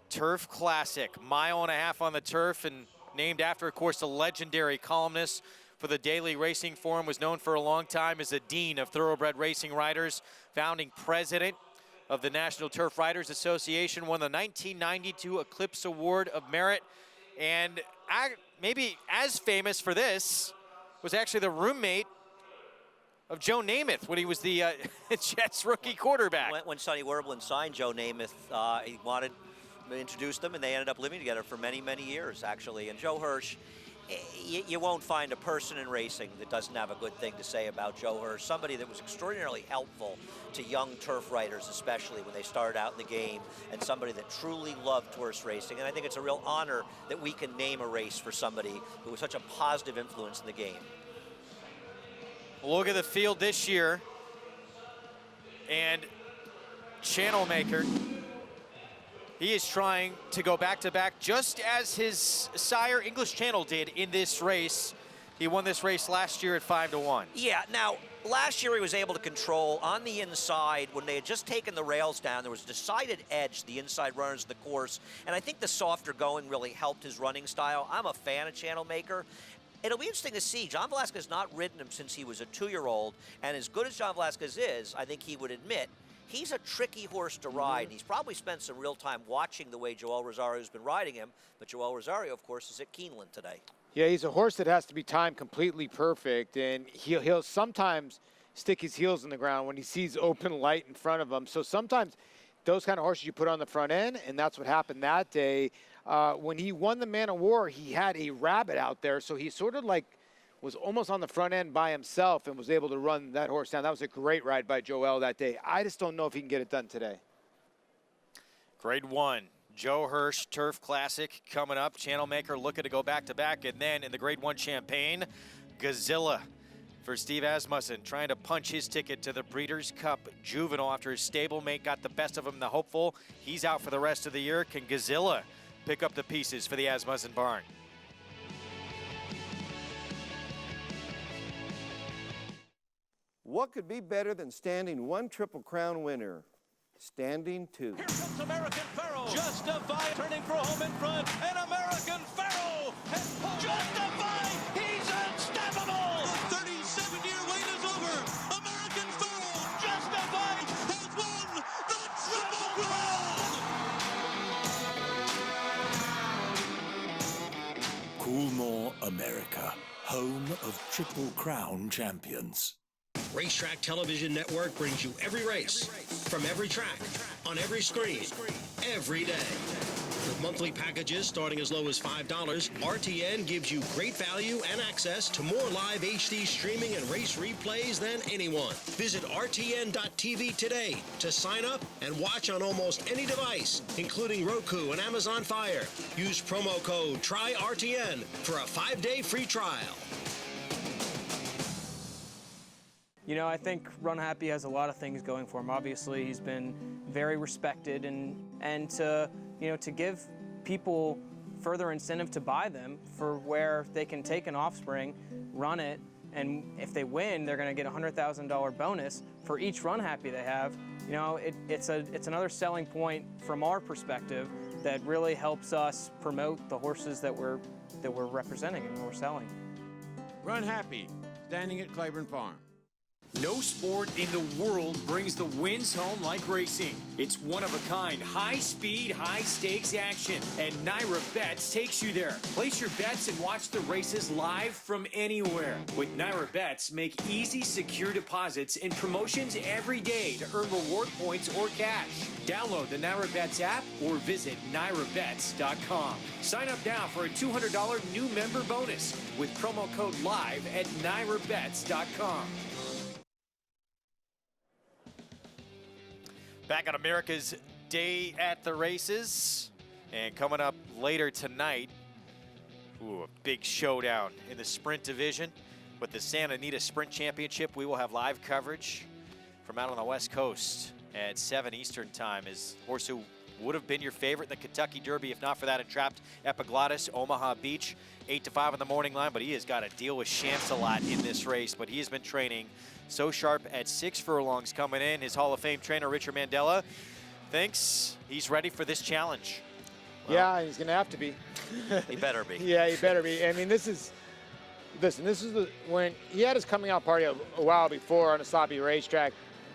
Turf Classic. 1.5 miles on the turf, and named after, of course, the legendary columnist for the Daily Racing Forum, was known for a long time as the Dean of Thoroughbred Racing Riders, founding president of the National Turf Riders Association, won the 1992 Eclipse Award of Merit, and maybe as famous for this was actually the roommate of Joe Namath when he was the Jets rookie quarterback. When Sonny Werblin signed Joe Namath, he wanted to introduce them, and they ended up living together for many, many years, actually. And Joe Hirsch, you won't find a person in racing that doesn't have a good thing to say about Joe Hirsch, somebody that was extraordinarily helpful to young turf riders, especially when they started out in the game, and somebody that truly loved horse racing. And I think it's a real honor that we can name a race for somebody who was such a positive influence in the game. Look at the field this year, and Channel Maker, he is trying to go back-to-back just as his sire English Channel did in this race. He won this race last year at 5-1. Yeah, now, last year he was able to control on the inside when they had just taken the rails down. There was a decided edge to the inside runners of the course, and I think the softer going really helped his running style. I'm a fan of Channel Maker. It'll be interesting to see. John Velasquez has not ridden him since he was a 2-year-old, and as good as John Velasquez is, I think he would admit, he's a tricky horse to ride. He's probably spent some real time watching the way Joel Rosario's been riding him, but Joel Rosario, of course, is at Keeneland today. Yeah, he's a horse that has to be timed completely perfect, and he'll sometimes stick his heels in the ground when he sees open light in front of him. So sometimes those kind of horses you put on the front end, and that's what happened that day. When he won the Man of War, he had a rabbit out there, so he sort of like was almost on the front end by himself and was able to run that horse down. That was a great ride by Joel that day. I just don't know if he can get it done today. Grade 1. Joe Hirsch Turf Classic coming up. Channel Maker looking to go back-to-back. And then in the Grade 1 Champagne, Gazilla for Steve Asmussen, trying to punch his ticket to the Breeders' Cup Juvenile after his stablemate got the best of him, the hopeful. He's out for the rest of the year. Can Gazilla pick up the pieces for the Asmussen barn? What could be better than standing one Triple Crown winner? Standing two. Here comes American Pharaoh. Justified, turning for home in front. And American Pharaoh has pulled. Justified. He's unstoppable. The 37-year wait is over. American Pharaoh, Justified, has won the Triple Crown. Coolmore, America, home of Triple Crown champions. Racetrack Television Network brings you every race, from every track, on every screen, every day. With monthly packages starting as low as $5, RTN gives you great value and access to more live HD streaming and race replays than anyone. Visit RTN.tv today to sign up and watch on almost any device, including Roku and Amazon Fire. Use promo code TRYRTN for a 5-day free trial. You know, I think Run Happy has a lot of things going for him. Obviously, he's been very respected, and to, you know, to give people further incentive to buy them for where they can take an offspring, run it, and if they win, they're going to get a $100,000 bonus for each Run Happy they have. You know, it's another selling point from our perspective that really helps us promote the horses that we're representing and we're selling. Run Happy, standing at Claiborne Farm. No sport in the world brings the wins home like racing. It's one-of-a-kind, high-speed, high-stakes action, and Naira Bets takes you there. Place your bets and watch the races live from anywhere. With Naira Bets, make easy, secure deposits and promotions every day to earn reward points or cash. Download the Naira Bets app or visit NairaBets.com. Sign up now for a $200 new member bonus with promo code LIVE at NairaBets.com. Back on America's Day at the Races. And coming up later tonight, a big showdown in the sprint division with the Santa Anita Sprint Championship. We will have live coverage from out on the West Coast at 7 Eastern time. As horse who would have been your favorite in the Kentucky Derby, if not for that entrapped Epiglottis, Omaha Beach, 8 to 5 on the morning line. But he has got to deal with Chance-a-Lot in this race. But he has been training so sharp at 6 furlongs coming in. His Hall of Fame trainer, Richard Mandela, thinks he's ready for this challenge. Well, yeah, he's going to have to be. He better be. Yeah, he better be. I mean, this is when he had his coming out party a while before on a sloppy racetrack.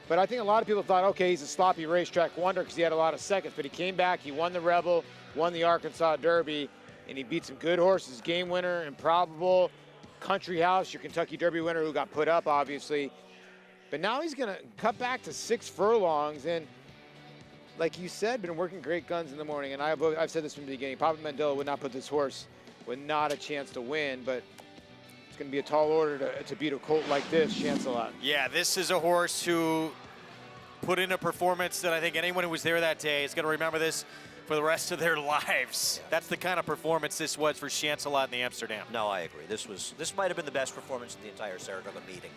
But I think a lot of people thought, okay, he's a sloppy racetrack wonder because he had a lot of seconds. But he came back, he won the Rebel, won the Arkansas Derby, and he beat some good horses. Game winner, Improbable, Country House, your Kentucky Derby winner who got put up, obviously. But now he's going to cut back to 6 furlongs. And like you said, been working great guns in the morning. And I've said this from the beginning. Papa Mandela would not put this horse with not a chance to win. But it's going to be a tall order to beat a colt like this, Chance-a-Lot. Yeah, this is a horse who put in a performance that I think anyone who was there that day is going to remember this for the rest of their lives. That's the kind of performance this was for Chancelot in the Amsterdam. No, I agree. This might have been the best performance in the entire Saratoga meeting.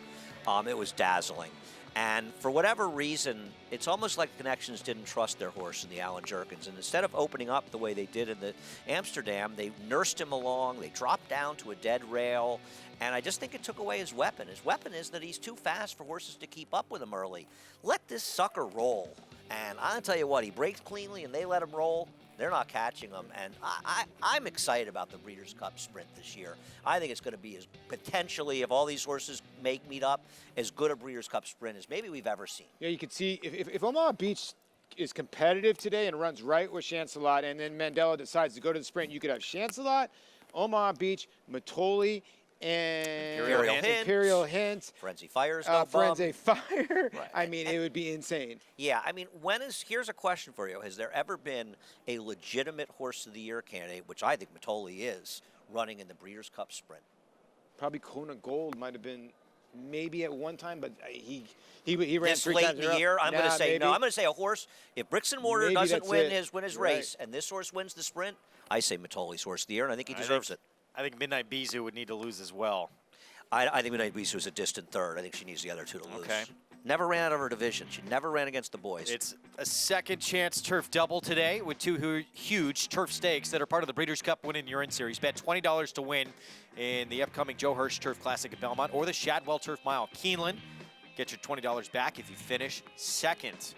It was dazzling. And for whatever reason, it's almost like the Connections didn't trust their horse in the Allen Jerkins. And instead of opening up the way they did in the Amsterdam, they nursed him along. They dropped down to a dead rail. And I just think it took away his weapon. His weapon is that he's too fast for horses to keep up with him early. Let this sucker roll. And I'll tell you what, he breaks cleanly and they let him roll. They're not catching him, and I'm excited about the Breeders' Cup Sprint this year. I think it's going to be as potentially, if all these horses meet up, as good a Breeders' Cup Sprint as maybe we've ever seen. Yeah, you can see if Omaha Beach is competitive today and runs right with Chancelot, and then Mandela decides to go to the sprint, you could have Chancelot, Omaha Beach, Matoli, and Imperial Hint. Frenzy Fire's Frenzy Fire. Right. I mean, it would be insane. Yeah, I mean, here's a question for you. Has there ever been a legitimate Horse of the Year candidate, which I think Matoli is, running in the Breeders' Cup Sprint? Probably Kona Gold might have been maybe at one time, but he ran this 3 late times in the year. I'm going to say maybe. no. I'm going to say a horse. If Bricks and Mortar Maybe doesn't that's win it. his Right. race, and this horse wins the sprint, I say Matoli's Horse of the Year, and I think he deserves it. I think Midnight Bisou would need to lose as well. I think Midnight Bisou is a distant third. I think she needs the other two to lose. Okay. Never ran out of her division. She never ran against the boys. It's a second chance turf double today with two huge turf stakes that are part of the Breeders' Cup Win and You're In series. Bet $20 to win in the upcoming Joe Hirsch Turf Classic at Belmont or the Shadwell Turf Mile. Keeneland, get your $20 back if you finish second.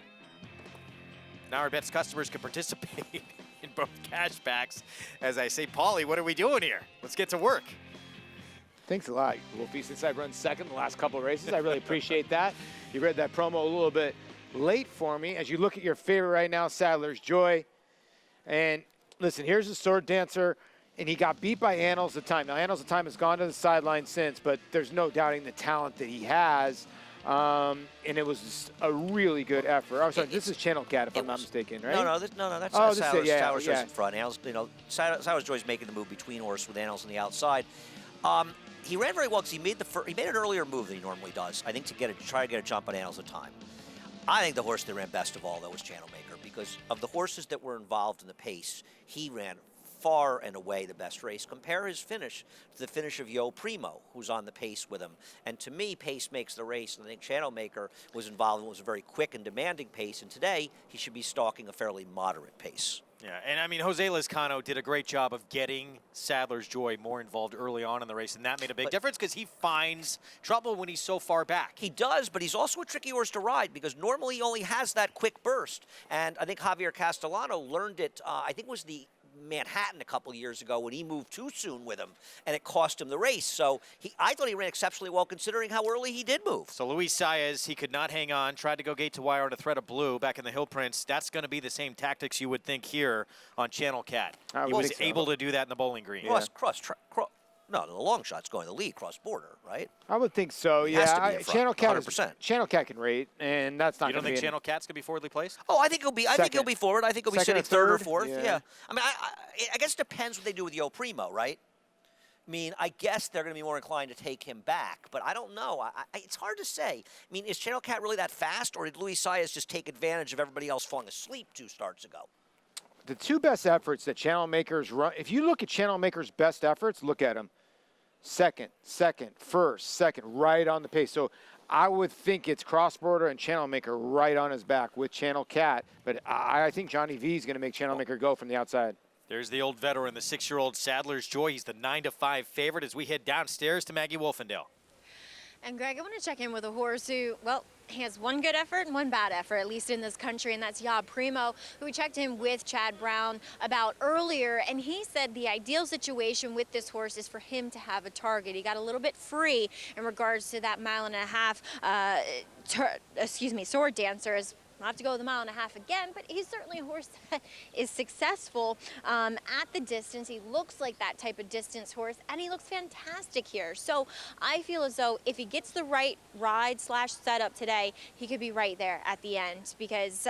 Now our bets customers can participate in both cashbacks. As I say, Paulie, what are we doing here? Let's get to work. Thanks a lot, Wolfie. Since I've run second the last couple of races, I really appreciate that. You read that promo a little bit late for me. As you look at your favorite right now, Sadler's Joy. And listen, here's the Sword Dancer, and he got beat by Annals the Time. Now, Annals the Time has gone to the sideline since, but there's no doubting the talent that he has. And it was just a really good effort. I'm sorry, this is Channel Cat, if I'm not mistaken, right? No, that's Sadler's Joy's in front. Annals, Sadler's Joy's making the move between horse with Annals on the outside. He ran very well because he made an earlier move than he normally does. I think to try to get a jump on Annals of Time. I think the horse that ran best of all though was Channel Maker, because of the horses that were involved in the pace, he ran far and away the best race. Compare his finish to the finish of Yo Primo, who's on the pace with him. And to me, pace makes the race. And I think Channel Maker was involved in what was a very quick and demanding pace. And today, he should be stalking a fairly moderate pace. Yeah, and I mean, Jose Lezcano did a great job of getting Sadler's Joy more involved early on in the race, and that made a big difference because he finds trouble when he's so far back. He does, but he's also a tricky horse to ride because normally he only has that quick burst. And I think Javier Castellano learned it, I think it was the Manhattan a couple years ago when he moved too soon with him, and it cost him the race. So I thought he ran exceptionally well considering how early he did move. So Luis Saez, he could not hang on, tried to go gate to wire on a thread of blue back in the Hill Prince. That's going to be the same tactics you would think here on Channel Cat. He was able to do that in the Bowling Green. No, the long shot's going to lead cross border, right? I would think so, He has to be yeah. in front, Channel Cat 100%. Channel Cat can rate, and that's not You don't going to think be Channel Cat's going to be forwardly placed? Oh, I think he'll be. I think he'll be forward. I think he'll be Second sitting or third or third? fourth. Yeah. Yeah. I mean, I guess it depends what they do with Yo Primo, right? I mean, I guess they're going to be more inclined to take him back, but I don't know. It's hard to say. I mean, is Channel Cat really that fast, or did Luis Saez just take advantage of everybody else falling asleep 2 starts ago? The 2 best efforts that Channel Makers run, if you look at Channel Makers' best efforts, look at them. Second, first, second, right on the pace. So I would think it's Cross Border and Channel Maker right on his back with Channel Cat, but I think Johnny V is going to make Channel Maker go from the outside. There's the old veteran, the 6-year-old Sadler's Joy. He's the 9-5 favorite as we head downstairs to Maggie Wolfendale. And Greg, I want to check in with a horse who, well, he has one good effort and one bad effort, at least in this country, and that's Ya Primo, who we checked in with Chad Brown about earlier, and he said the ideal situation with this horse is for him to have a target. He got a little bit free in regards to that 1.5 mile Sword Dancer, as I'll have to go the 1.5 miles again, but he's certainly a horse that is successful at the distance. He looks like that type of distance horse, and he looks fantastic here. So I feel as though if he gets the right ride / setup today, he could be right there at the end, because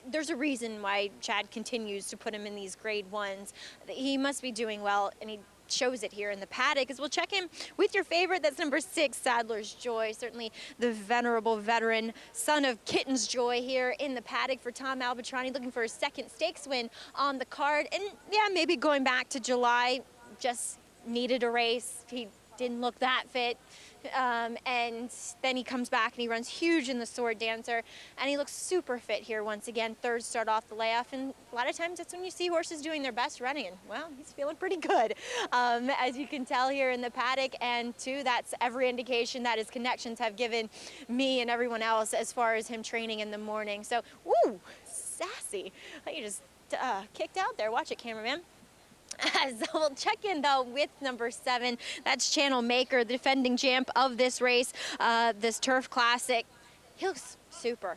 there's a reason why Chad continues to put him in these grade 1s. He must be doing well, and he shows it here in the paddock, as we'll check in with your favorite. That's number 6, Sadler's Joy. Certainly the venerable veteran, son of Kitten's Joy here in the paddock for Tom Albatrani, looking for his second stakes win on the card. And yeah, maybe going back to July, just needed a race. He didn't look that fit. And then he comes back and he runs huge in the Sword Dancer, and he looks super fit here once again. 3rd start off the layoff, and a lot of times that's when you see horses doing their best running, and well, he's feeling pretty good, as you can tell here in the paddock. And 2, that's every indication that his connections have given me and everyone else as far as him training in the morning. So, woo, sassy. You just kicked out there. Watch it, cameraman. So we'll check in, though, with number 7. That's Channel Maker, the defending champ of this race, this Turf Classic. He looks super.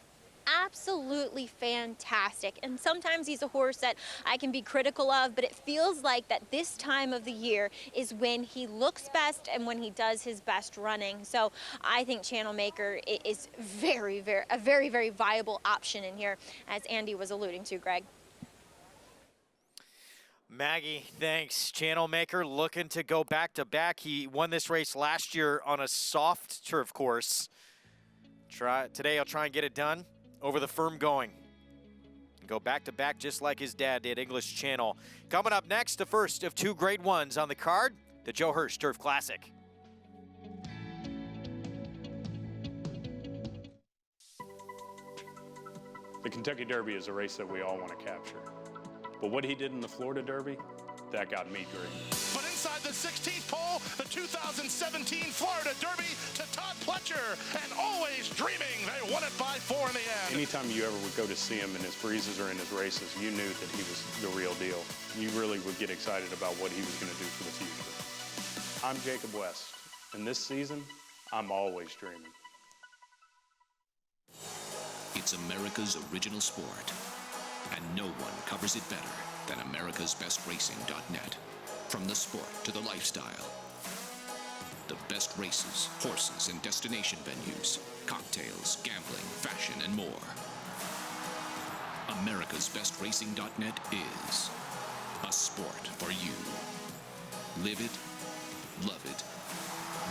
Absolutely fantastic. And sometimes he's a horse that I can be critical of, but it feels like that this time of the year is when he looks best and when he does his best running. So I think Channel Maker is a very viable option in here, as Andy was alluding to, Greg. Maggie, thanks. Channel Maker looking to go back-to-back. He won this race last year on a soft turf course. Today I'll try and get it done over the firm going. Go back-to-back just like his dad did, English Channel. Coming up next, the first of 2 Grade 1s on the card, the Joe Hirsch Turf Classic. The Kentucky Derby is a race that we all want to capture. But what he did in the Florida Derby, that got me dreaming. But inside the 16th pole, the 2017 Florida Derby to Todd Pletcher, and always dreaming. They won it by 4 in the end. Anytime you ever would go to see him in his breezes or in his races, you knew that he was the real deal. You really would get excited about what he was going to do for the future. I'm Jacob West, and this season, I'm always dreaming. It's America's original sport, and no one covers it better than americasbestracing.net. From the sport to the lifestyle, the best races, horses, and destination venues, cocktails, gambling, fashion, and more. americasbestracing.net is a sport for you. Live it, love it,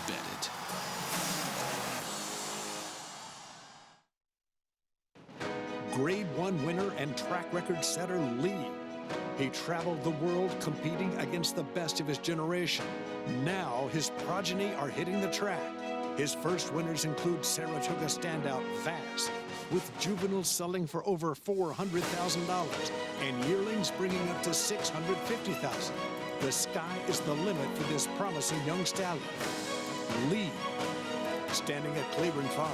bet it. Grade 1 winner and track record setter Lee. He traveled the world competing against the best of his generation. Now his progeny are hitting the track. His first winners include Saratoga standout Vast, with juveniles selling for over $400,000 and yearlings bringing up to $650,000. The sky is the limit for this promising young stallion. Lee, standing at Claiborne Farm.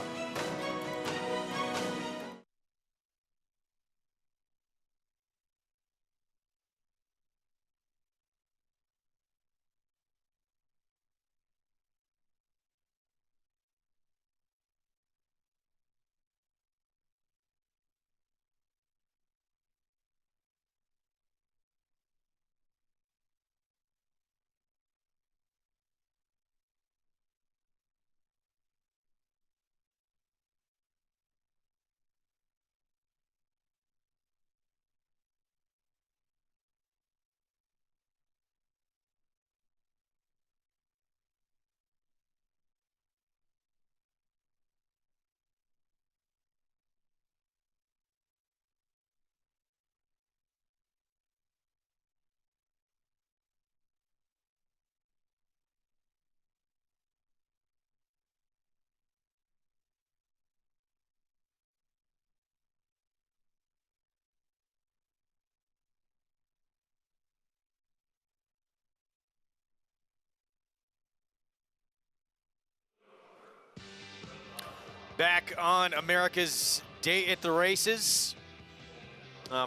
Back on America's Day at the Races.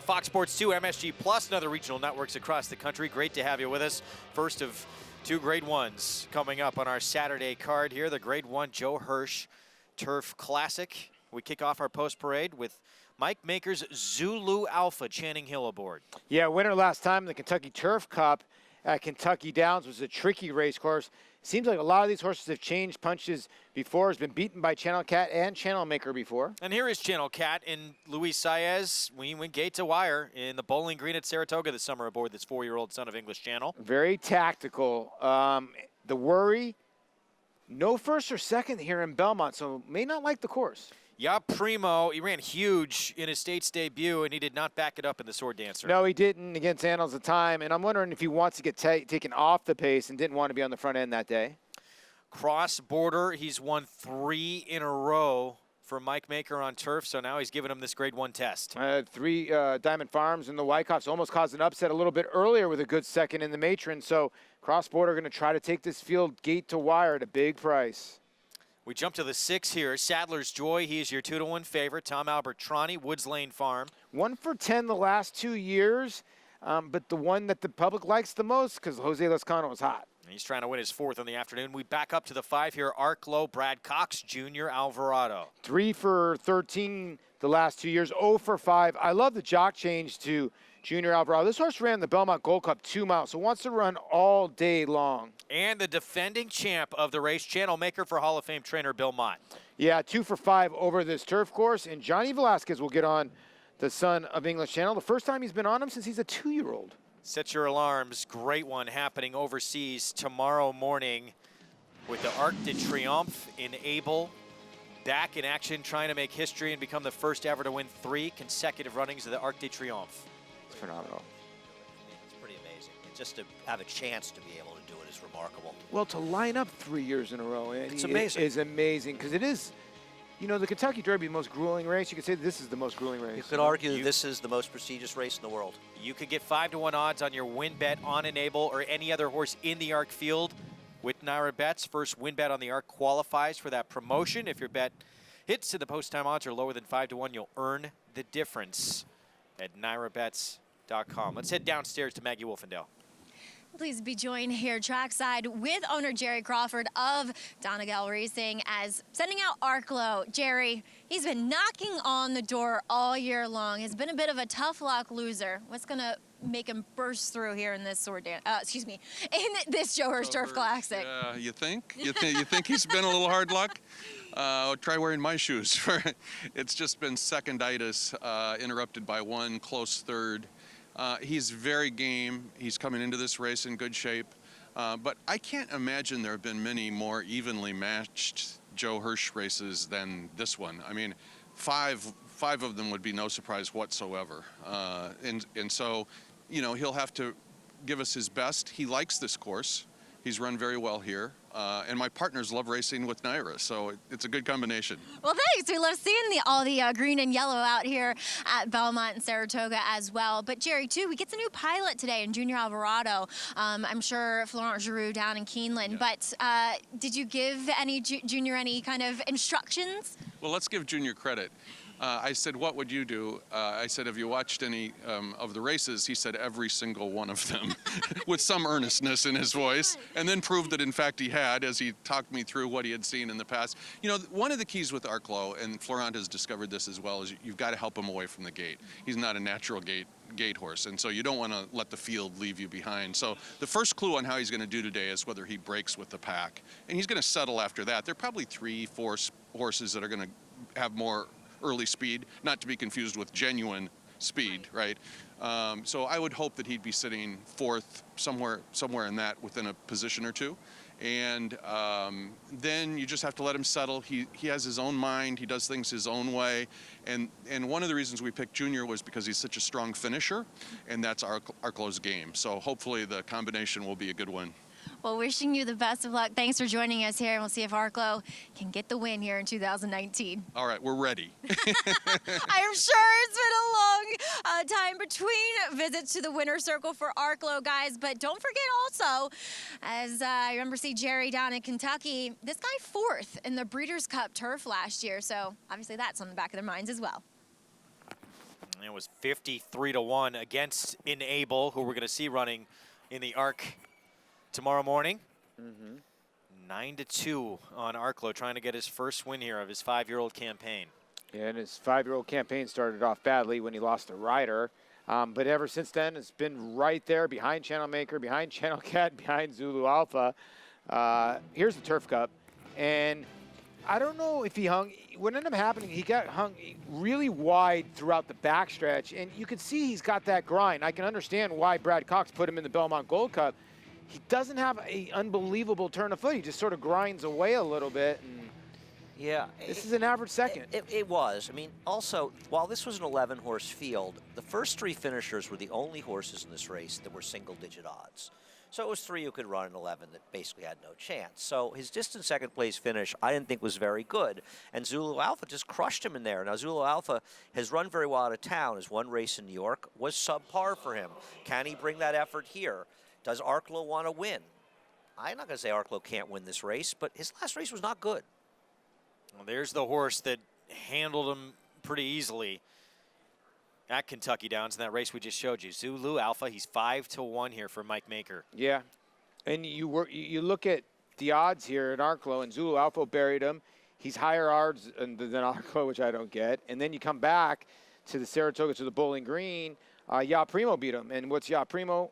Fox Sports 2, MSG Plus, and other regional networks across the country. Great to have you with us. First of 2 Grade 1s coming up on our Saturday card here. The Grade 1 Joe Hirsch Turf Classic. We kick off our post parade with Mike Maker's Zulu Alpha, Channing Hill aboard. Yeah, winner last time in the Kentucky Turf Cup. at Kentucky Downs was a tricky race course. Seems like a lot of these horses have changed punches before, has been beaten by Channel Cat and Channel Maker before. And here is Channel Cat and Luis Saez. We went gate to wire in the Bowling Green at Saratoga this summer aboard this 4-year-old son of English Channel. Very tactical. The worry, no first or second here in Belmont, so may not like the course. Yeah, Primo, he ran huge in his States debut, and he did not back it up in the Sword Dancer. No, he didn't against Annals of Time, and I'm wondering if he wants to get taken off the pace and didn't want to be on the front end that day. Cross border, he's won 3 in a row for Mike Maker on turf, so now he's giving him this grade 1 test. 3 Diamond Farms and the Wyckoffs almost caused an upset a little bit earlier with a good second in the Matron, so Cross border going to try to take this field gate to wire at a big price. We jump to the 6 here. Sadler's Joy, he is your 2-to-1 favorite. Tom Albertrani, Woods Lane Farm. 1 for 10 the last 2 years, but the one that the public likes the most because Jose Lezcano is hot. He's trying to win his 4th in the afternoon. We back up to the 5 here. Arklow, Brad Cox Jr., Alvarado. 3 for 13 the last 2 years, 0 for 5. I love the jock change to Junior Alvarado. This horse ran the Belmont Gold Cup 2 miles, so wants to run all day long. And the defending champ of the race, Channel Maker for Hall of Fame trainer Bill Mott. Yeah, 2 for 5 over this turf course, and Johnny Velasquez will get on the son of English Channel. The first time he's been on him since he's a 2-year-old. Set your alarms. Great one happening overseas tomorrow morning with the Arc de Triomphe in Able. Back in action, trying to make history and become the first ever to win 3 consecutive runnings of the Arc de Triomphe. It's phenomenal. It's pretty amazing. Just to have a chance to be able to do it is remarkable. Well, to line up 3 years in a row, Andy, It's amazing. is amazing because it is, you know, the Kentucky Derby, the most grueling race. You could say this is the most grueling race. You could argue this is the most prestigious race in the world. You could get 5-to-1 odds on your win bet on Enable or any other horse in the Arc field with Naira Bets. First win bet on the Arc qualifies for that promotion. If your bet hits and the post-time odds are lower than 5-to-1, you'll earn the difference at NairaBets.com. Let's head downstairs to Maggie Wolfendale. Please be joined here trackside with owner Jerry Crawford of Donegal Racing as sending out Arklow. Jerry, he's been knocking on the door all year long. Has been a bit of a tough luck loser. What's going to make him burst through here in this in this Joe Hurst Turf Classic? You think? You think he's been a little hard luck? Try wearing my shoes. It's just been seconditis, interrupted by 1 close third. He's very game. He's coming into this race in good shape. But I can't imagine there have been many more evenly matched Joe Hurst races than this one. I mean, five of them would be no surprise whatsoever. And so, you know, he'll have to give us his best. He likes this course. He's run very well here. And my partners love racing with Naira, so it's a good combination. Well, thanks. We love seeing all the green and yellow out here at Belmont and Saratoga as well. But Jerry, too, we get the new pilot today in Junior Alvarado. I'm sure Florent Giroux down in Keeneland. Yeah. But did you give Junior any kind of instructions? Well, let's give Junior credit. I said, what would you do? I said, have you watched any of the races? He said, every single one of them, with some earnestness in his voice, and then proved that, in fact, he had, as he talked me through what he had seen in the past. You know, one of the keys with Arklow, and Florent has discovered this as well, is you've got to help him away from the gate. He's not a natural gate horse, and so you don't want to let the field leave you behind. So the first clue on how he's going to do today is whether he breaks with the pack, and he's going to settle after that. There are probably 3-4 horses that are going to have more early speed, not to be confused with genuine speed, right? So I would hope that he'd be sitting 4th, somewhere in that, within a position or 2. And then you just have to let him settle. He has his own mind. He does things his own way. And one of the reasons we picked Junior was because he's such a strong finisher, and that's Arklow's game. So hopefully the combination will be a good one. Well, wishing you the best of luck. Thanks for joining us here, and we'll see if Arklow can get the win here in 2019. All right, we're ready. I'm sure it's been a long time between visits to the winner's circle for Arklow, guys. But don't forget also, as I remember seeing Jerry down in Kentucky, this guy 4th in the Breeders' Cup Turf last year. So obviously that's on the back of their minds as well. It was 53-1 against Enable, who we're going to see running in the Arc tomorrow morning. 9-2 on Arklow, trying to get his first win here of his 5-year-old campaign. Yeah, and his 5-year-old campaign started off badly when he lost a rider. But ever since then, it's been right there behind Channel Maker, behind Channel Cat, behind Zulu Alpha. Here's the Turf Cup. And I don't know if he hung. What ended up happening, he got hung really wide throughout the backstretch. And you can see he's got that grind. I can understand why Brad Cox put him in the Belmont Gold Cup. He doesn't have an unbelievable turn of foot. He just sort of grinds away a little bit. And yeah. This is an average second. It was. I mean, also, while this was an 11-horse field, the first 3 finishers were the only horses in this race that were single-digit odds. So it was 3 who could run an 11 that basically had no chance. So his distant second-place finish, I didn't think was very good. And Zulu Alpha just crushed him in there. Now, Zulu Alpha has run very well out of town. His one race in New York was subpar for him. Can he bring that effort here? Does Arklow want to win? I'm not going to say Arklow can't win this race, but his last race was not good. Well, there's the horse that handled him pretty easily at Kentucky Downs in that race we just showed you. Zulu Alpha, he's 5-1 here for Mike Maker. Yeah, and you look at the odds here at Arklow, and Zulu Alpha buried him. He's higher odds than Arklow, which I don't get. And then you come back to the Saratoga, to the Bowling Green. Ya Primo beat him, and what's Ya Primo?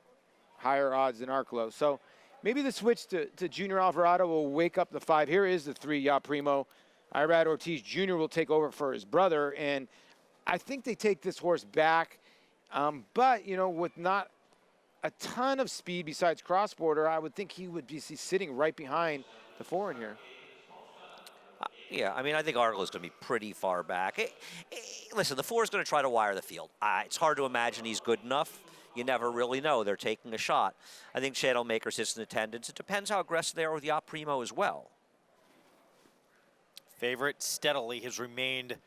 Higher odds than Arklow. So maybe the switch to Junior Alvarado will wake up the 5. Here is the 3, Ya Primo. Irad Ortiz Jr. will take over for his brother, and I think they take this horse back. But, you know, with not a ton of speed besides cross-border, I would think he would be sitting right behind the 4 in here. Yeah, I mean, I think Arglow's going to be pretty far back. Listen, the 4 is going to try to wire the field. It's hard to imagine he's good enough. You never really know. They're taking a shot. I think Channel Maker sits in attendance. It depends how aggressive they are with Ya Primo as well. Favorite steadily has remained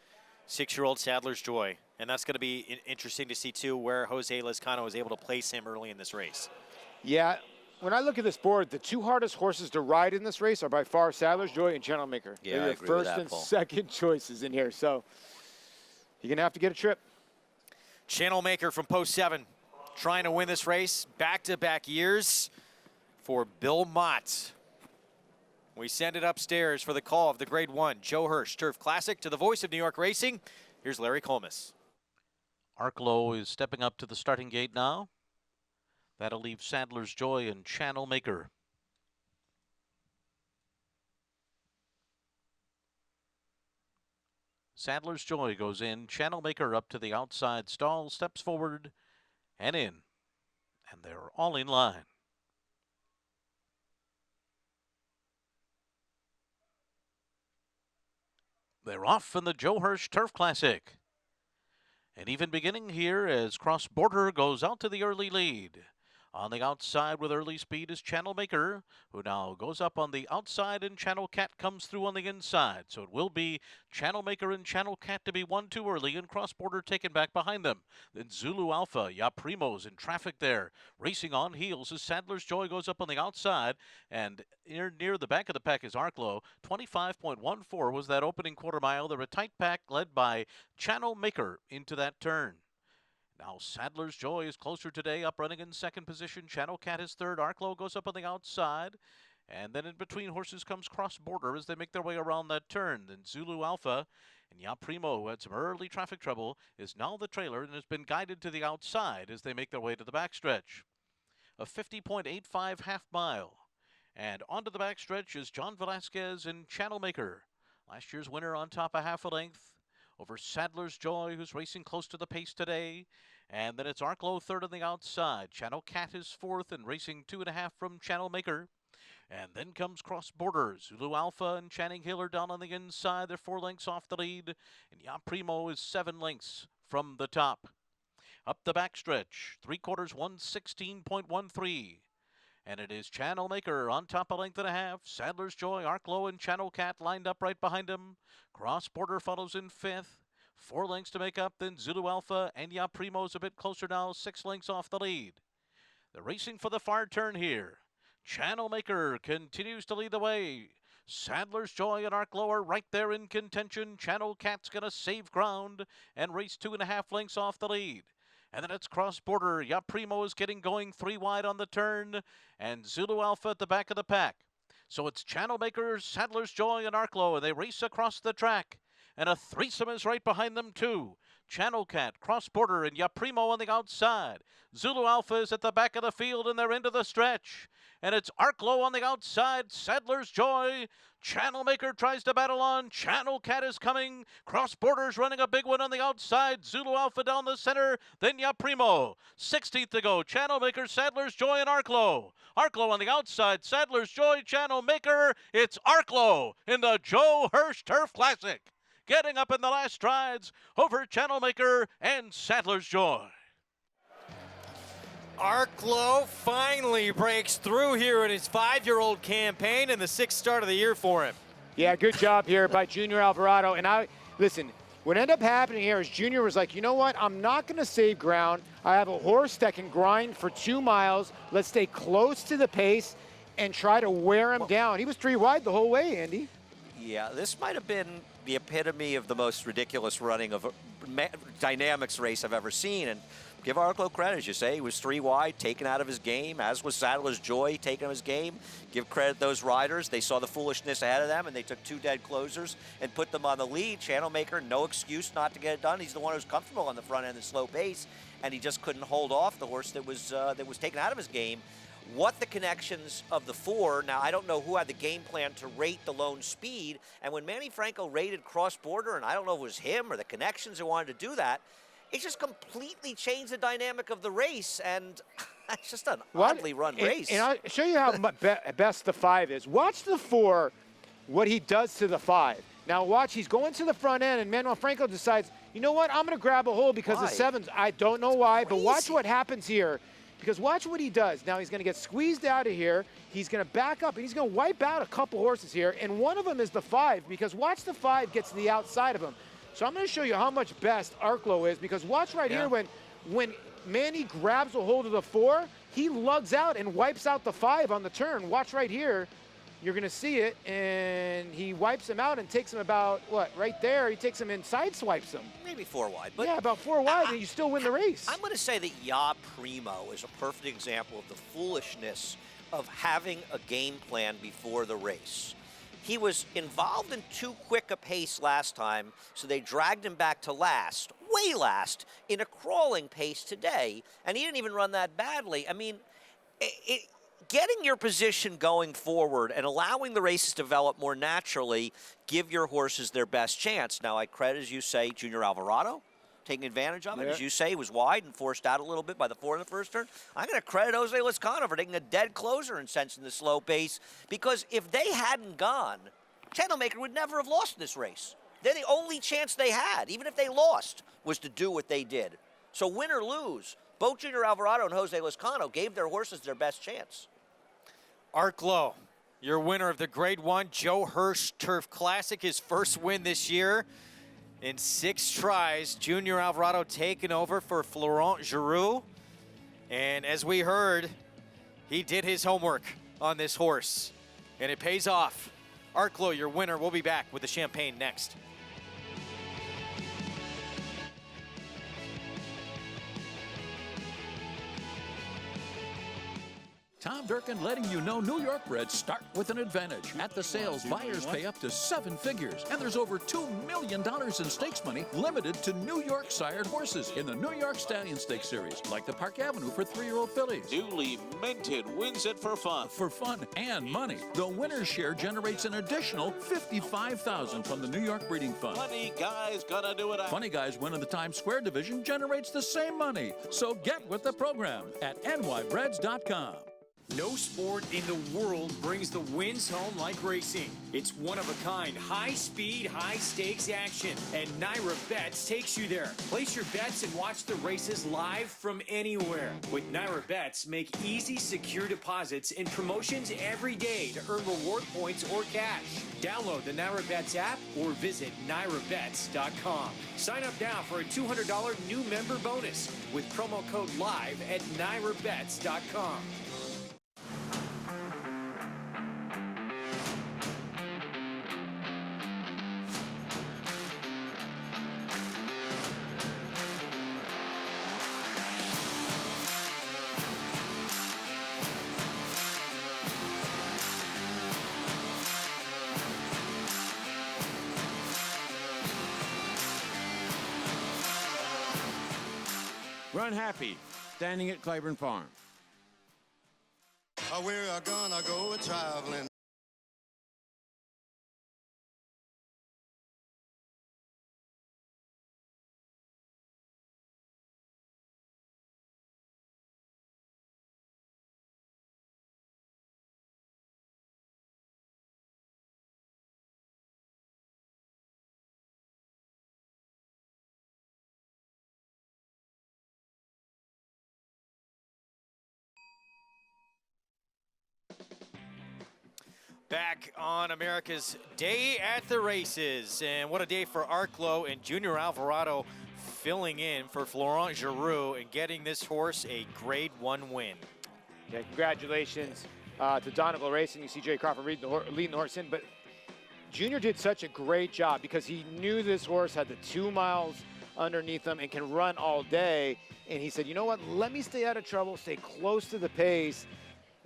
6-year-old Sadler's Joy. And that's going to be interesting to see, too, where Jose Lezcano was able to place him early in this race. Yeah, when I look at this board, the 2 hardest horses to ride in this race are by far Sadler's Joy and Channel Maker. Yeah, They're I your agree first with that, and Paul. second choices in here. So you're going to have to get a trip. Channel Maker from Post 7 trying to win this race. Back-to-back years for Bill Mott. We send it upstairs for the call of the Grade 1 Joe Hirsch Turf Classic. To the voice of New York Racing, here's Larry Colmus. Arklow is stepping up to the starting gate now. That'll leave Sadler's Joy and Channel Maker. Sadler's Joy goes in. Channel Maker up to the outside stall, steps forward and in. And they're all in line. They're off in the Joe Hirsch Turf Classic. And even beginning here as Cross Border goes out to the early lead. On the outside with early speed is Channel Maker, who now goes up on the outside, and Channel Cat comes through on the inside. So it will be Channel Maker and Channel Cat to be 1 too early, and Cross Border taken back behind them. Then Zulu Alpha, Ya Primo's in traffic there. Racing on heels as Sadler's Joy goes up on the outside, and near the back of the pack is Arklow. 25.14 was that opening quarter mile. They're a tight pack led by Channel Maker into that turn. Now Sadler's Joy is closer today, up running in second position. Channel Cat is third. Arklow goes up on the outside. And then in between horses comes Cross Border as they make their way around that turn. Then Zulu Alpha and Ya Primo, who had some early traffic trouble, is now the trailer and has been guided to the outside as they make their way to the backstretch. A 50.85 half mile. And onto the backstretch is John Velasquez and Channel Maker. Last year's winner on top a half a length over Sadler's Joy, who's racing close to the pace today. And then it's Arklow third on the outside. Channel Cat is fourth and racing 2.5 from Channel Maker. And then comes Cross Border. Zulu Alpha and Channing Hill are down on the inside. They're 4 lengths off the lead. And Ya Primo is 7 lengths from the top. Up the backstretch, 3/4, 116.13. And it is Channel Maker on top a length and a half. Sadler's Joy, Arklow, and Channel Cat lined up right behind him. Cross Border follows in 5th. 4 lengths to make up. Then Zulu Alpha and Ya Primo's a bit closer now, 6 lengths off the lead. They're racing for the far turn here. Channel Maker continues to lead the way. Sadler's Joy and Arklow are right there in contention. Channel Cat's going to save ground and race 2.5 lengths off the lead. And then it's Cross Border. Ya Primo is getting going 3 wide on the turn. And Zulu Alpha at the back of the pack. So it's Channel Maker, Sadler's Joy, and Arklow. And they race across the track. And a threesome is right behind them, too. Channel Cat, Cross Border, and Yaprimo on the outside. Zulu Alpha is at the back of the field, and they're into the stretch. And it's Arklow on the outside, Sadler's Joy. Channel Maker tries to battle on. Channel Cat is coming. Cross Border's running a big one on the outside. Zulu Alpha down the center. Then Yaprimo. 16th to go. Channel Maker, Sadler's Joy, and Arklow. Arklow on the outside. Sadler's Joy, Channel Maker. It's Arklow in the Joe Hirsch Turf Classic. Getting up in the last strides over Channel Maker and Sadler's Joy. Arklow finally breaks through here in his 5-year-old campaign and the 6th start of the year for him. Yeah, good job here by Junior Alvarado. And listen, what ended up happening here is Junior was like, you know what? I'm not going to save ground. I have a horse that can grind for 2 miles. Let's stay close to the pace and try to wear him down. He was 3 wide the whole way, Andy. Yeah, this might have been the epitome of the most ridiculous running of a dynamics race I've ever seen. And give Arklow credit, as you say. He was 3 wide, taken out of his game, as was Sadler's Joy, taken out of his game. Give credit those riders. They saw the foolishness ahead of them, and they took 2 dead closers and put them on the lead. Channel Maker, no excuse not to get it done. He's the one who's comfortable on the front end, the slow pace, and he just couldn't hold off the horse that was taken out of his game. What the connections of the 4, now I don't know who had the game plan to rate the lone speed, and when Manny Franco rated Cross Border, and I don't know if it was him or the connections that wanted to do that, it just completely changed the dynamic of the race, and it's just an oddly run race. And I'll show you how best the 5 is. Watch the 4, what he does to the 5. Now watch, he's going to the front end, and Manuel Franco decides, you know what, I'm going to grab a hold because the 7's, I don't know why, but watch what happens here. Because watch what he does. Now he's going to get squeezed out of here. He's going to back up, and he's going to wipe out a couple horses here, and one of them is the 5, because watch the 5 gets to the outside of him. So I'm going to show you how much best Arklow is, because watch right here when Manny grabs a hold of the 4, he lugs out and wipes out the 5 on the turn. Watch right here. You're going to see it, and he wipes him out and takes him about, what, right there. He takes him inside, swipes him. Maybe 4 wide. But yeah, about 4 wide, and you still win the race. I'm going to say that Ya Primo is a perfect example of the foolishness of having a game plan before the race. He was involved in too quick a pace last time, so they dragged him back to last, way last, in a crawling pace today, and he didn't even run that badly. I mean, getting your position going forward and allowing the races to develop more naturally give your horses their best chance. Now, I credit, as you say, Junior Alvarado, taking advantage of it. As you say, he was wide and forced out a little bit by the 4 in the first turn. I'm going to credit Jose Lezcano for taking a dead closer and sensing the slow pace, because if they hadn't gone, Channel Maker would never have lost this race. They're the only chance they had, even if they lost, was to do what they did. So win or lose, both Junior Alvarado and Jose Lezcano gave their horses their best chance. Arklow, your winner of the Grade 1 Joe Hirsch Turf Classic, his first win this year in 6 tries. Junior Alvarado taking over for Florent Giroux. And as we heard, he did his homework on this horse, and it pays off. Arklow, your winner. We'll be back with the champagne next. Tom Durkin letting you know New York breds start with an advantage. At the sales, buyers pay up to 7 figures. And there's over $2 million in stakes money limited to New York sired horses in the New York Stallion Stakes Series, like the Park Avenue for 3-year-old fillies. Newly minted wins it for fun. For fun and money. The winner's share generates an additional $55,000 from the New York Breeding Fund. Funny Guy's gonna do it. Funny Guy's win in the Times Square division generates the same money. So get with the program at nybreds.com. No sport in the world brings the wins home like racing. It's one-of-a-kind, high-speed, high-stakes action, and Naira Bets takes you there. Place your bets and watch the races live from anywhere. With Naira Bets, make easy, secure deposits and promotions every day to earn reward points or cash. Download the Naira Bets app or visit NairaBets.com. Sign up now for a $200 new member bonus with promo code LIVE at NairaBets.com. Run happy, standing at Claiborne Farm. We're gonna go traveling. Back on America's Day at the Races. And what a day for Arklow and Junior Alvarado filling in for Florent Giroux and getting this horse a Grade 1 win. Yeah, congratulations to Donegal Racing. You see Jerry Crawford leading the horse in, but Junior did such a great job because he knew this horse had the 2 miles underneath him and can run all day. And he said, you know what, let me stay out of trouble, stay close to the pace.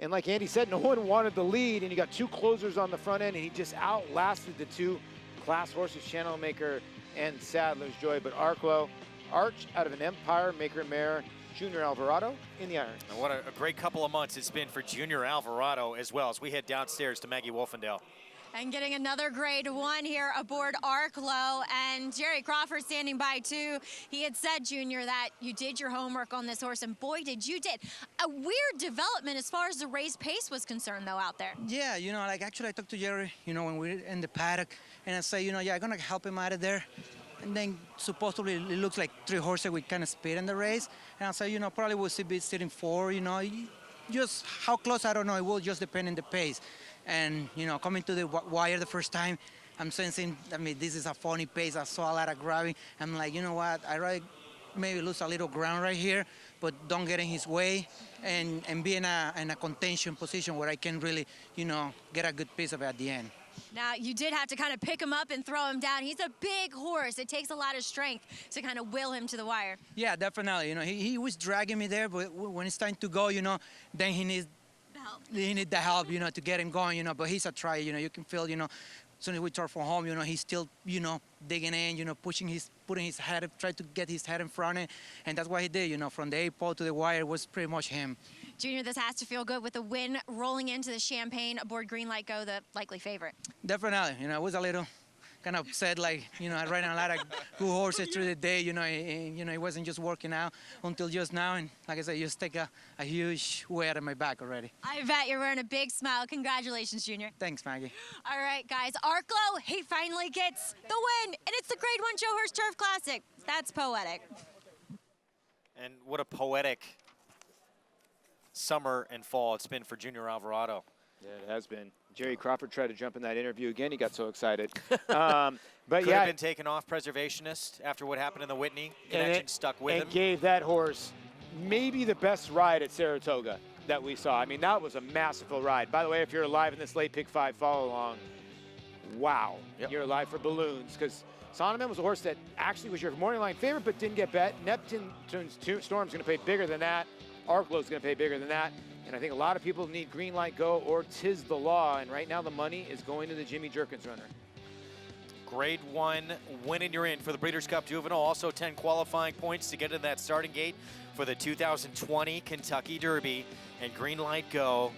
And like Andy said, no one wanted the lead, and you got 2 closers on the front end, and he just outlasted the 2 class horses, Channel Maker and Sadler's Joy. But Arklow, Arch out of an Empire Maker mare, Junior Alvarado in the iron. And what a great couple of months it's been for Junior Alvarado as well, as we head downstairs to Maggie Wolfendale. And getting another Grade 1 here aboard Arklow, and Jerry Crawford standing by too. He had said, Junior, that you did your homework on this horse, and boy, did you did. A weird development as far as the race pace was concerned, though, out there. Yeah, you know, like actually I talked to Jerry, you know, when we were in the paddock, and I say, you know, yeah, I'm gonna help him out of there. And then supposedly it looks like 3 horses with kind of speed in the race. And I say, you know, probably we'll be sitting 4, you know, just how close, I don't know, it will just depend on the pace. And, you know, coming to the wire the first time, I'm sensing, I mean, this is a funny pace. I saw a lot of grabbing. I'm like, you know what, I rather maybe lose a little ground right here, but don't get in his way and be in a contention position where I can really, you know, get a good piece of it at the end. Now, you did have to kind of pick him up and throw him down. He's a big horse. It takes a lot of strength to kind of will him to the wire. Yeah, definitely. You know, he was dragging me there, but when it's time to go, you know, then he needs the help, you know, to get him going, you know, but he's a try, you know, you can feel, you know, as soon as we turn for home, you know, he's still, you know, digging in, you know, putting his head, trying to get his head in front of it, and that's what he did, you know, from the 8-pole to the wire was pretty much him. Junior, this has to feel good with the win rolling into the Champagne aboard Green Light Go, the likely favorite. Definitely, you know, it was a little kind of upset, like, you know, I ran a lot of good horses through the day, you know, and, you know, it wasn't just working out until just now, and like I said, just take a huge weight on my back already. I bet you're wearing a big smile. Congratulations, Junior. Thanks, Maggie. All right, guys, Arklow, he finally gets the win, and it's the Grade 1 Joe Hurst Turf Classic. That's poetic. And what a poetic summer and fall it's been for Junior Alvarado. Yeah, it has been. Jerry Crawford tried to jump in that interview again. He got so excited. But Could yeah, have been taken off preservationist after what happened in the Whitney. Connection stuck with him. And gave that horse maybe the best ride at Saratoga that we saw. I mean, that was a masterful ride. By the way, if you're alive in this late pick 5 follow along, wow, you're alive for balloons, because Sonneman was a horse that actually was your morning line favorite but didn't get bet. Neptune's Storm's going to pay bigger than that. Arklow's going to pay bigger than that. And I think a lot of people need Green Light Go or Tis the Law. And right now the money is going to the Jimmy Jerkins runner. Grade 1 win and you're in for the Breeders' Cup Juvenile. Also 10 qualifying points to get in that starting gate for the 2020 Kentucky Derby. And Green Light Go,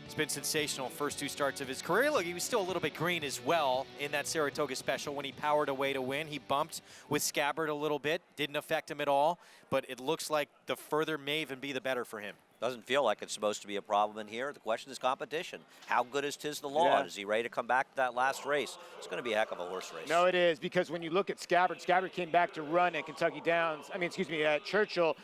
it's been sensational first 2 starts of his career. Look, he was still a little bit green as well in that Saratoga Special when he powered away to win. He bumped with Scabbard a little bit. Didn't affect him at all. But it looks like the further may even be the better for him. Doesn't feel like it's supposed to be a problem in here. The question is competition. How good is Tis the Law? Yeah. Is he ready to come back to that last race? It's going to be a heck of a horse race. No, it is, because when you look at Scabbard came back to run at Kentucky Downs, at Churchill,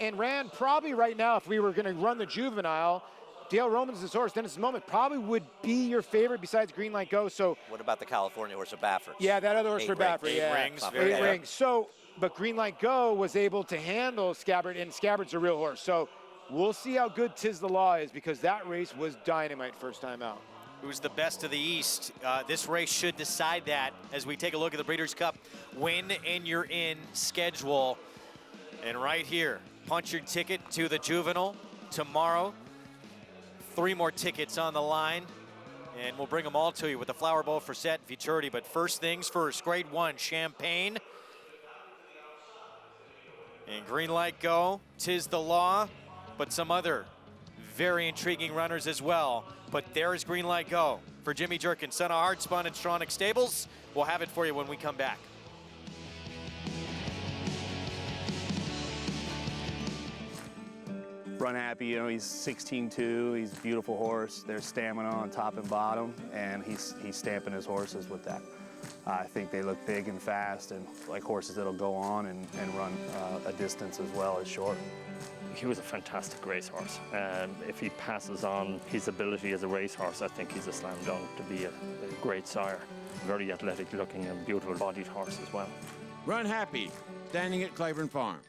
and ran probably right now, if we were going to run the juvenile, Dale Romans' this horse, Dennis Moment, probably would be your favorite besides Green Light Go. So what about the California horse of Baffert? Yeah, that other horse for Baffert. Eight rings. 8 rings. So, but Green Light Go was able to handle Scabbard, and Scabbard's a real horse. So we'll see how good Tis the Law is, because that race was dynamite first time out. Who's the best of the East? This race should decide that as we take a look at the Breeders' Cup win and you're in schedule. And right here, punch your ticket to the Juvenile tomorrow. 3 more tickets on the line, and we'll bring them all to you with the Flower Bowl for set futurity. But first things first, Grade 1 Champagne. And green light go, 'tis the law, but some other very intriguing runners as well. But there's green light go for Jimmy Jerkin, son of Hardspun and Stronach Stables. We'll have it for you when we come back. Run Happy, you know, he's 16-2, he's a beautiful horse. There's stamina on top and bottom, and he's stamping his horses with that. I think they look big and fast, and like horses that'll go on and run a distance as well as short. He was a fantastic racehorse. If he passes on his ability as a racehorse, I think he's a slam dunk to be a great sire. Very athletic looking and beautiful bodied horse as well. Run Happy, standing at Claiborne Farm.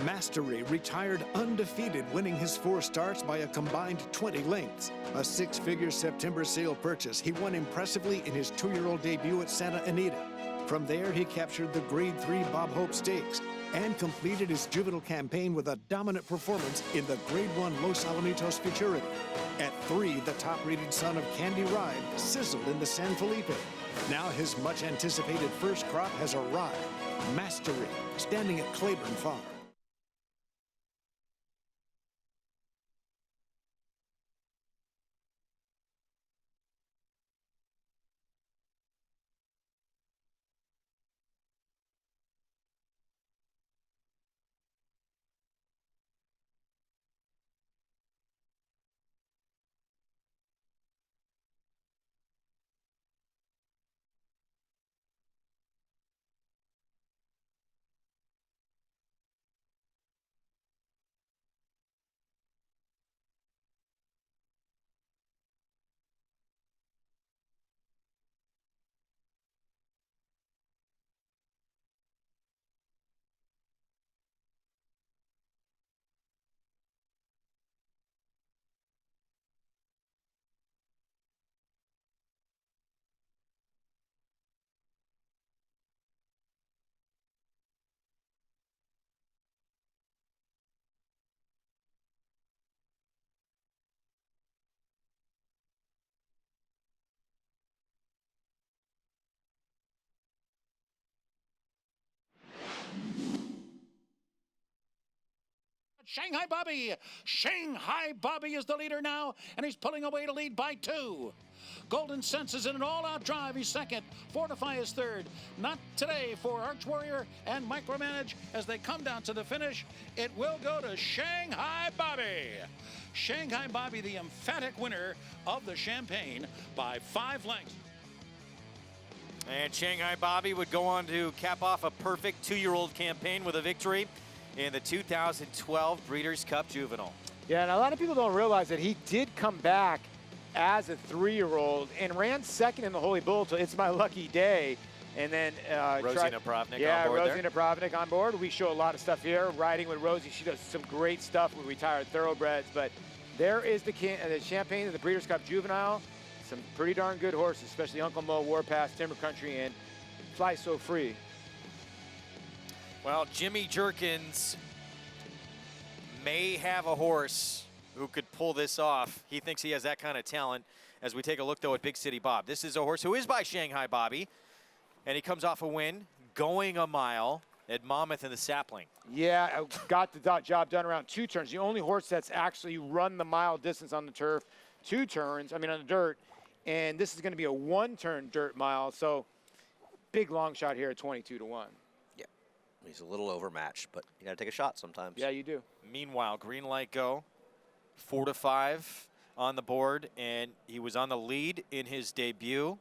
Mastery retired undefeated, winning his 4 starts by a combined 20 lengths. A 6-figure September sale purchase, he won impressively in his 2-year-old debut at Santa Anita. From there, he captured the Grade 3 Bob Hope Stakes and completed his juvenile campaign with a dominant performance in the Grade 1 Los Alamitos Futurity. At 3, the top-rated son of Candy Ride sizzled in the San Felipe. Now his much-anticipated first crop has arrived. Mastery, standing at Claiborne Farm. Shanghai Bobby. Shanghai Bobby is the leader now, and he's pulling away to lead by 2. Golden Sense is in an all-out drive. He's second. Fortify is third. Not today for Arch Warrior and Micromanage as they come down to the finish. It will go to Shanghai Bobby. Shanghai Bobby, the emphatic winner of the Champagne by 5 lengths. And Shanghai Bobby would go on to cap off a perfect 2-year-old campaign with a victory in the 2012 Breeders' Cup Juvenile. Yeah, and a lot of people don't realize that he did come back as a 3-year-old and ran second in the Holy Bull till It's My Lucky Day. And then Rosina Pravnik yeah, on board Rosina Pravnik on board. We show a lot of stuff here, riding with Rosie. She does some great stuff with retired thoroughbreds. But there is the Champagne of the Breeders' Cup Juvenile. Some pretty darn good horses, especially Uncle Mo, Warpath, Timber Country, and Fly So Free. Well, Jimmy Jerkins may have a horse who could pull this off. He thinks he has that kind of talent. As we take a look, though, at Big City Bob. This is a horse who is by Shanghai Bobby, and he comes off a win, going a mile at Monmouth in the Sapling. Yeah, got the job done around 2 turns. The only horse that's actually run the mile distance on the turf, 2 turns, on the dirt, and this is going to be a 1-turn dirt mile, so big long shot here at 22-1. Yeah, he's a little overmatched, but you got to take a shot sometimes. Yeah, you do. Meanwhile, green light go, 4-5 on the board, and he was on the lead in his debut.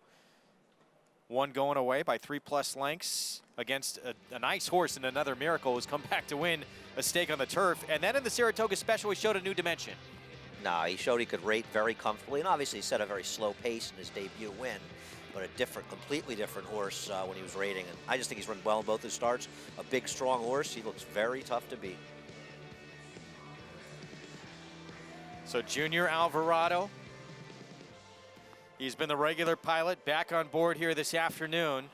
One going away by 3+ lengths against a nice horse and another miracle who's come back to win a stake on the turf. And then in the Saratoga Special, he showed a new dimension. Nah, he showed he could rate very comfortably, and obviously set a very slow pace in his debut win. but a different, completely different horse when he was rating. And I just think he's run well in both his starts. A big, strong horse. He looks very tough to beat. So Junior Alvarado, he's been the regular pilot, back on board here this afternoon.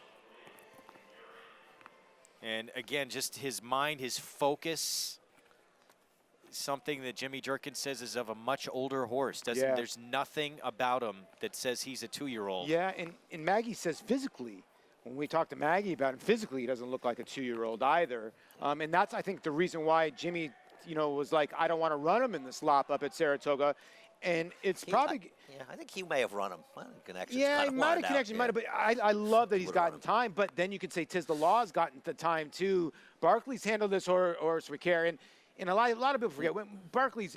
And again, just his mind, his focus, something that Jimmy Durkin says is of a much older horse. There's nothing about him that says he's a 2-year-old. Yeah, and Maggie says physically, when we talk to Maggie about him, physically he doesn't look like a 2-year-old either. And that's, I think, the reason why Jimmy, was like, I don't want to run him in this lop up at Saratoga. And it's probably... I think he may have run him. Connections Yeah, kind he of might have connection, yeah. but I love that he's gotten time. But then you can say Tiz the Law's gotten the time too. Barkley's handled this horse with care, and a lot of people forget when Barkley's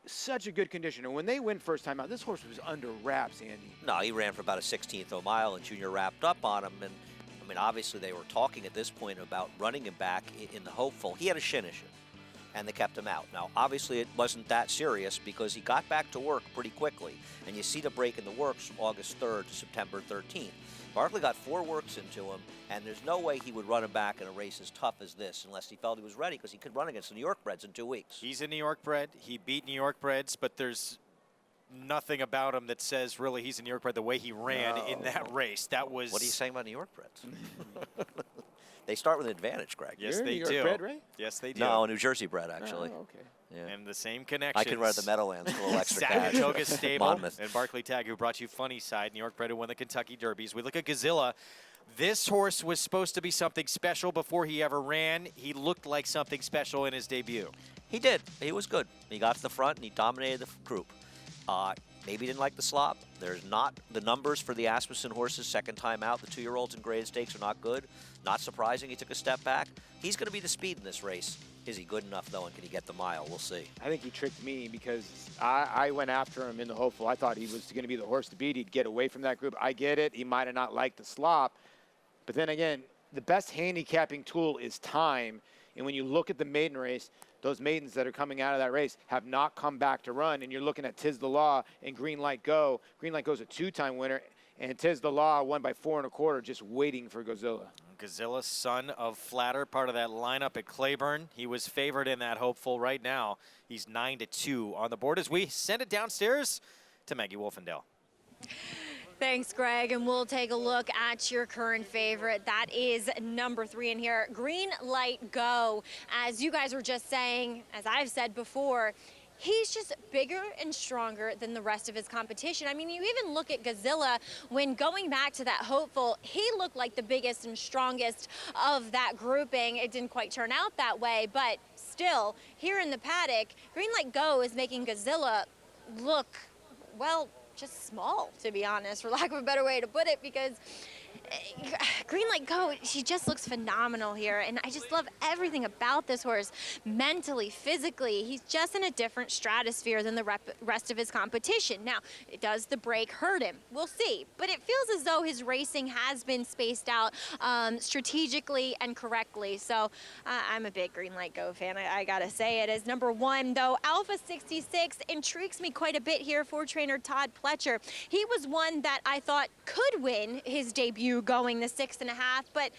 such a good conditioner. When they win first time out, this horse was under wraps, Andy. No, he ran for about a 16th of a mile, and Junior wrapped up on him. And I mean, obviously they were talking at this point about running him back in the hopeful. He had a shin issue, and they kept him out. Now, obviously, it wasn't that serious because he got back to work pretty quickly. And you see the break in the works from August 3rd to September 13th. Barkley got 4 works into him, and there's no way he would run him back in a race as tough as this unless he felt he was ready, because he could run against the New York breds in 2 weeks. He's a New York bred. He beat New York breds, but there's nothing about him that says really he's a New York bred the way he ran in that race. That was... What are you saying about New York breds? They start with an advantage, Greg. Yes, You're they New York do. bred, right? Yes, they do. No, New Jersey bred, actually. Oh, okay. Yeah. And the same connections. I could run at the Meadowlands for a little extra cash. Saratoga Stable Monmouth. and Barkley Tag, who brought you Funny Side, New York bred who won the Kentucky Derbies. We look at Gazilla. This horse was supposed to be something special before he ever ran. He looked like something special in his debut. He did. He was good. He got to the front and he dominated the group. Maybe he didn't like the slop. There's not the numbers for the Asmussen horses second time out. The 2-year-olds in graded stakes are not good. Not surprising he took a step back. He's going to be the speed in this race. Is he good enough, though, and can he get the mile? We'll see. I think he tricked me because I went after him in the hopeful. I thought he was going to be the horse to beat. He'd get away from that group. I get it. He might have not liked the slop. But then again, the best handicapping tool is time. And when you look at the maiden race, those maidens that are coming out of that race have not come back to run. And you're looking at Tiz the Law and Green Light Go. Green Light Go's a 2-time winner. And Tiz the Law won by 4 1/4, just waiting for Gazilla. Gazilla, son of Flatter, part of that lineup at Claiborne. He was favored in that hopeful. Right now, he's 9-2 on the board as we send it downstairs to Maggie Wolfendale. Thanks, Greg, and we'll take a look at your current favorite. That is number 3 in here, Green Light Go. As you guys were just saying, as I've said before, he's just bigger and stronger than the rest of his competition. I mean, you even look at Gazilla, when going back to that hopeful, he looked like the biggest and strongest of that grouping. It didn't quite turn out that way, but still, here in the paddock, Green Light Go is making Gazilla look, well, just small, to be honest, for lack of a better way to put it, because Green Light Go, she just looks phenomenal here, and I just love everything about this horse. Mentally, physically, he's just in a different stratosphere than the rest of his competition. Now, does the break hurt him? We'll see, but it feels as though his racing has been spaced out strategically and correctly, so I'm a big Green Light Go fan, I gotta say it. As number 1, though, Alpha 66 intrigues me quite a bit here for trainer Todd Pletcher. He was one that I thought could win his debut going the 6.5, but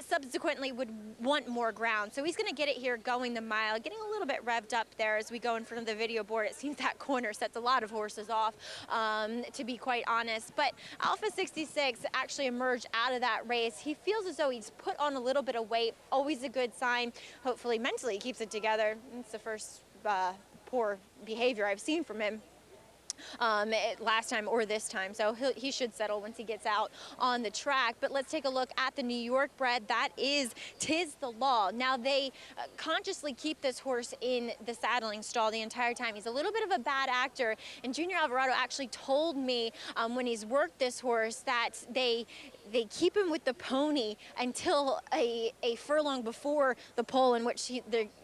subsequently would want more ground. So he's going to get it here going the mile, getting a little bit revved up there as we go in front of the video board. It seems that corner sets a lot of horses off, to be quite honest. But Alpha 66 actually emerged out of that race. He feels as though he's put on a little bit of weight, always a good sign. Hopefully mentally he keeps it together. It's the first poor behavior I've seen from him last time or this time, so he should settle once he gets out on the track. But let's take a look at the New York bred. That is Tiz the Law. Now they consciously keep this horse in the saddling stall the entire time. He's a little bit of a bad actor, and Junior Alvarado actually told me when he's worked this horse that they keep him with the pony until a furlong before the pole in which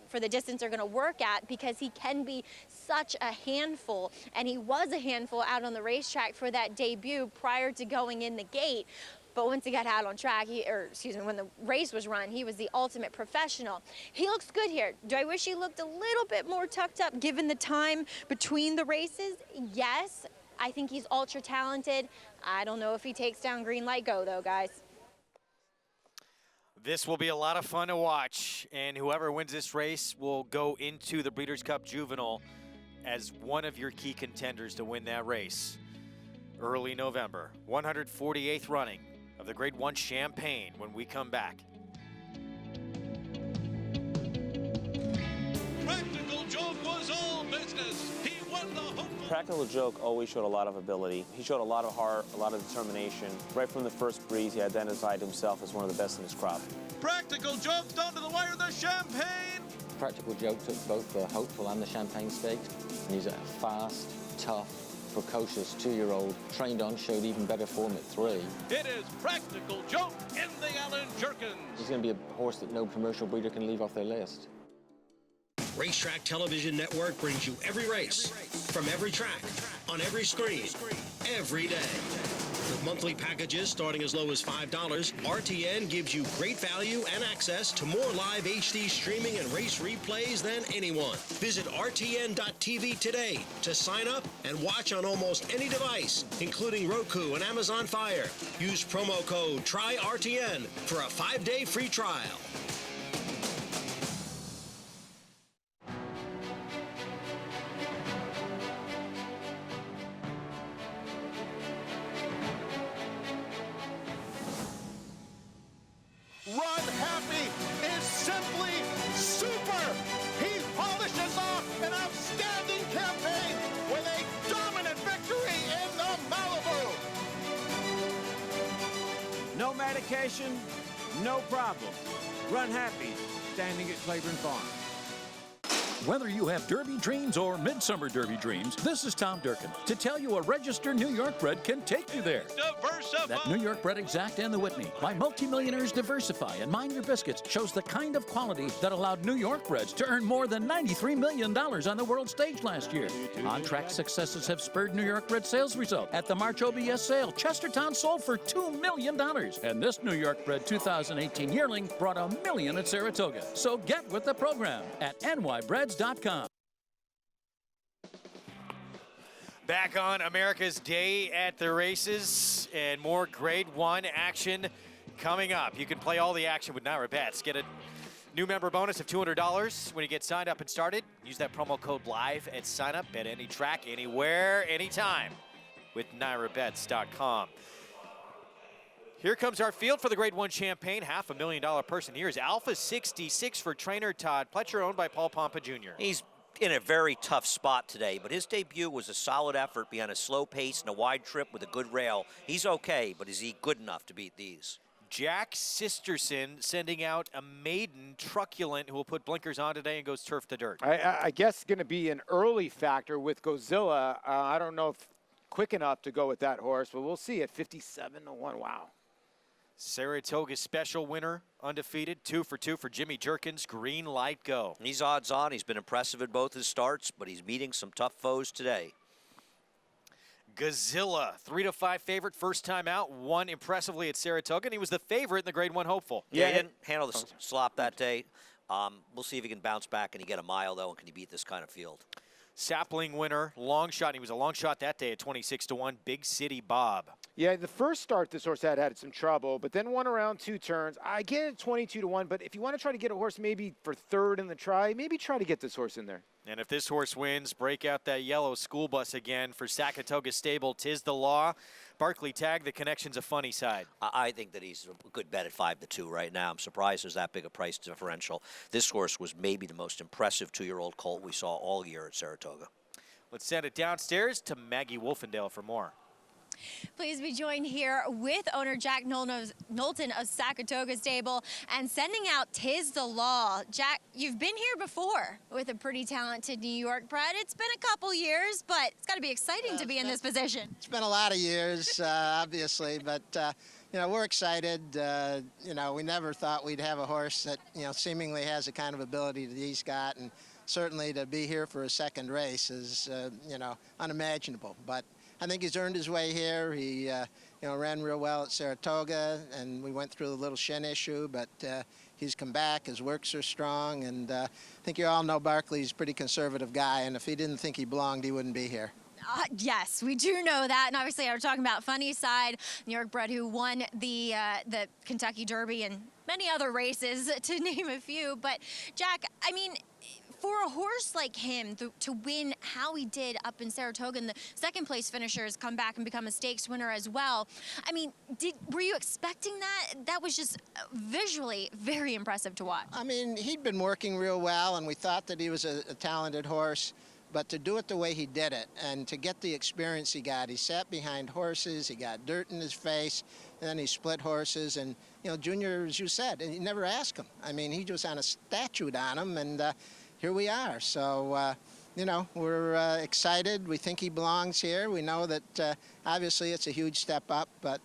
for the distance they're going to work at, because he can be such a handful, and he was a handful out on the racetrack for that debut prior to going in the gate. But once he got out on track, when the race was run, he was the ultimate professional. He looks good here. Do I wish he looked a little bit more tucked up given the time between the races? Yes. I think he's ultra talented. I don't know if he takes down Green Light Go, though, guys. This will be a lot of fun to watch, and whoever wins this race will go into the Breeders' Cup Juvenile as one of your key contenders to win that race. Early November, 148th running of the Grade 1 Champagne when we come back. Practical Joke was all business. He won the home. Practical Joke always showed a lot of ability. He showed a lot of heart, a lot of determination. Right from the first breeze, he identified himself as one of the best in his crop. Practical Joke down to the wire, the Champagne. Practical Joke took both the Hopeful and the Champagne Stakes, and he's a fast, tough, precocious 2-year-old, trained on, showed even better form at 3. It is Practical Joke in the Allen Jerkins. He's going to be a horse that no commercial breeder can leave off their list. Racetrack Television Network brings you every race, from every track, on every screen, every day. With monthly packages starting as low as $5, RTN gives you great value and access to more live HD streaming and race replays than anyone. Visit RTN.tv today to sign up and watch on almost any device, including Roku and Amazon Fire. Use promo code TRYRTN for a 5-day free trial. Run Happy is simply super. He polishes off an outstanding campaign with a dominant victory in the Malibu. No medication, no problem. Run Happy, standing at Claiborne Farm. Whether you have Derby dreams or Midsummer Derby dreams, this is Tom Durkin to tell you a registered New York bred can take you there. Diversify. That New York bred Exact and the Whitney by multimillionaires Diversify and Mind Your Biscuits shows the kind of quality that allowed New York breds to earn more than $93 million on the world stage last year. On-track successes have spurred New York bred sales result. At the March OBS sale, Chestertown sold for $2 million. And this New York bred 2018 yearling brought $1 million at Saratoga. So get with the program at nybreds.com. Back on America's Day at the Races, and more Grade 1 action coming up. You can play all the action with Naira Bets. Get a new member bonus of $200 when you get signed up and started. Use that promo code LIVE at sign up. Bet any track, anywhere, anytime with NairaBets.com. Here comes our field for the Grade 1 Champagne. $500,000 person here is Alpha 66 for trainer Todd Pletcher, owned by Paul Pompa Jr. He's in a very tough spot today, but his debut was a solid effort behind a slow pace and a wide trip with a good rail. He's okay, but is he good enough to beat these? Jack Sisterson sending out a maiden Truculent who will put blinkers on today and goes turf to dirt. I guess it's going to be an early factor with Godzilla. I don't know if quick enough to go with that horse, but we'll see at 57-1. Wow. Saratoga special winner, undefeated, 2 for 2 for Jimmy Jerkins, Green Light Go. He's odds on. He's been impressive in both his starts, but he's meeting some tough foes today. Gazilla, 3-5 favorite, first time out, won impressively at Saratoga, and he was the favorite in the Grade 1 hopeful. Yeah, he didn't handle the slop that day. We'll see if he can bounce back. Can he get a mile, though, and can he beat this kind of field? Sapling winner, long shot. He was a long shot that day at 26-1, Big City Bob. Yeah, the first start this horse had some trouble, but then won around 2 turns. I get it 22-1, but if you want to try to get a horse maybe for third in the try, maybe try to get this horse in there. And if this horse wins, break out that yellow school bus again for Saratoga Stable. 'Tis the law. Barkley Tag, the connection's a funny side. I think that he's a good bet at 5-2 right now. I'm surprised there's that big a price differential. This horse was maybe the most impressive 2-year-old colt we saw all year at Saratoga. Let's send it downstairs to Maggie Wolfendale for more. Please be joined here with owner Jack Knowlton of Saratoga Stable and sending out 'Tis the Law. Jack, you've been here before with a pretty talented New York bred. It's been a couple years, but it's got to be exciting to be in this position. It's been a lot of years, obviously, but you know, we're excited. You know, we never thought we'd have a horse that, you know, seemingly has the kind of ability that he's got, and certainly to be here for a second race is, you know, unimaginable. But I think he's earned his way here. He, you know, ran real well at Saratoga, and we went through the little shin issue, but he's come back. His works are strong, and I think you all know Barkley's a pretty conservative guy, and if he didn't think he belonged, he wouldn't be here. Yes, we do know that, and obviously we're talking about Funny Side, New York bred, who won the Kentucky Derby and many other races, to name a few. But Jack, I mean, for a horse like him to win how he did up in Saratoga, and the second place finishers come back and become a stakes winner as well. I mean, were you expecting that? That was just visually very impressive to watch. I mean, he'd been working real well, and we thought that he was a talented horse. But to do it the way he did it, and to get the experience he got, he sat behind horses, he got dirt in his face, and then he split horses. And, you know, Junior, as you said, and you never asked him. I mean, he was on a statute on him, and here we are. So, you know, we're excited. We think he belongs here. We know that, obviously, it's a huge step up, but,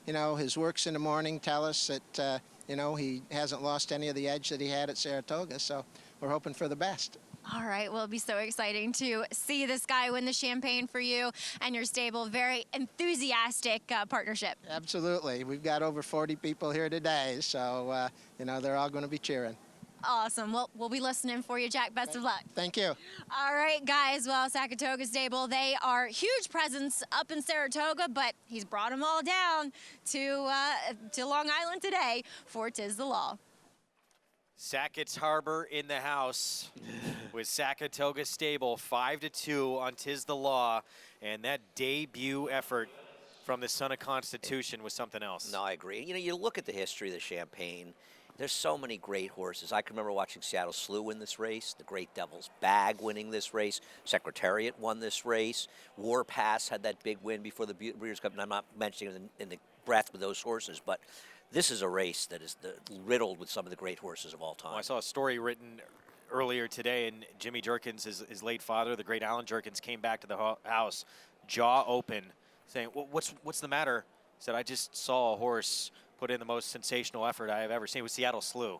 you know, his works in the morning tell us that, you know, he hasn't lost any of the edge that he had at Saratoga, so we're hoping for the best. All right, well, it'll be so exciting to see this guy win the Champagne for you and your stable. Very enthusiastic partnership. Absolutely. We've got over 40 people here today, so, you know, they're all going to be cheering. Awesome. Well, we'll be listening for you, Jack. Best of luck. Thank you. All right, guys. Well, Saratoga Stable, they are huge presence up in Saratoga, but he's brought them all down to Long Island today for 'Tis the Law. Sackett's Harbor in the house with Saratoga Stable, 5-2 on 'Tis the Law, and that debut effort from the Son of Constitution was something else. No, I agree. You know, you look at the history of the Champagne, there's so many great horses. I can remember watching Seattle Slew win this race, the Great Devil's Bag winning this race, Secretariat won this race, Warpass had that big win before the Breeders' Cup, and I'm not mentioning it in the breath with those horses, but this is a race that is riddled with some of the great horses of all time. Well, I saw a story written earlier today, and Jimmy Jerkins, his late father, the great Alan Jerkins, came back to the house, jaw open, saying, well, what's the matter? He said, I just saw a horse put in the most sensational effort I have ever seen with Seattle Slew.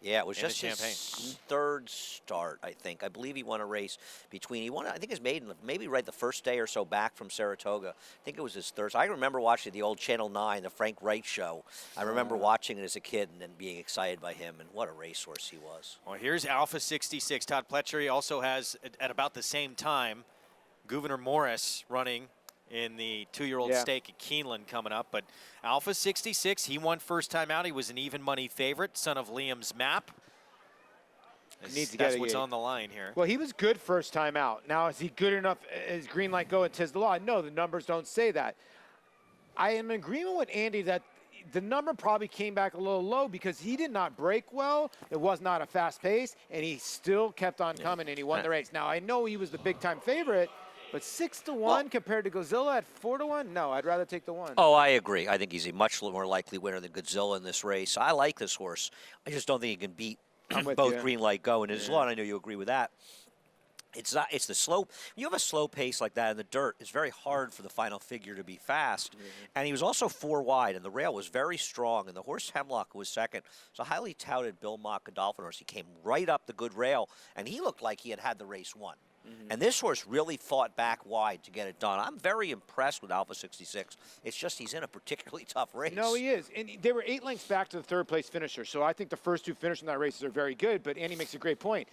Yeah, it was in just his third start, I think. I believe he won a race between, he won, I think his maiden, maybe right the first day or so back from Saratoga. I think it was his third. I remember watching the old Channel 9, the Frank Wright show. I remember watching it as a kid and then being excited by him, and what a racehorse he was. Well, here's Alpha 66. Todd Pletcher, he also has, at about the same time, Gouverneur Morris running in the 2-year-old stake at Keeneland coming up. But Alpha 66, he won first time out. He was an even money favorite, son of Liam's Map. That's what's on the line here. Well, he was good first time out. Now, is he good enough as Green Light Go and 'Tis the Law? No, the numbers don't say that. I am in agreement with Andy that the number probably came back a little low because he did not break well. It was not a fast pace, and he still kept on coming, and he won the race. Now, I know he was the big-time favorite, but 6-1 compared to Godzilla at 4-1? No, I'd rather take the 1. Oh, I agree. I think he's a much more likely winner than Godzilla in this race. I like this horse. I just don't think he can beat both Green Light Go and 'Tis the Law. I know you agree with that. It's not. It's the slow. You have a slow pace like that in the dirt. It's very hard for the final figure to be fast. And he was also 4 wide, and the rail was very strong. And the horse Hemlock was second. So highly touted Bill Mock Godolphin horse. He came right up the good rail, and he looked like he had the race won. And this horse really fought back wide to get it done. I'm very impressed with Alpha 66. It's just he's in a particularly tough race. No, he is. And they were 8 lengths back to the third-place finisher. So I think the first 2 finishers in that race are very good. But Andy makes a great point.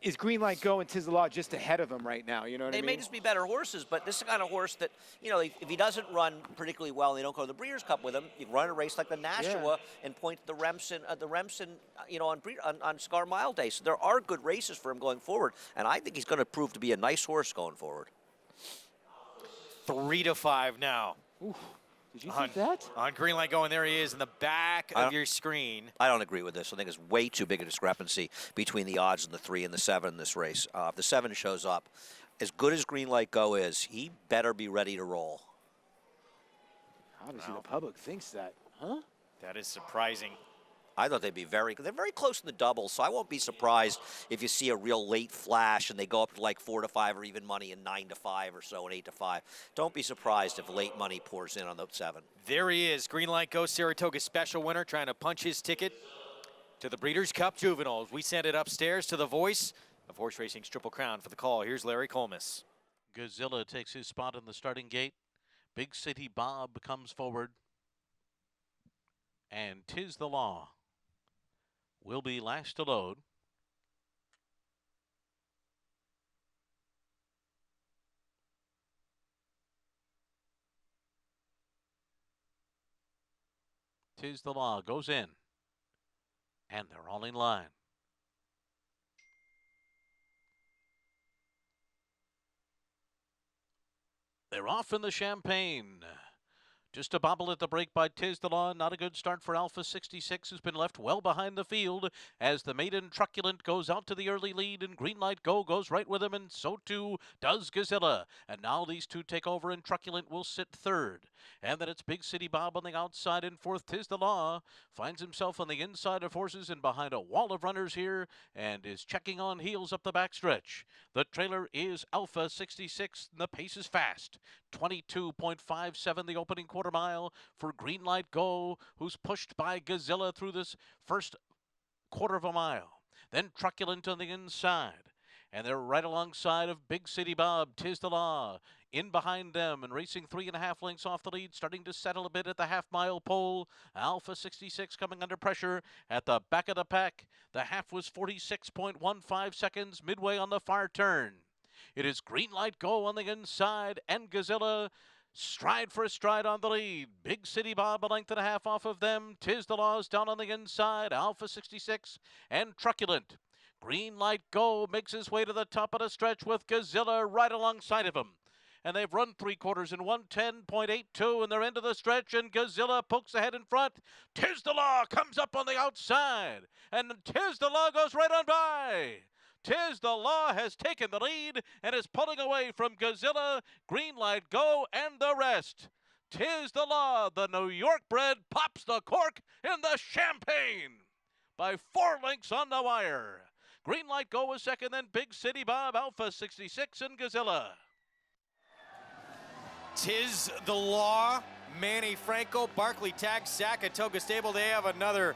Is Green Light Go and 'Tis the Law just ahead of him right now? You know what I mean? They may just be better horses, but this is the kind of horse that, you know, if he doesn't run particularly well and they don't go to the Breeders' Cup with him, you can run a race like the Nashua and point to the Remsen, you know, on Scar Mile Day. So there are good races for him going forward, and I think he's going to prove to be a nice horse going forward. 3-5 now. Ooh. Did you think that? On Green Light Go, and there he is in the back of your screen. I don't agree with this. I think it's way too big a discrepancy between the odds and the 3 and the 7 in this race. If the 7 shows up, as good as Green Light Go is, he better be ready to roll. Obviously, the public thinks that, huh? That is surprising. I thought they're very close in the doubles, so I won't be surprised if you see a real late flash and they go up to like 4-5 or even money and 9-5 or so and 8-5. Don't be surprised if late money pours in on the 7. There he is, Green Light Go, Saratoga special winner, trying to punch his ticket to the Breeders' Cup Juveniles. We send it upstairs to the voice of horse racing's Triple Crown for the call. Here's Larry Colmus. Godzilla takes his spot in the starting gate. Big City Bob comes forward. And 'Tis the Law will be last to load. Tis the Law goes in. And they're all in line. They're off in the Champagne. Just a bobble at the break by Tis the Law. Not a good start for Alpha 66, who's been left well behind the field as the maiden Truculent goes out to the early lead, and Green Light Go goes right with him, and so too does Gazilla. And now these two take over, and Truculent will sit third. And then it's Big City Bob on the outside, and fourth Tis the Law finds himself on the inside of horses and behind a wall of runners here, and is checking on heels up the backstretch. The trailer is Alpha 66, and the pace is fast. 22.57 the opening quarter mile for Green Light Go, who's pushed by Gazilla through this first quarter of a mile. Then Truculent on the inside. And they're right alongside of Big City Bob. Tis the Law in behind them and racing 3.5 lengths off the lead, starting to settle a bit at the half-mile pole. Alpha 66 coming under pressure at the back of the pack. The half was 46.15 seconds midway on the far turn. It is Green Light Go on the inside, and Gazilla stride for a stride on the lead. Big City Bob a length and a half off of them. Tis the Law's down on the inside. Alpha 66 and Truculent. Green Light Go makes his way to the top of the stretch with Gazilla right alongside of him. And they've run 3/4 in 1:10.82 and they're into the stretch, and Gazilla pokes ahead in front. Tis the Law comes up on the outside, and Tis the Law goes right on by. Tis the Law has taken the lead and is pulling away from Gazilla, Green Light Go, and the rest. Tis the Law, the New York bred, pops the cork in the Champagne by 4 lengths on the wire. Green Light Go was second, then Big City Bob, Alpha 66, and Gazilla. Tis the Law, Manny Franco, Barkley Tag, Saratoga Stable. They have another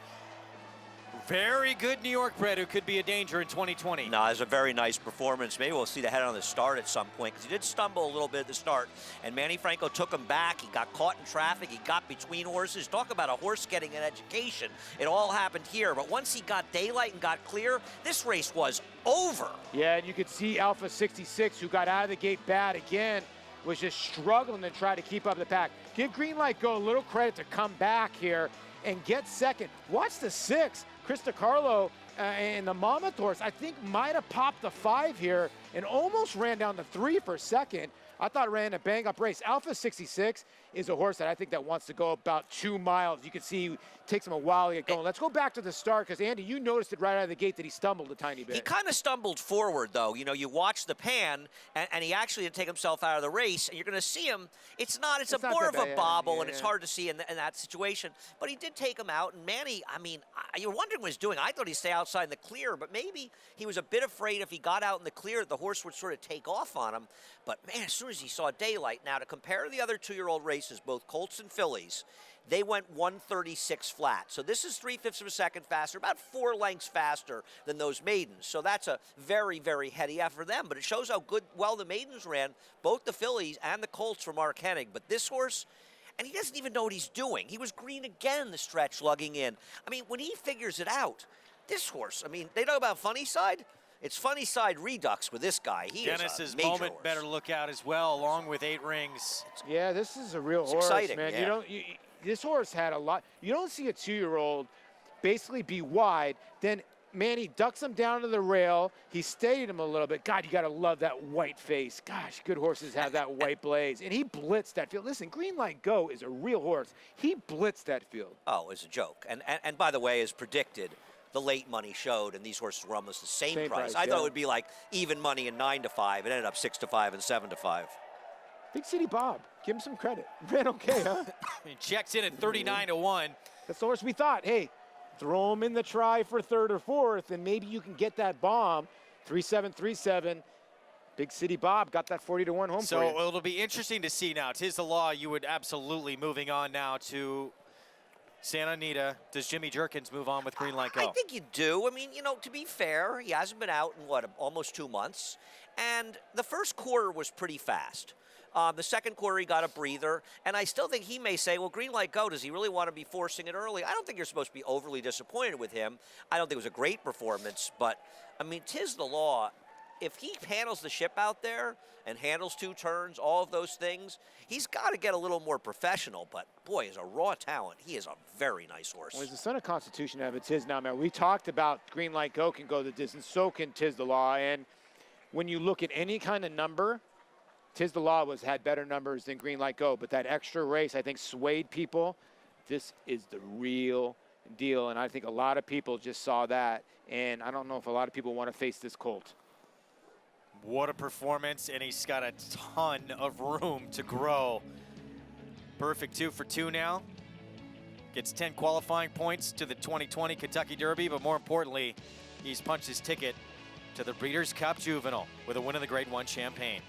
very good New York bred who could be a danger in 2020. No, it's a very nice performance. Maybe we'll see the head on the start at some point, because he did stumble a little bit at the start, and Manny Franco took him back. He got caught in traffic. He got between horses. Talk about a horse getting an education. It all happened here, but once he got daylight and got clear, this race was over. Yeah, and you could see Alpha 66, who got out of the gate bad again, was just struggling to try to keep up the pack. Give Green Light Go a little credit to come back here and get second. Watch the 6. Krista Carlo and the Mama Horse, I think, might have popped the 5 here and almost ran down the 3 for a second. I thought it ran a bang-up race. Alpha 66 is a horse that I think that wants to go about 2 miles. You can see it takes him a while to get going. Let's go back to the start, because, Andy, you noticed it right out of the gate that he stumbled a tiny bit. He kind of stumbled forward, though. You know, you watch the pan, and he actually did take himself out of the race, and you're going to see him. It's more of a bobble, and it's hard to see in that situation. But he did take him out, and Manny, I mean, you're wondering what he's doing. I thought he'd stay outside in the clear, but maybe he was a bit afraid if he got out in the clear, the horse would sort of take off on him. But, man, as soon as he saw daylight, now to compare the other 2-year-old races, both Colts and fillies, they went 136 flat. So this is 3/5 of a second faster, about 4 lengths faster than those maidens. So that's a very, very heady effort for them. But it shows how well the maidens ran, both the fillies and the Colts for Mark Hennig. But this horse, and he doesn't even know what he's doing. He was green again in the stretch, lugging in. I mean, when he figures it out, this horse, I mean, they know about funny side. It's funny side redux with this guy. Dennis's moment horse. Better look out as well, along with 8 Rings. Yeah, this is a real horse, exciting, man. Yeah. This horse had a lot. You don't see a 2-year-old basically be wide. Then Manny ducks him down to the rail. He steadied him a little bit. God, you got to love that white face. Gosh, good horses have that white blaze. And he blitzed that field. Listen, Green Light Go is a real horse. He blitzed that field. Oh, it's a joke. And by the way, as predicted, the late money showed, and these horses were almost the same price. I thought it would be like even money and 9-5. It ended up 6-5 and 7-5. Big City Bob, give him some credit. Ran okay, huh? He checks in at 39-1. That's the horse we thought. Hey, throw him in the try for 3rd or 4th, and maybe you can get that bomb. 3-7, 3-7. Big City Bob got that 40-1 home so for you. So it'll be interesting to see now. 'Tis the Law, you would absolutely moving on now to Santa Anita. Does Jimmy Jerkins move on with Green Light Go? I think you do. I mean, you know, to be fair, he hasn't been out in, almost 2 months. And the first quarter was pretty fast. The second quarter, he got a breather. And I still think he may say, well, Green Light Go, does he really want to be forcing it early? I don't think you're supposed to be overly disappointed with him. I don't think it was a great performance. But, I mean, 'Tis the Law, if he handles the ship out there and handles 2 turns, all of those things, he's got to get a little more professional. But boy, as a raw talent, he is a very nice horse. Well, he's the son of Constitution of Tiz now, man. We talked about Green Light Go can go the distance, so can Tiz the Law. And when you look at any kind of number, Tiz the Law had better numbers than Green Light Go, but that extra race, I think, swayed people. This is the real deal, and I think a lot of people just saw that, and I don't know if a lot of people want to face this colt. What a performance, and he's got a ton of room to grow. Perfect 2 for 2 now. Gets 10 qualifying points to the 2020 Kentucky Derby, but more importantly, he's punched his ticket to the Breeders' Cup Juvenile with a win in the Grade 1 Champagne.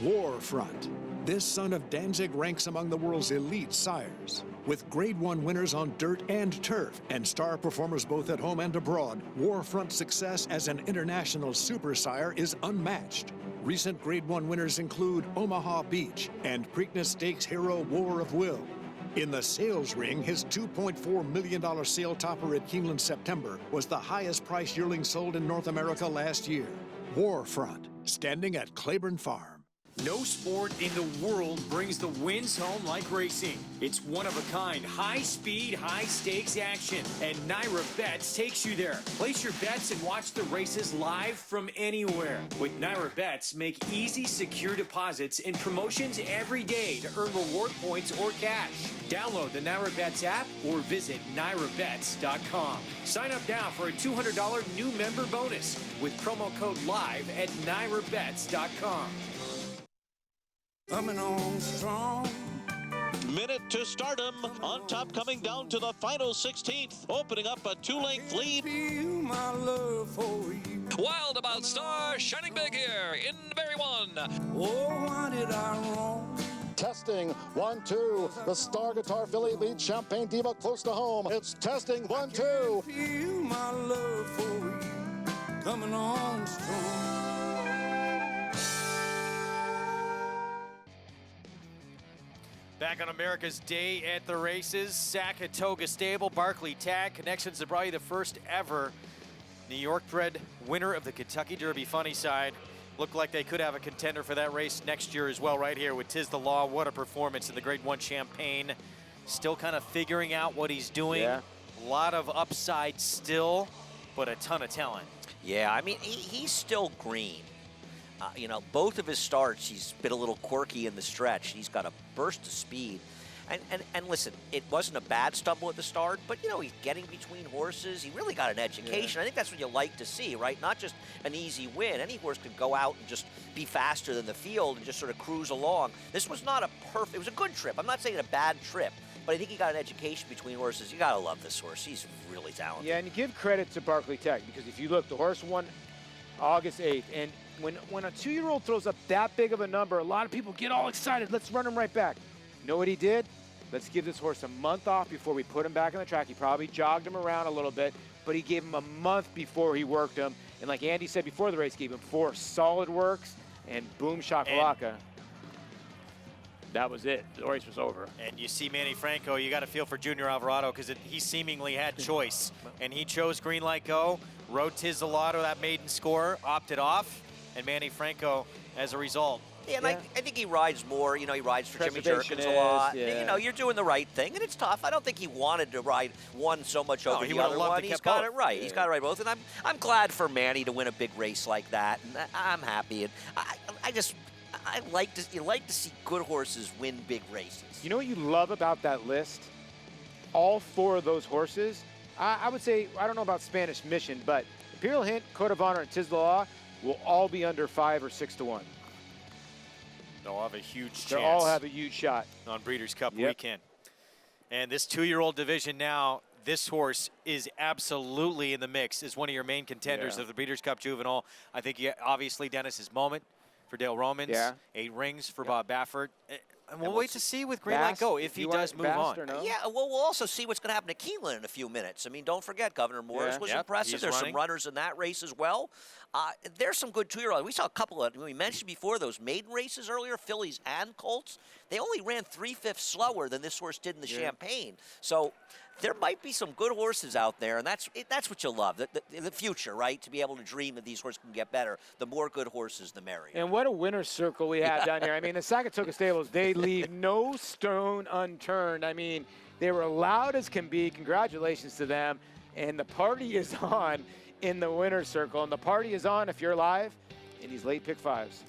Warfront. This son of Danzig ranks among the world's elite sires. With Grade 1 winners on dirt and turf and star performers both at home and abroad, Warfront's success as an international super sire is unmatched. Recent Grade 1 winners include Omaha Beach and Preakness Stakes hero War of Will. In the sales ring, his $2.4 million sale topper at Keeneland September was the highest price yearling sold in North America last year. Warfront, standing at Claiborne Farm. No sport in the world brings the wins home like racing. It's one-of-a-kind, high-speed, high-stakes action, and Naira Bets takes you there. Place your bets and watch the races live from anywhere. With Naira Bets, make easy, secure deposits and promotions every day to earn reward points or cash. Download the Naira Bets app or visit NairaBets.com. Sign up now for a $200 new member bonus with promo code LIVE at NairaBets.com. Coming on strong. Minute to stardom. On top, coming down to the final 16th. Opening up a 2-length lead. Feel my love for you. Wild About Star shining big here in Berry 1. Oh, why did I wrong? Testing, 1, 2. The Star Guitar filly leads Champagne Diva close to home. It's testing, 1, 2. Feel my love for you. Coming on strong. Back on America's Day at the Races, Saratoga Stable, Barkley Tag, Connections to probably the first ever New York-bred winner of the Kentucky Derby funny side. Looked like they could have a contender for that race next year as well right here with Tiz the Law. What a performance in the Grade 1 Champagne. Still kind of figuring out what he's doing. Yeah. A lot of upside still, but a ton of talent. Yeah, I mean, he's still green. You know, both of his starts, he's been a little quirky in the stretch. He's got a burst of speed. And listen, it wasn't a bad stumble at the start, but, you know, he's getting between horses. He really got an education. Yeah. I think that's what you like to see, right? Not just an easy win. Any horse could go out and just be faster than the field and just sort of cruise along. This was not a perfect, it was a good trip. I'm not saying a bad trip, but I think he got an education between horses. You got to love this horse. He's really talented. Yeah, and you give credit to Barkley Tech because if you look, the horse won August 8th, and when a 2-year-old throws up that big of a number, a lot of people get all excited. Let's run him right back. You know what he did? Let's give this horse a month off before we put him back on the track. He probably jogged him around a little bit, but he gave him a month before he worked him. And like Andy said before the race, gave him 4 solid works, and boom shakalaka. That was it. The race was over. And you see Manny Franco, you got to feel for Junior Alvarado because he seemingly had choice. And he chose Green Light Go, rode Tiz the Law to that maiden score, opted off, and Manny Franco, as a result. Yeah, and I think he rides more. You know, he rides for Jimmy Jerkins a lot. Yeah. You know, you're doing the right thing, and it's tough. I don't think he wanted to ride one so much over the other one. He's got it right. Yeah. He's got it right both, and I'm glad for Manny to win a big race like that, and I'm happy. And I like to see good horses win big races. You know what you love about that list? All 4 of those horses, I would say, I don't know about Spanish Mission, but Imperial Hint, Code of Honor, and Tiz the Law will all be under 5 or 6 to 1. They'll have a huge chance. They'll all have a huge shot. On Breeders' Cup weekend. And this 2-year-old division now, this horse is absolutely in the mix as one of your main contenders of the Breeders' Cup Juvenile. I think obviously Dennis's moment for Dale Romans. 8 rings for Bob Baffert. And we'll wait to see with Green Light Go if he does move on. Or no? Yeah, well, we'll also see what's going to happen to Keeneland in a few minutes. I mean, don't forget, Governor Morris was impressive. There's some runners in that race as well. There's some good two-year-olds. We saw a couple of, we mentioned before, those maiden races earlier, Fillies and Colts. They only ran 3/5 slower than this horse did in the Champagne. So there might be some good horses out there, and that's what you love, the future, right? To be able to dream that these horses can get better. The more good horses, the merrier. And what a winner's circle we have down here. I mean, the Saratoga Stables, they leave no stone unturned. I mean, they were loud as can be. Congratulations to them. And the party is on in the winner's circle. And the party is on if you're live in these late pick fives.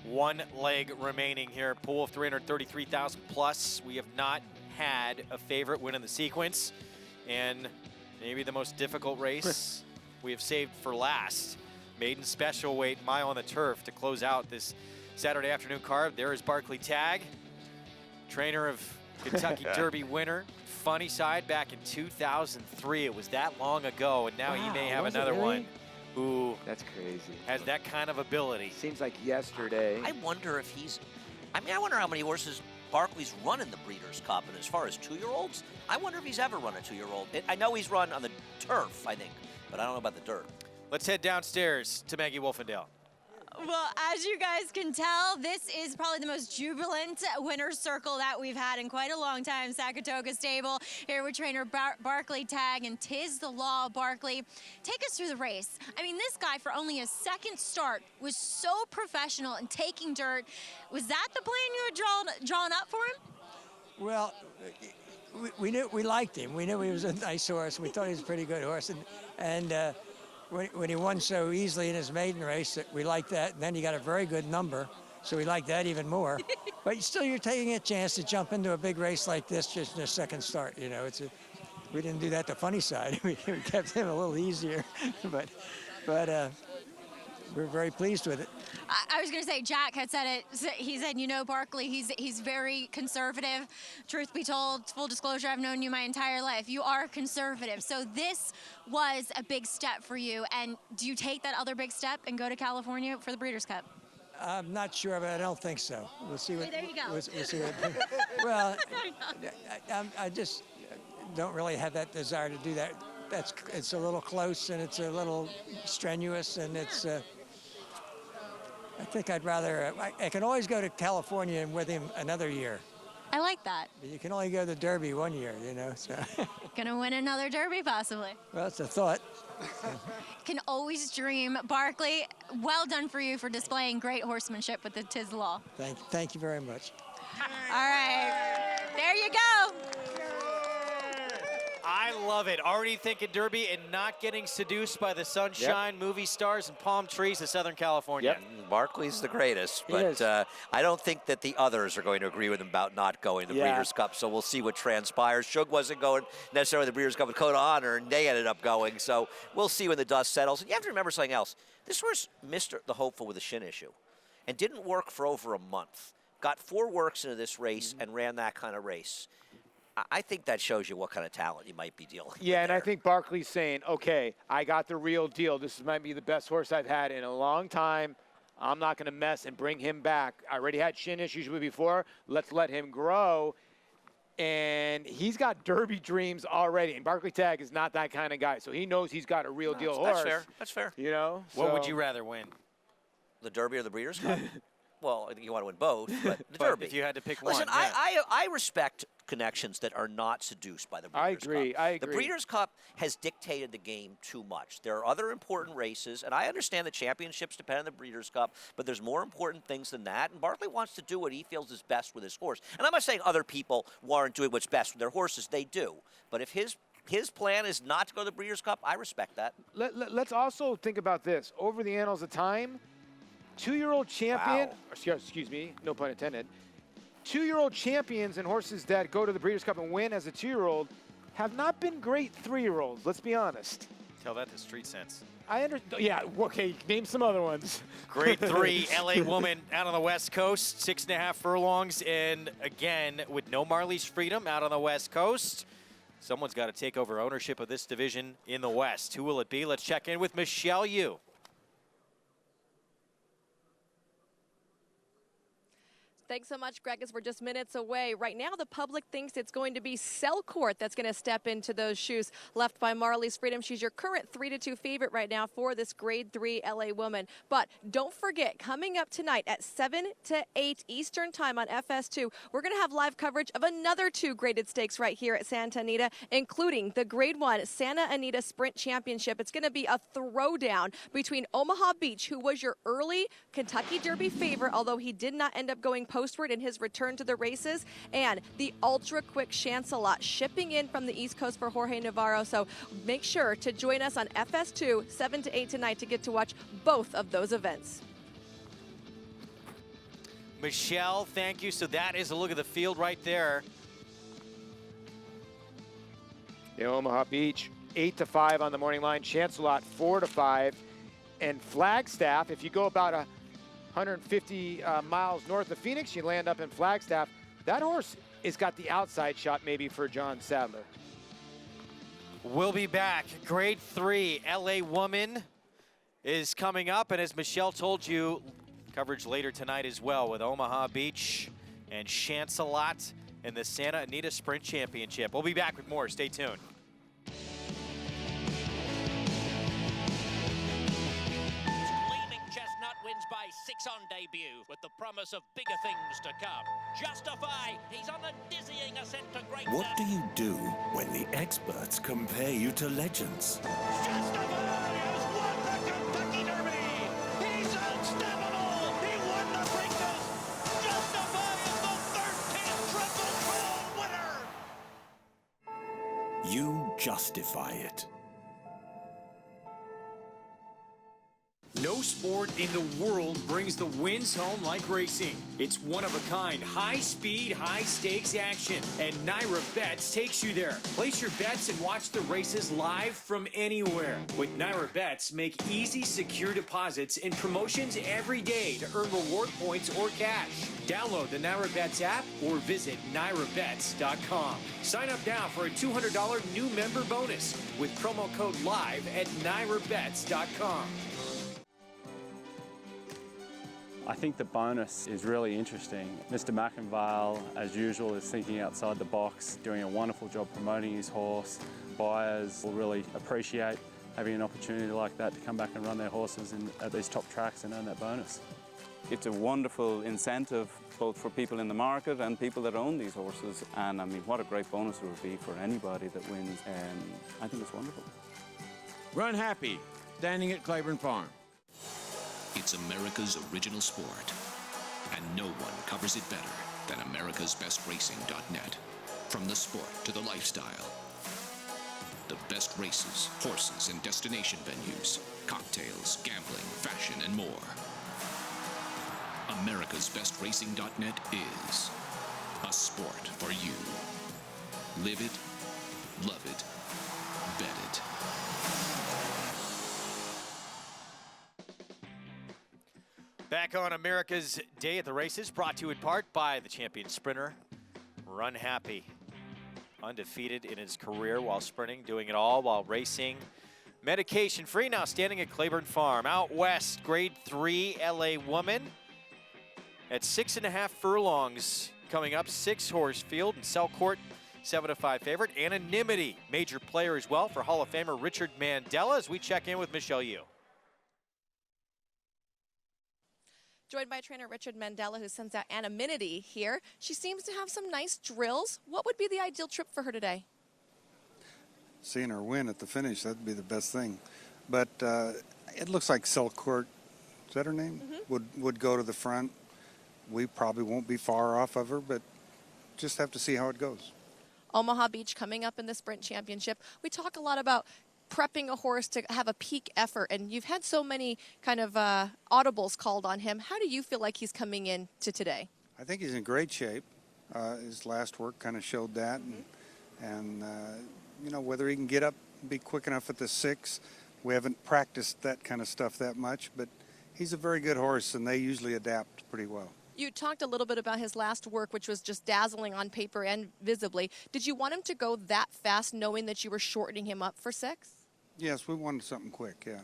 One leg remaining here. Pool of 333,000 plus. We have not had a favorite win in the sequence, and maybe the most difficult race we have saved for last. Maiden special weight, mile on the turf to close out this Saturday afternoon card. There is Barkley Tagg, trainer of Kentucky Derby winner, Funny Side back in 2003. It was that long ago, and now he may have another one who that's crazy. Has that kind of ability. Seems like yesterday. I wonder if he's, I wonder how many horses Barkley's run in the Breeders' Cup, and as far as two-year-olds, I wonder if he's ever run a two-year-old. I know he's run on the turf, I think, but I don't know about the dirt. Let's head downstairs to Maggie Wolfendale. Well, as you guys can tell, this is probably the most jubilant winner's circle that we've had in quite a long time. Saratoga Stable here with trainer Barkley Tagg, and 'tis the law. Barkley, take us through the race. I mean, this guy for only his second start was so professional in taking dirt. Was that the plan you had drawn up for him? Well, we knew we liked him. We knew he was a nice horse. We thought he was a pretty good horse, and when he won so easily in his maiden race, we liked that. And then he got a very good number, so we liked that even more. But still, you're taking a chance to jump into a big race like this just in a second start. You know, we didn't do that the Funny Side. we kept him a little easier, but we're very pleased with it. I was going to say, Jack had said it. He said, you know, Barkley, he's very conservative. Truth be told, full disclosure, I've known you my entire life. You are conservative. So this was a big step for you. And do you take that other big step and go to California for the Breeders' Cup? I'm not sure, but I don't think so. We'll see what. Hey, there you go. We'll see what. Well, I just don't really have that desire to do that. It's a little close, and it's a little strenuous, and it's. I think I'd rather. I can always go to California and with him another year. I like that. But you can only go to the Derby 1 year, you know. So. Gonna win another Derby, possibly. Well, it's a thought. Can always dream. Barkley, well done for you for displaying great horsemanship with the 'tis the law. Thank you very much. All right, there you go. I love it. Already thinking Derby and not getting seduced by the sunshine, movie stars, and palm trees of Southern California. Barkley's the greatest, but I don't think that the others are going to agree with him about not going to the Breeders' Cup, so we'll see what transpires. Shug wasn't going necessarily to the Breeders' Cup with Code of Honor, and they ended up going, so we'll see when the dust settles. And you have to remember something else. This horse missed the hopeful with a shin issue and didn't work for over a month. Got 4 works into this race and ran that kind of race. I think that shows you what kind of talent you might be dealing with. Yeah, and I think Barkley's saying, okay, I got the real deal. This might be the best horse I've had in a long time. I'm not going to mess and bring him back. I already had shin issues with before. Let's let him grow. And he's got Derby dreams already. And Barkley Tagg is not that kind of guy. So he knows he's got a real deal horse. That's fair. That's fair. You know? What would you rather win? The Derby or the Breeders' Cup? Well, I think you want to win both, but the But Derby. if you had to pick Listen, one, yeah. I respect connections that are not seduced by the Breeders' Cup. I agree. The Breeders' Cup has dictated the game too much. There are other important races, and I understand that championships depend on the Breeders' Cup, but there's more important things than that, and Barkley wants to do what he feels is best with his horse. And I'm not saying other people aren't doing what's best with their horses. They do. But if his plan is not to go to the Breeders' Cup, I respect that. Let's also think about this. Over the annals of time, 2-year-old champion, excuse me, no pun intended, 2-year-old champions and horses that go to the Breeders' Cup and win as a 2-year-old have not been great 3-year-olds, let's be honest. Tell that to Street Sense. I understand. Yeah, okay, name some other ones. Grade 3 LA woman out on the West Coast, 6.5 furlongs, and again, with no Marley's Freedom out on the West Coast, someone's got to take over ownership of this division in the West. Who will it be? Let's check in with Michelle Yu. Thanks so much, Greg, as we're just minutes away. Right now, the public thinks it's going to be Selcourt that's going to step into those shoes left by Marley's Freedom. She's your current 3-2 favorite right now for this Grade 3 LA woman. But don't forget, coming up tonight at 7 to 8 Eastern Time on FS2, we're going to have live coverage of another 2 graded stakes right here at Santa Anita, including the Grade 1 Santa Anita Sprint Championship. It's going to be a throwdown between Omaha Beach, who was your early Kentucky Derby favorite, although he did not end up going postward in his return to the races, and the ultra quick Chancelot shipping in from the East Coast for Jorge Navarro. So make sure to join us on FS2 7 to 8 tonight to get to watch both of those events. Michelle, thank you. So that is a look at the field right there. The Omaha Beach 8 to 5 on the morning line, Chancelot 4 to 5, and Flagstaff. If you go about 150 miles north of Phoenix, you land up in Flagstaff. That horse has got the outside shot maybe for John Sadler. We'll be back. Grade 3 LA Woman is coming up, and as Michelle told you, coverage later tonight as well with Omaha Beach and Chancelot in the Santa Anita Sprint Championship. We'll be back with more. Stay tuned. Wins by 6 on debut, with the promise of bigger things to come. Justify, he's on a dizzying ascent to greatness. What do you do when the experts compare you to legends? Justify has won the Kentucky Derby. He's unstoppable. He won the Preakness. Justify is the 13th Triple Crown winner. You justify it. No sport in the world brings the wins home like racing. It's one-of-a-kind, high-speed, high-stakes action. And Naira Bets takes you there. Place your bets and watch the races live from anywhere. With Naira Bets, make easy, secure deposits and promotions every day to earn reward points or cash. Download the Naira Bets app or visit NairaBets.com. Sign up now for a $200 new member bonus with promo code LIVE at NairaBets.com. I think the bonus is really interesting. Mr. McInvale, as usual, is thinking outside the box, doing a wonderful job promoting his horse. Buyers will really appreciate having an opportunity like that to come back and run their horses at these top tracks and earn that bonus. It's a wonderful incentive both for people in the market and people that own these horses. And I mean, what a great bonus it would be for anybody that wins. I think it's wonderful. Run happy, standing at Claiborne Farm. It's America's original sport, and no one covers it better than americasbestracing.net. From the sport to the lifestyle, the best races, horses, and destination venues, cocktails, gambling, fashion, and more. americasbestracing.net is a sport for you. Live it, love it, bet it. Back on America's Day at the Races, brought to you in part by the champion sprinter, Run Happy. Undefeated in his career while sprinting, doing it all while racing. Medication free, now standing at Claiborne Farm. Out west, Grade 3 LA Woman at 6.5 furlongs coming up. 6-horse field and Selcourt 7-5 favorite. Anonymity, major player as well for Hall of Famer Richard Mandela, as we check in with Michelle Yu. Joined by trainer Richard Mandela, who sends out Anonymity here. She seems to have some nice drills. What would be the ideal trip for her today? Seeing her win at the finish, that'd be the best thing. But it looks like Selcourt, is that her name? Would go to the front. We probably won't be far off of her, but just have to see how it goes. Omaha Beach coming up in the Sprint Championship. We talk a lot about prepping a horse to have a peak effort, and you've had so many kind of audibles called on him. How do you feel like he's coming in to today? I think he's in great shape. His last work kind of showed that. And you know, whether he can get up and be quick enough at the 6, we haven't practiced that kind of stuff that much, but he's a very good horse, and they usually adapt pretty well. You talked a little bit about his last work, which was just dazzling on paper and visibly. Did you want him to go that fast, knowing that you were shortening him up for 6? Yes, we wanted something quick, yeah.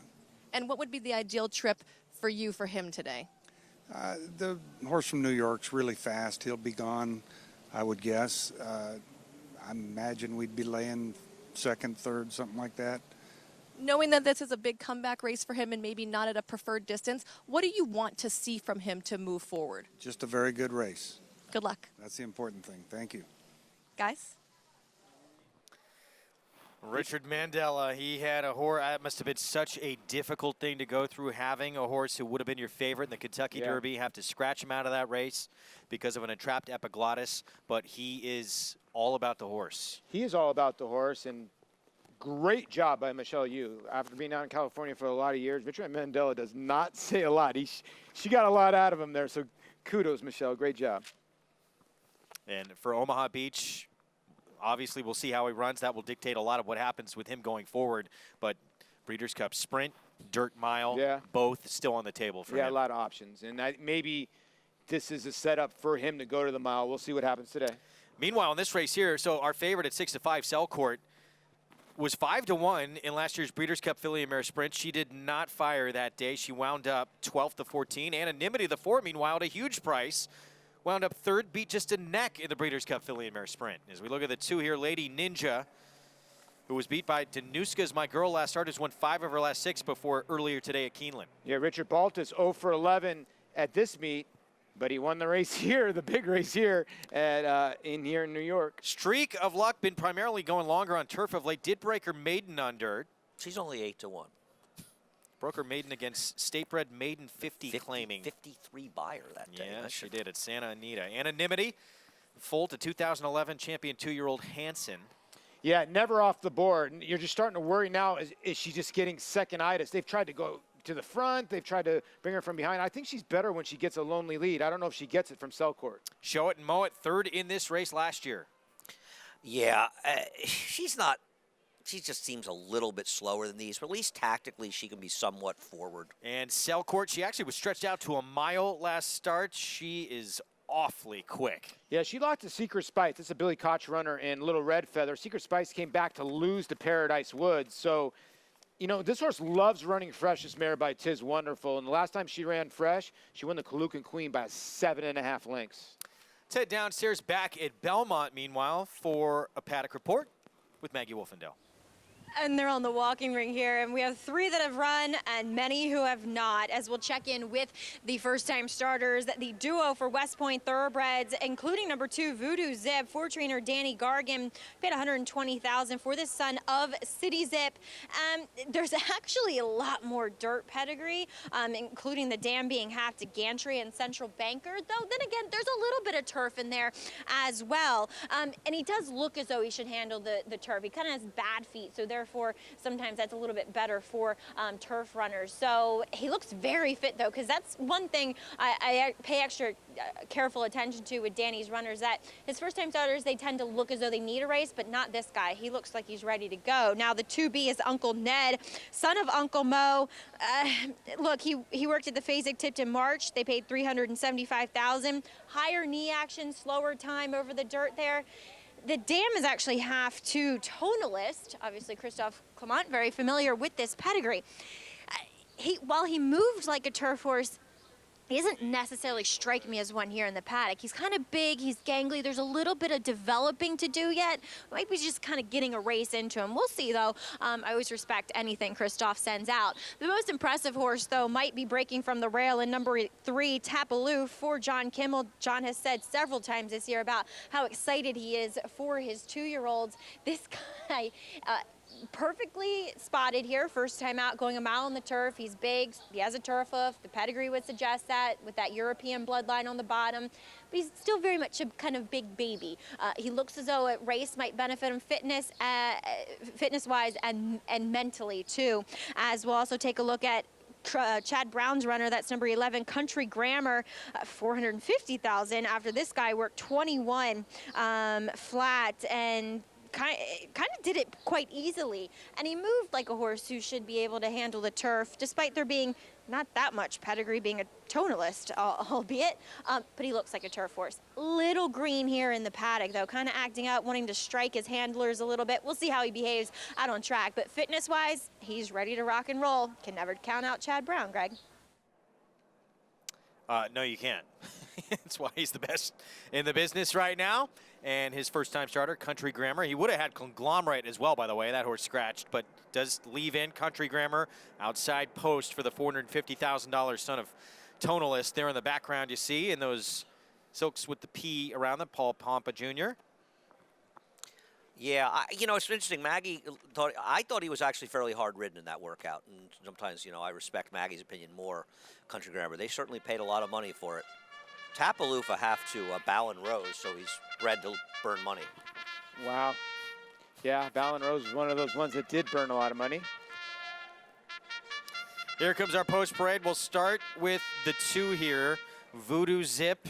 And what would be the ideal trip for you for him today? The horse from New York's really fast. He'll be gone, I would guess. I imagine we'd be laying second, third, something like that. Knowing that this is a big comeback race for him and maybe not at a preferred distance, what do you want to see from him to move forward? Just a very good race. Good luck. That's the important thing. Thank you. Guys? Richard Mandela, he had a horse. It must have been such a difficult thing to go through, having a horse who would have been your favorite in the Kentucky Derby, have to scratch him out of that race because of an entrapped epiglottis. But he is all about the horse. He is all about the horse, and great job by Michelle Yu. After being out in California for a lot of years, Richard Mandela does not say a lot. She got a lot out of him there, so kudos, Michelle. Great job. And for Omaha Beach, obviously we'll see how he runs. That will dictate a lot of what happens with him going forward. But Breeders' Cup Sprint, Dirt Mile, both still on the table for him. Yeah, a lot of options. And maybe this is a setup for him to go to the mile. We'll see what happens today. Meanwhile, in this race here, so our favorite at 6-5, Selcourt, was 5-1 in last year's Breeders' Cup Filly and Mare Sprint. She did not fire that day. She wound up 12th to 14. Anonymity, the 4, meanwhile, at a huge price, wound up 3rd, beat just a neck in the Breeders' Cup Filly and Mare Sprint. As we look at the 2 here, Lady Ninja, who was beat by Danuska's My Girl last start, has won 5 of her last 6 before earlier today at Keeneland. Yeah, Richard Baltus 0 for 11 at this meet, but he won the race here, the big race here in New York. Streak of luck, been primarily going longer on turf of late. Did break her maiden on dirt. She's only 8-1. Broke her maiden against State-Bred Maiden 50 claiming. 53 buyer that day. Yeah, she did at Santa Anita. Anonymity, full to 2011 champion 2-year-old Hansen. Yeah, never off the board. You're just starting to worry now, is she just getting second-itis? They've tried to go to the front. They've tried to bring her from behind. I think she's better when she gets a lonely lead. I don't know if she gets it from Selcourt. Show it and mow it, 3rd in this race last year. Yeah, she's not. She just seems a little bit slower than these, but at least tactically she can be somewhat forward. And Selcourt, she actually was stretched out to a mile last start. She is awfully quick. Yeah, she locked to Secret Spice. This is a Billy Koch runner in Little Red Feather. Secret Spice came back to lose to Paradise Woods. So, you know, this horse loves running fresh, this mare by Tiz Wonderful. And the last time she ran fresh, she won the Kalukan Queen by 7.5 lengths. Let's head downstairs back at Belmont, meanwhile, for a paddock report with Maggie Wolfendale. And they're on the walking ring here, and we have 3 that have run and many who have not, as we'll check in with the first-time starters, the duo for West Point Thoroughbreds, including number 2, Voodoo Zip, for trainer Danny Gargan, paid $120,000 for this son of City Zip. There's actually a lot more dirt pedigree, including the dam being half to Gantry and Central Banker, though then again, there's a little bit of turf in there as well. And he does look as though he should handle the turf. He kind of has bad feet, so therefore sometimes that's a little bit better for turf runners. So he looks very fit though, because that's one thing I pay extra careful attention to with Danny's runners, that his first time starters, they tend to look as though they need a race, but not this guy. He looks like he's ready to go. Now the 2B is Uncle Ned, son of Uncle Mo. Look, he worked at the Phasic Tipped in March. They paid $375,000. Higher knee action, slower time over the dirt there. The dam is actually half to Tonalist. Obviously, Christophe Clement, very familiar with this pedigree. While he moved like a turf horse, he doesn't necessarily strike me as one here in the paddock. He's kind of big, he's gangly, there's a little bit of developing to do yet. Might be just kind of getting a race into him. We'll see though. I always respect anything Christophe sends out. The most impressive horse though might be breaking from the rail in number 3, Tapaloo, for John Kimmel. John has said several times this year about how excited he is for his 2-year-olds. This guy, perfectly spotted here, first time out, going a mile on the turf. He's big, he has a turf hoof, the pedigree would suggest that, with that European bloodline on the bottom, but he's still very much a kind of big baby. He looks as though a race might benefit him fitness-wise and mentally too. As we'll also take a look at Chad Brown's runner, that's number 11, Country Grammar, $450,000 after this guy worked 21 flat and kind of did it quite easily, and he moved like a horse who should be able to handle the turf, despite there being not that much pedigree, being a tonalist, albeit, but he looks like a turf horse. Little green here in the paddock, though, kind of acting out, wanting to strike his handlers a little bit. We'll see how he behaves out on track, but fitness-wise, he's ready to rock and roll. Can never count out Chad Brown, Greg. No, you can't. That's why he's the best in the business right now. And his first-time starter, Country Grammar. He would have had Conglomerate as well, by the way. That horse scratched, but does leave in Country Grammar. Outside post for the $450,000 son of Tonalist there in the background you see. And those silks with the P around them, Paul Pompa Jr. Yeah, you know, it's interesting. I thought he was actually fairly hard-ridden in that workout. And sometimes, you know, I respect Maggie's opinion more, Country Grammar. They certainly paid a lot of money for it. Tapaloofa have to Ballon Rose, so he's bred to burn money. Wow. Yeah, Ballon Rose is one of those ones that did burn a lot of money. Here comes our post parade. We'll start with the two here, Voodoo Zip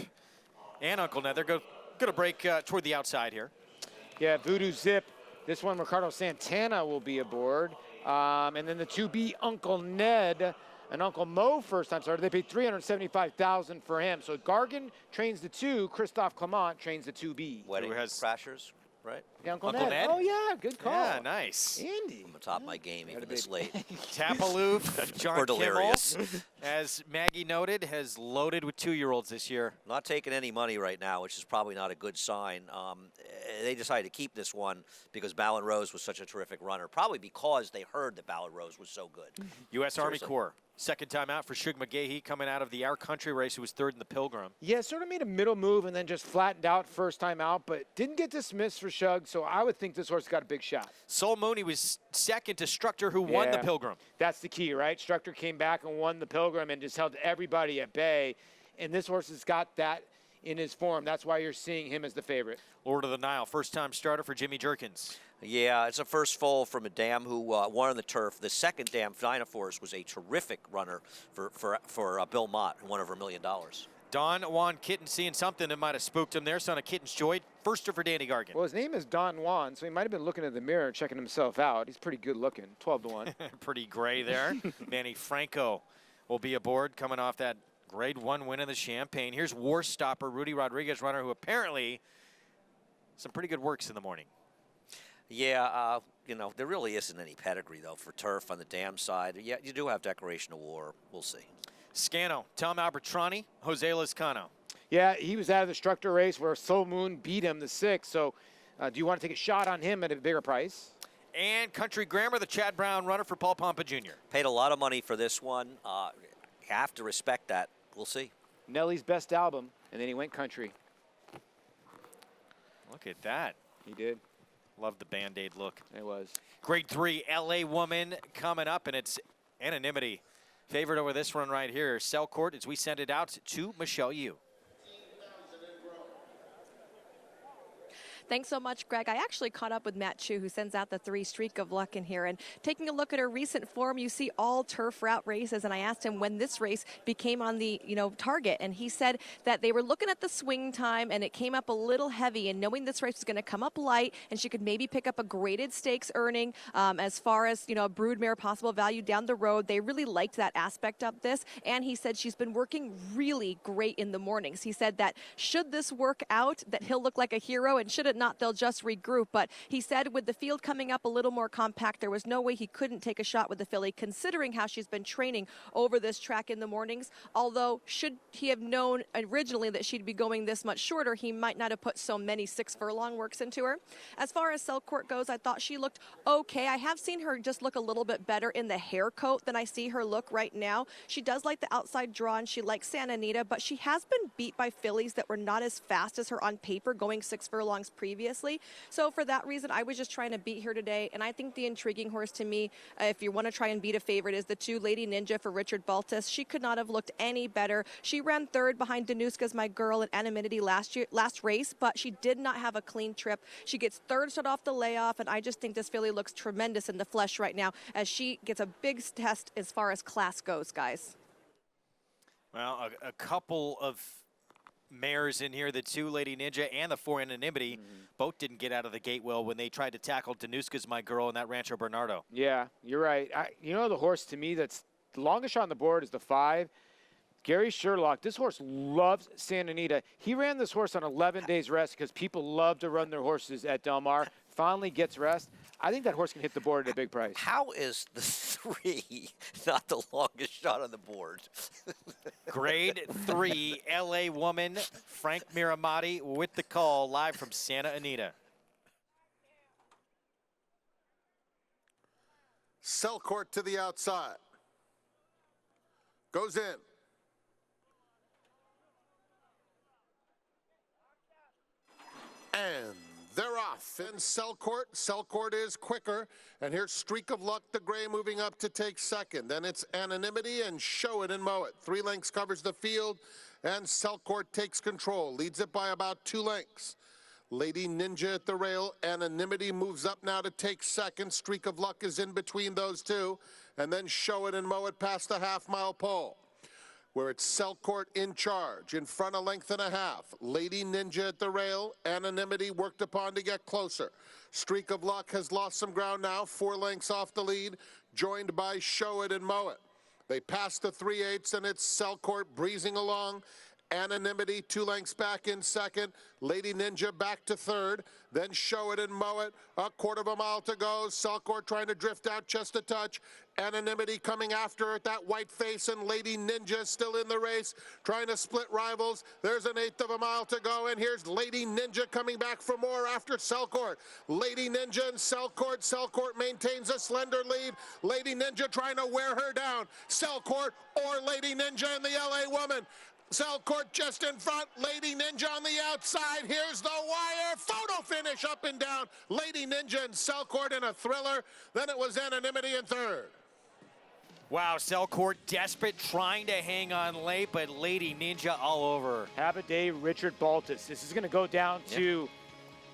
and Uncle Ned. They're going to break toward the outside here. Yeah, Voodoo Zip. This one, Ricardo Santana will be aboard. And then the 2B, Uncle Ned. And Uncle Mo, first-time starter, they paid $375,000 for him. So Gargan trains the 2, Christophe Clement trains the 2B. Wedding Crashers, right? Yeah, Uncle Ned. Oh, yeah, good call. Yeah, nice. Andy. I'm atop my game even this late. Tapaloof, John We're delirious. Kimmel, as Maggie noted, has loaded with 2-year-olds this year. Not taking any money right now, which is probably not a good sign. They decided to keep this one because Ballon Rose was such a terrific runner, probably because they heard that Ballon Rose was so good. U.S. Army Corps. Second time out for Shug McGahee coming out of the Our Country race, who was third in the Pilgrim. Yeah, sort of made a middle move and then just flattened out first time out, but didn't get dismissed for Shug, so I would think this horse got a big shot. Sol Mooney was second to Structor, who won the Pilgrim. That's the key, right? Structor came back and won the Pilgrim and just held everybody at bay, and this horse has got that in his form. That's why you're seeing him as the favorite. Lord of the Nile, first-time starter for Jimmy Jerkins. Yeah, it's a first foal from a dam who won on the turf. The second dam, Dynaforce, was a terrific runner for Bill Mott, who won over $1 million. Don Juan Kitten seeing something that might have spooked him there. Son of Kitten's Joy, firster for Danny Gargan. Well, his name is Don Juan, so he might have been looking in the mirror and checking himself out. He's pretty good looking, 12-1. Pretty gray there. Manny Franco will be aboard coming off that Grade 1 win in the Champagne. Here's War Stopper, Rudy Rodriguez runner, who apparently some pretty good works in the morning. Yeah, you know, there really isn't any pedigree, though, for turf on the dam side. Yeah, you do have Declaration of War. We'll see. Scano, Tom Albertrani, Jose Lizcano. Yeah, he was out of the Structor race where Soul Moon beat him the 6th. So do you want to take a shot on him at a bigger price? And Country Grammar, the Chad Brown runner for Paul Pompa Jr. Paid a lot of money for this one. Have to respect that. We'll see. Nelly's best album, and then he went country. Look at that. He did. Love the Band-Aid look. It was. Grade 3 LA Woman coming up, and it's Anonymity favored over this one right here. Selcourt as we send it out to Michelle Yu. Thanks so much, Greg. I actually caught up with Matt Chu, who sends out the 3 Streak of Luck in here. And taking a look at her recent form, you see all turf route races. And I asked him when this race became on the, target. And he said that they were looking at the swing time and it came up a little heavy. And knowing this race was going to come up light and she could maybe pick up a graded stakes earning as far as, a broodmare possible value down the road. They really liked that aspect of this. And he said she's been working really great in the mornings. He said that should this work out, that he'll look like a hero, and should it not, they'll just regroup. But he said with the field coming up a little more compact, there was no way he couldn't take a shot with the filly, considering how she's been training over this track in the mornings. Although, should he have known originally that she'd be going this much shorter, he might not have put so many 6 furlong works into her. As far as Selcourt goes, I thought she looked okay. I have seen her just look a little bit better in the hair coat than I see her look right now. She does like the outside draw and she likes Santa Anita, but she has been beat by fillies that were not as fast as her on paper, going 6 furlongs previously. So for that reason, I was just trying to beat her today. And I think the intriguing horse to me, if you want to try and beat a favorite, is the 2 Lady Ninja for Richard Baltus. She could not have looked any better. She ran 3rd behind Danuska's My Girl and Anonymity last race, but she did not have a clean trip. She gets 3rd start off the layoff, and I just think this filly looks tremendous in the flesh right now as she gets a big test as far as class goes, guys. Well, a couple of mares in here, the 2 Lady Ninja and the 4 Anonymity, both didn't get out of the gate well when they tried to tackle Danuska's My Girl in that Rancho Bernardo. Yeah, you're right. The horse to me that's the longest shot on the board is the 5. Gary Sherlock. This horse loves Santa Anita. He ran this horse on 11 days rest because people love to run their horses at Del Mar. Finally gets rest. I think that horse can hit the board at a big price. How is the 3 not the longest shot on the board? Grade 3 LA woman, Frank Miramati with the call live from Santa Anita. Selcourt to the outside. Goes in. And they're off. And Selcourt is quicker. And here's Streak of Luck, the gray, moving up to take second. Then it's Anonymity and Show It and Mow It. 3 lengths covers the field. And Selcourt takes control. Leads it by about 2 lengths. Lady Ninja at the rail. Anonymity moves up now to take second. Streak of Luck is in between those two. And then Show It and Mow It past the half-mile pole, where it's Selcourt in charge, in front a length and a half. Lady Ninja at the rail. Anonymity worked upon to get closer. Streak of Luck has lost some ground now, 4 lengths off the lead, joined by Show It and Mow It. They pass the 3/8, and it's Selcourt breezing along. Anonymity 2 lengths back in second. Lady Ninja back to third. Then Show It and Mow It. A quarter of a mile to go. Selcourt trying to drift out just a touch. Anonymity coming after it. That white face, and Lady Ninja still in the race, trying to split rivals. There's an 1/8 of a mile to go, and here's Lady Ninja coming back for more after Selcourt. Lady Ninja and Selcourt. Selcourt maintains a slender lead. Lady Ninja trying to wear her down. Selcourt or Lady Ninja and the LA woman. Selcourt just in front, Lady Ninja on the outside. Here's the wire. Photo finish up and down. Lady Ninja and Selcourt in a thriller. Then it was Anonymity in third. Wow, Selcourt desperate, trying to hang on late, but Lady Ninja all over. Have a day, Richard Baltus. This is going to go down to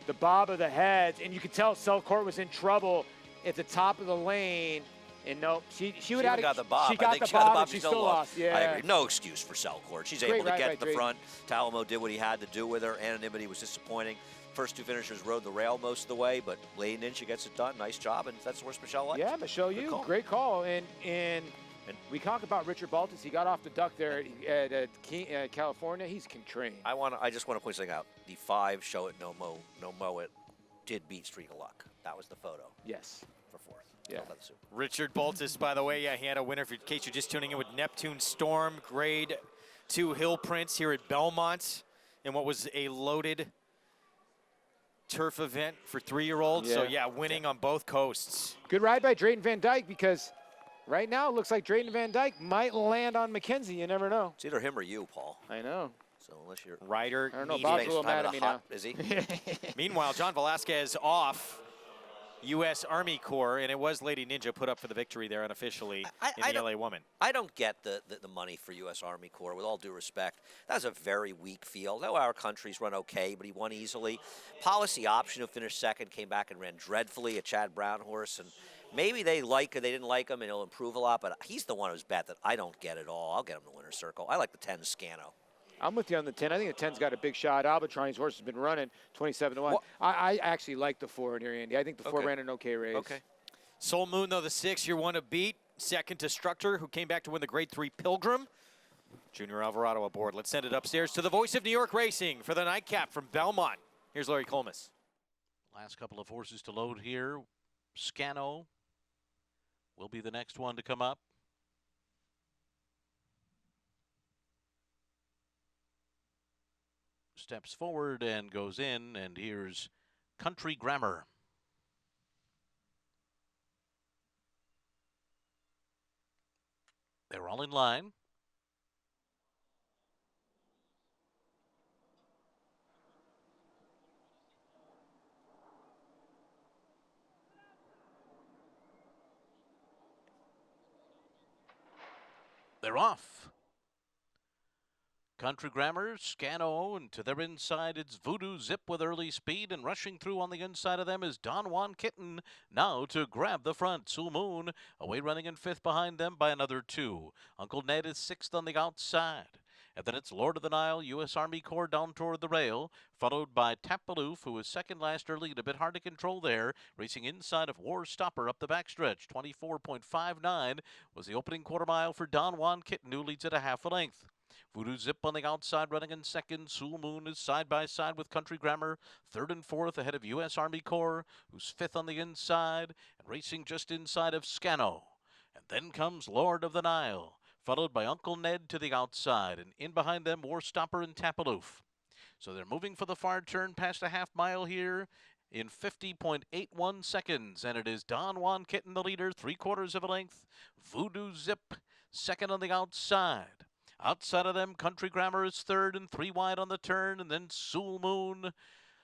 the bob of the heads, and you could tell Selcourt was in trouble at the top of the lane. And no, she would have got the bob. She got the bob, she still lost. Yeah. I agree. No excuse for Selcourt. She's able to get to the front. Talamo did what he had to do with her. Anonymity was disappointing. First 2 finishers rode the rail most of the way, but Lady Ninja gets it done. Nice job, and that's the horse Michelle liked. Yeah, Michelle, great call. And we talk about Richard Baltus. He got off the duck there at California. He's trained. I just want to point something out. The 5 Show It, No Mow It did beat Streak of Luck. That was the photo. Yes. For 4th. Yeah. Richard Baltus, by the way, he had a winner, in case you're just tuning in, with Neptune Storm, Grade 2 Hill Prince here at Belmont, in what was a loaded turf event for 3-year-olds. So, winning on both coasts. Good ride by Drayton Van Dyke, because right now it looks like Drayton Van Dyke might land on McKenzie. You never know. It's either him or you, Paul. I know. So unless you're rider, I don't know. Bob's a little mad at me now. Is he? Meanwhile, John Velasquez off U.S. Army Corps, and it was Lady Ninja put up for the victory there unofficially in the LA Woman. I don't get the money for U.S. Army Corps, with all due respect. That was a very weak field. Though our country's run okay, but he won easily. Policy Option, who finished second, came back and ran dreadfully, a Chad Brown horse, and maybe they didn't like him, and he'll improve a lot, but he's the one who's bet that I don't get at all. I'll get him to winner's circle. I like the 10 Scano. I'm with you on the 10. I think the 10's got a big shot. Albitron's horse has been running 27-1. I actually like the 4 in here, Andy. I think the 4 ran an okay race. Okay. Soul Moon, though, the 6, you're one to beat. Second to Structor, who came back to win the Grade 3 Pilgrim. Junior Alvarado aboard. Let's send it upstairs to the voice of New York Racing for the nightcap from Belmont. Here's Larry Colmus. Last couple of horses to load here. Scano will be the next one to come up. Steps forward and goes in, and here's Country Grammar. They're all in line. They're off. Country Grammar, Scano, and to their inside it's Voodoo Zip with early speed, and rushing through on the inside of them is Don Juan Kitten, now to grab the front. Soul Moon away running in 5th behind them by another 2. Uncle Ned is 6th on the outside. And then it's Lord of the Nile, U.S. Army Corps down toward the rail, followed by Tapaloof, who was second last early and a bit hard to control there, racing inside of War Stopper up the backstretch. 24.59 was the opening quarter mile for Don Juan Kitten, who leads at a half a length. Voodoo Zip on the outside, running in second. Sul Moon is side by side with Country Grammar, third and fourth ahead of U.S. Army Corps, who's fifth on the inside, and racing just inside of Scano. And then comes Lord of the Nile, followed by Uncle Ned to the outside, and in behind them, War Stopper and Tapaloof. So they're moving for the far turn past a half mile here in 50.81 seconds, and it is Don Juan Kitten, the leader, 3/4 of a length. Voodoo Zip, second on the outside. Outside of them, Country Grammar is third and 3 wide on the turn, and then Sul Moon.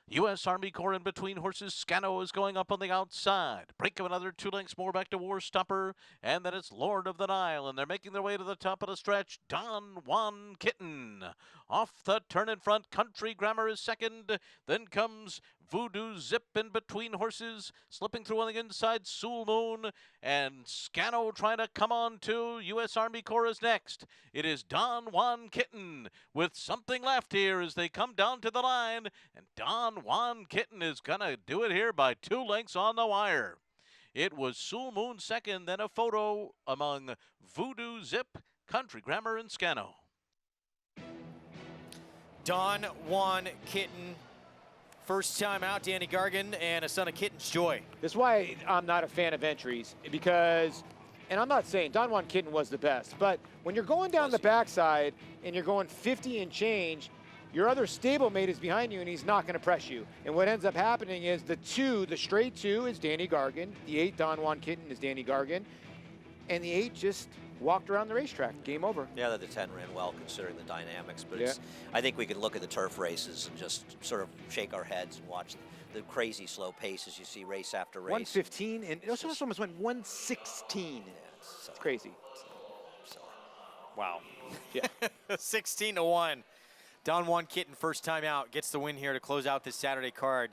U.S. Army Corps in between horses. Scano is going up on the outside. Break of another 2 lengths more back to War Stopper, and then it's Lord of the Nile, and they're making their way to the top of the stretch. Don Juan Kitten off the turn in front. Country Grammar is second. Then comes Voodoo Zip in between horses, slipping through on the inside. Sul Moon and Scano trying to come on to U.S. Army Corps is next. It is Don Juan Kitten with something left here as they come down to the line, and Don Juan Kitten is gonna do it here by 2 lengths on the wire. It was Sul Moon second, then a photo among Voodoo Zip, Country Grammar, and Scano. Don Juan Kitten, first time out, Danny Gargan, and a son of Kitten's Joy. That's why I'm not a fan of entries, because, and I'm not saying Don Juan Kitten was the best, but when you're going down the backside and you're going 50 and change, your other stablemate is behind you and he's not going to press you. And what ends up happening is the straight 2 is Danny Gargan, the 8 Don Juan Kitten is Danny Gargan, and the 8 just walked around the racetrack. Game over. Yeah, the 10 ran well considering the dynamics, but it's, I think we can look at the turf races and just sort of shake our heads and watch the crazy slow paces you see race after race. 115, and it also almost went 116. Yeah, it's crazy. Wow. Yeah. 16-1. Don Juan Kitten, first time out, gets the win here to close out this Saturday card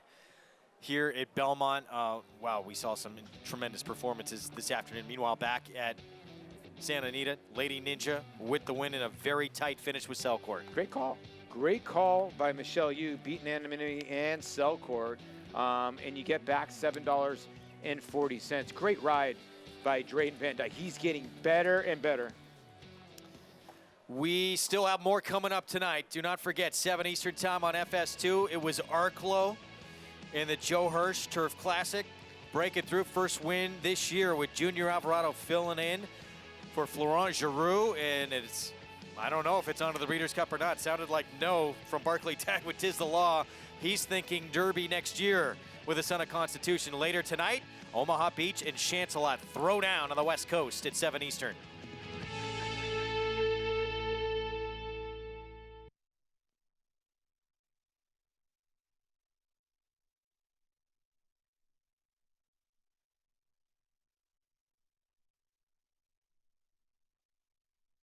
here at Belmont. Wow, we saw some tremendous performances this afternoon. Meanwhile, back at Santa Anita, Lady Ninja with the win in a very tight finish with Selcourt. Great call. Great call by Michelle Yu, beating Anonymity and Selcourt. And you get back $7.40. Great ride by Drayden Van Dyke. He's getting better and better. We still have more coming up tonight. Do not forget, 7 Eastern time on FS2. It was OAKLAWN in the Joe Hirsch Turf Classic. Breaking through, first win this year with Junior Alvarado filling in for Florent Giroux, and it's, I don't know if it's onto the Breeders' Cup or not. Sounded like no from Barclay Tag with Tis the Law. He's thinking Derby next year with the son of Constitution. Later tonight, Omaha Beach and Chancelot throw down on the West Coast at 7 Eastern.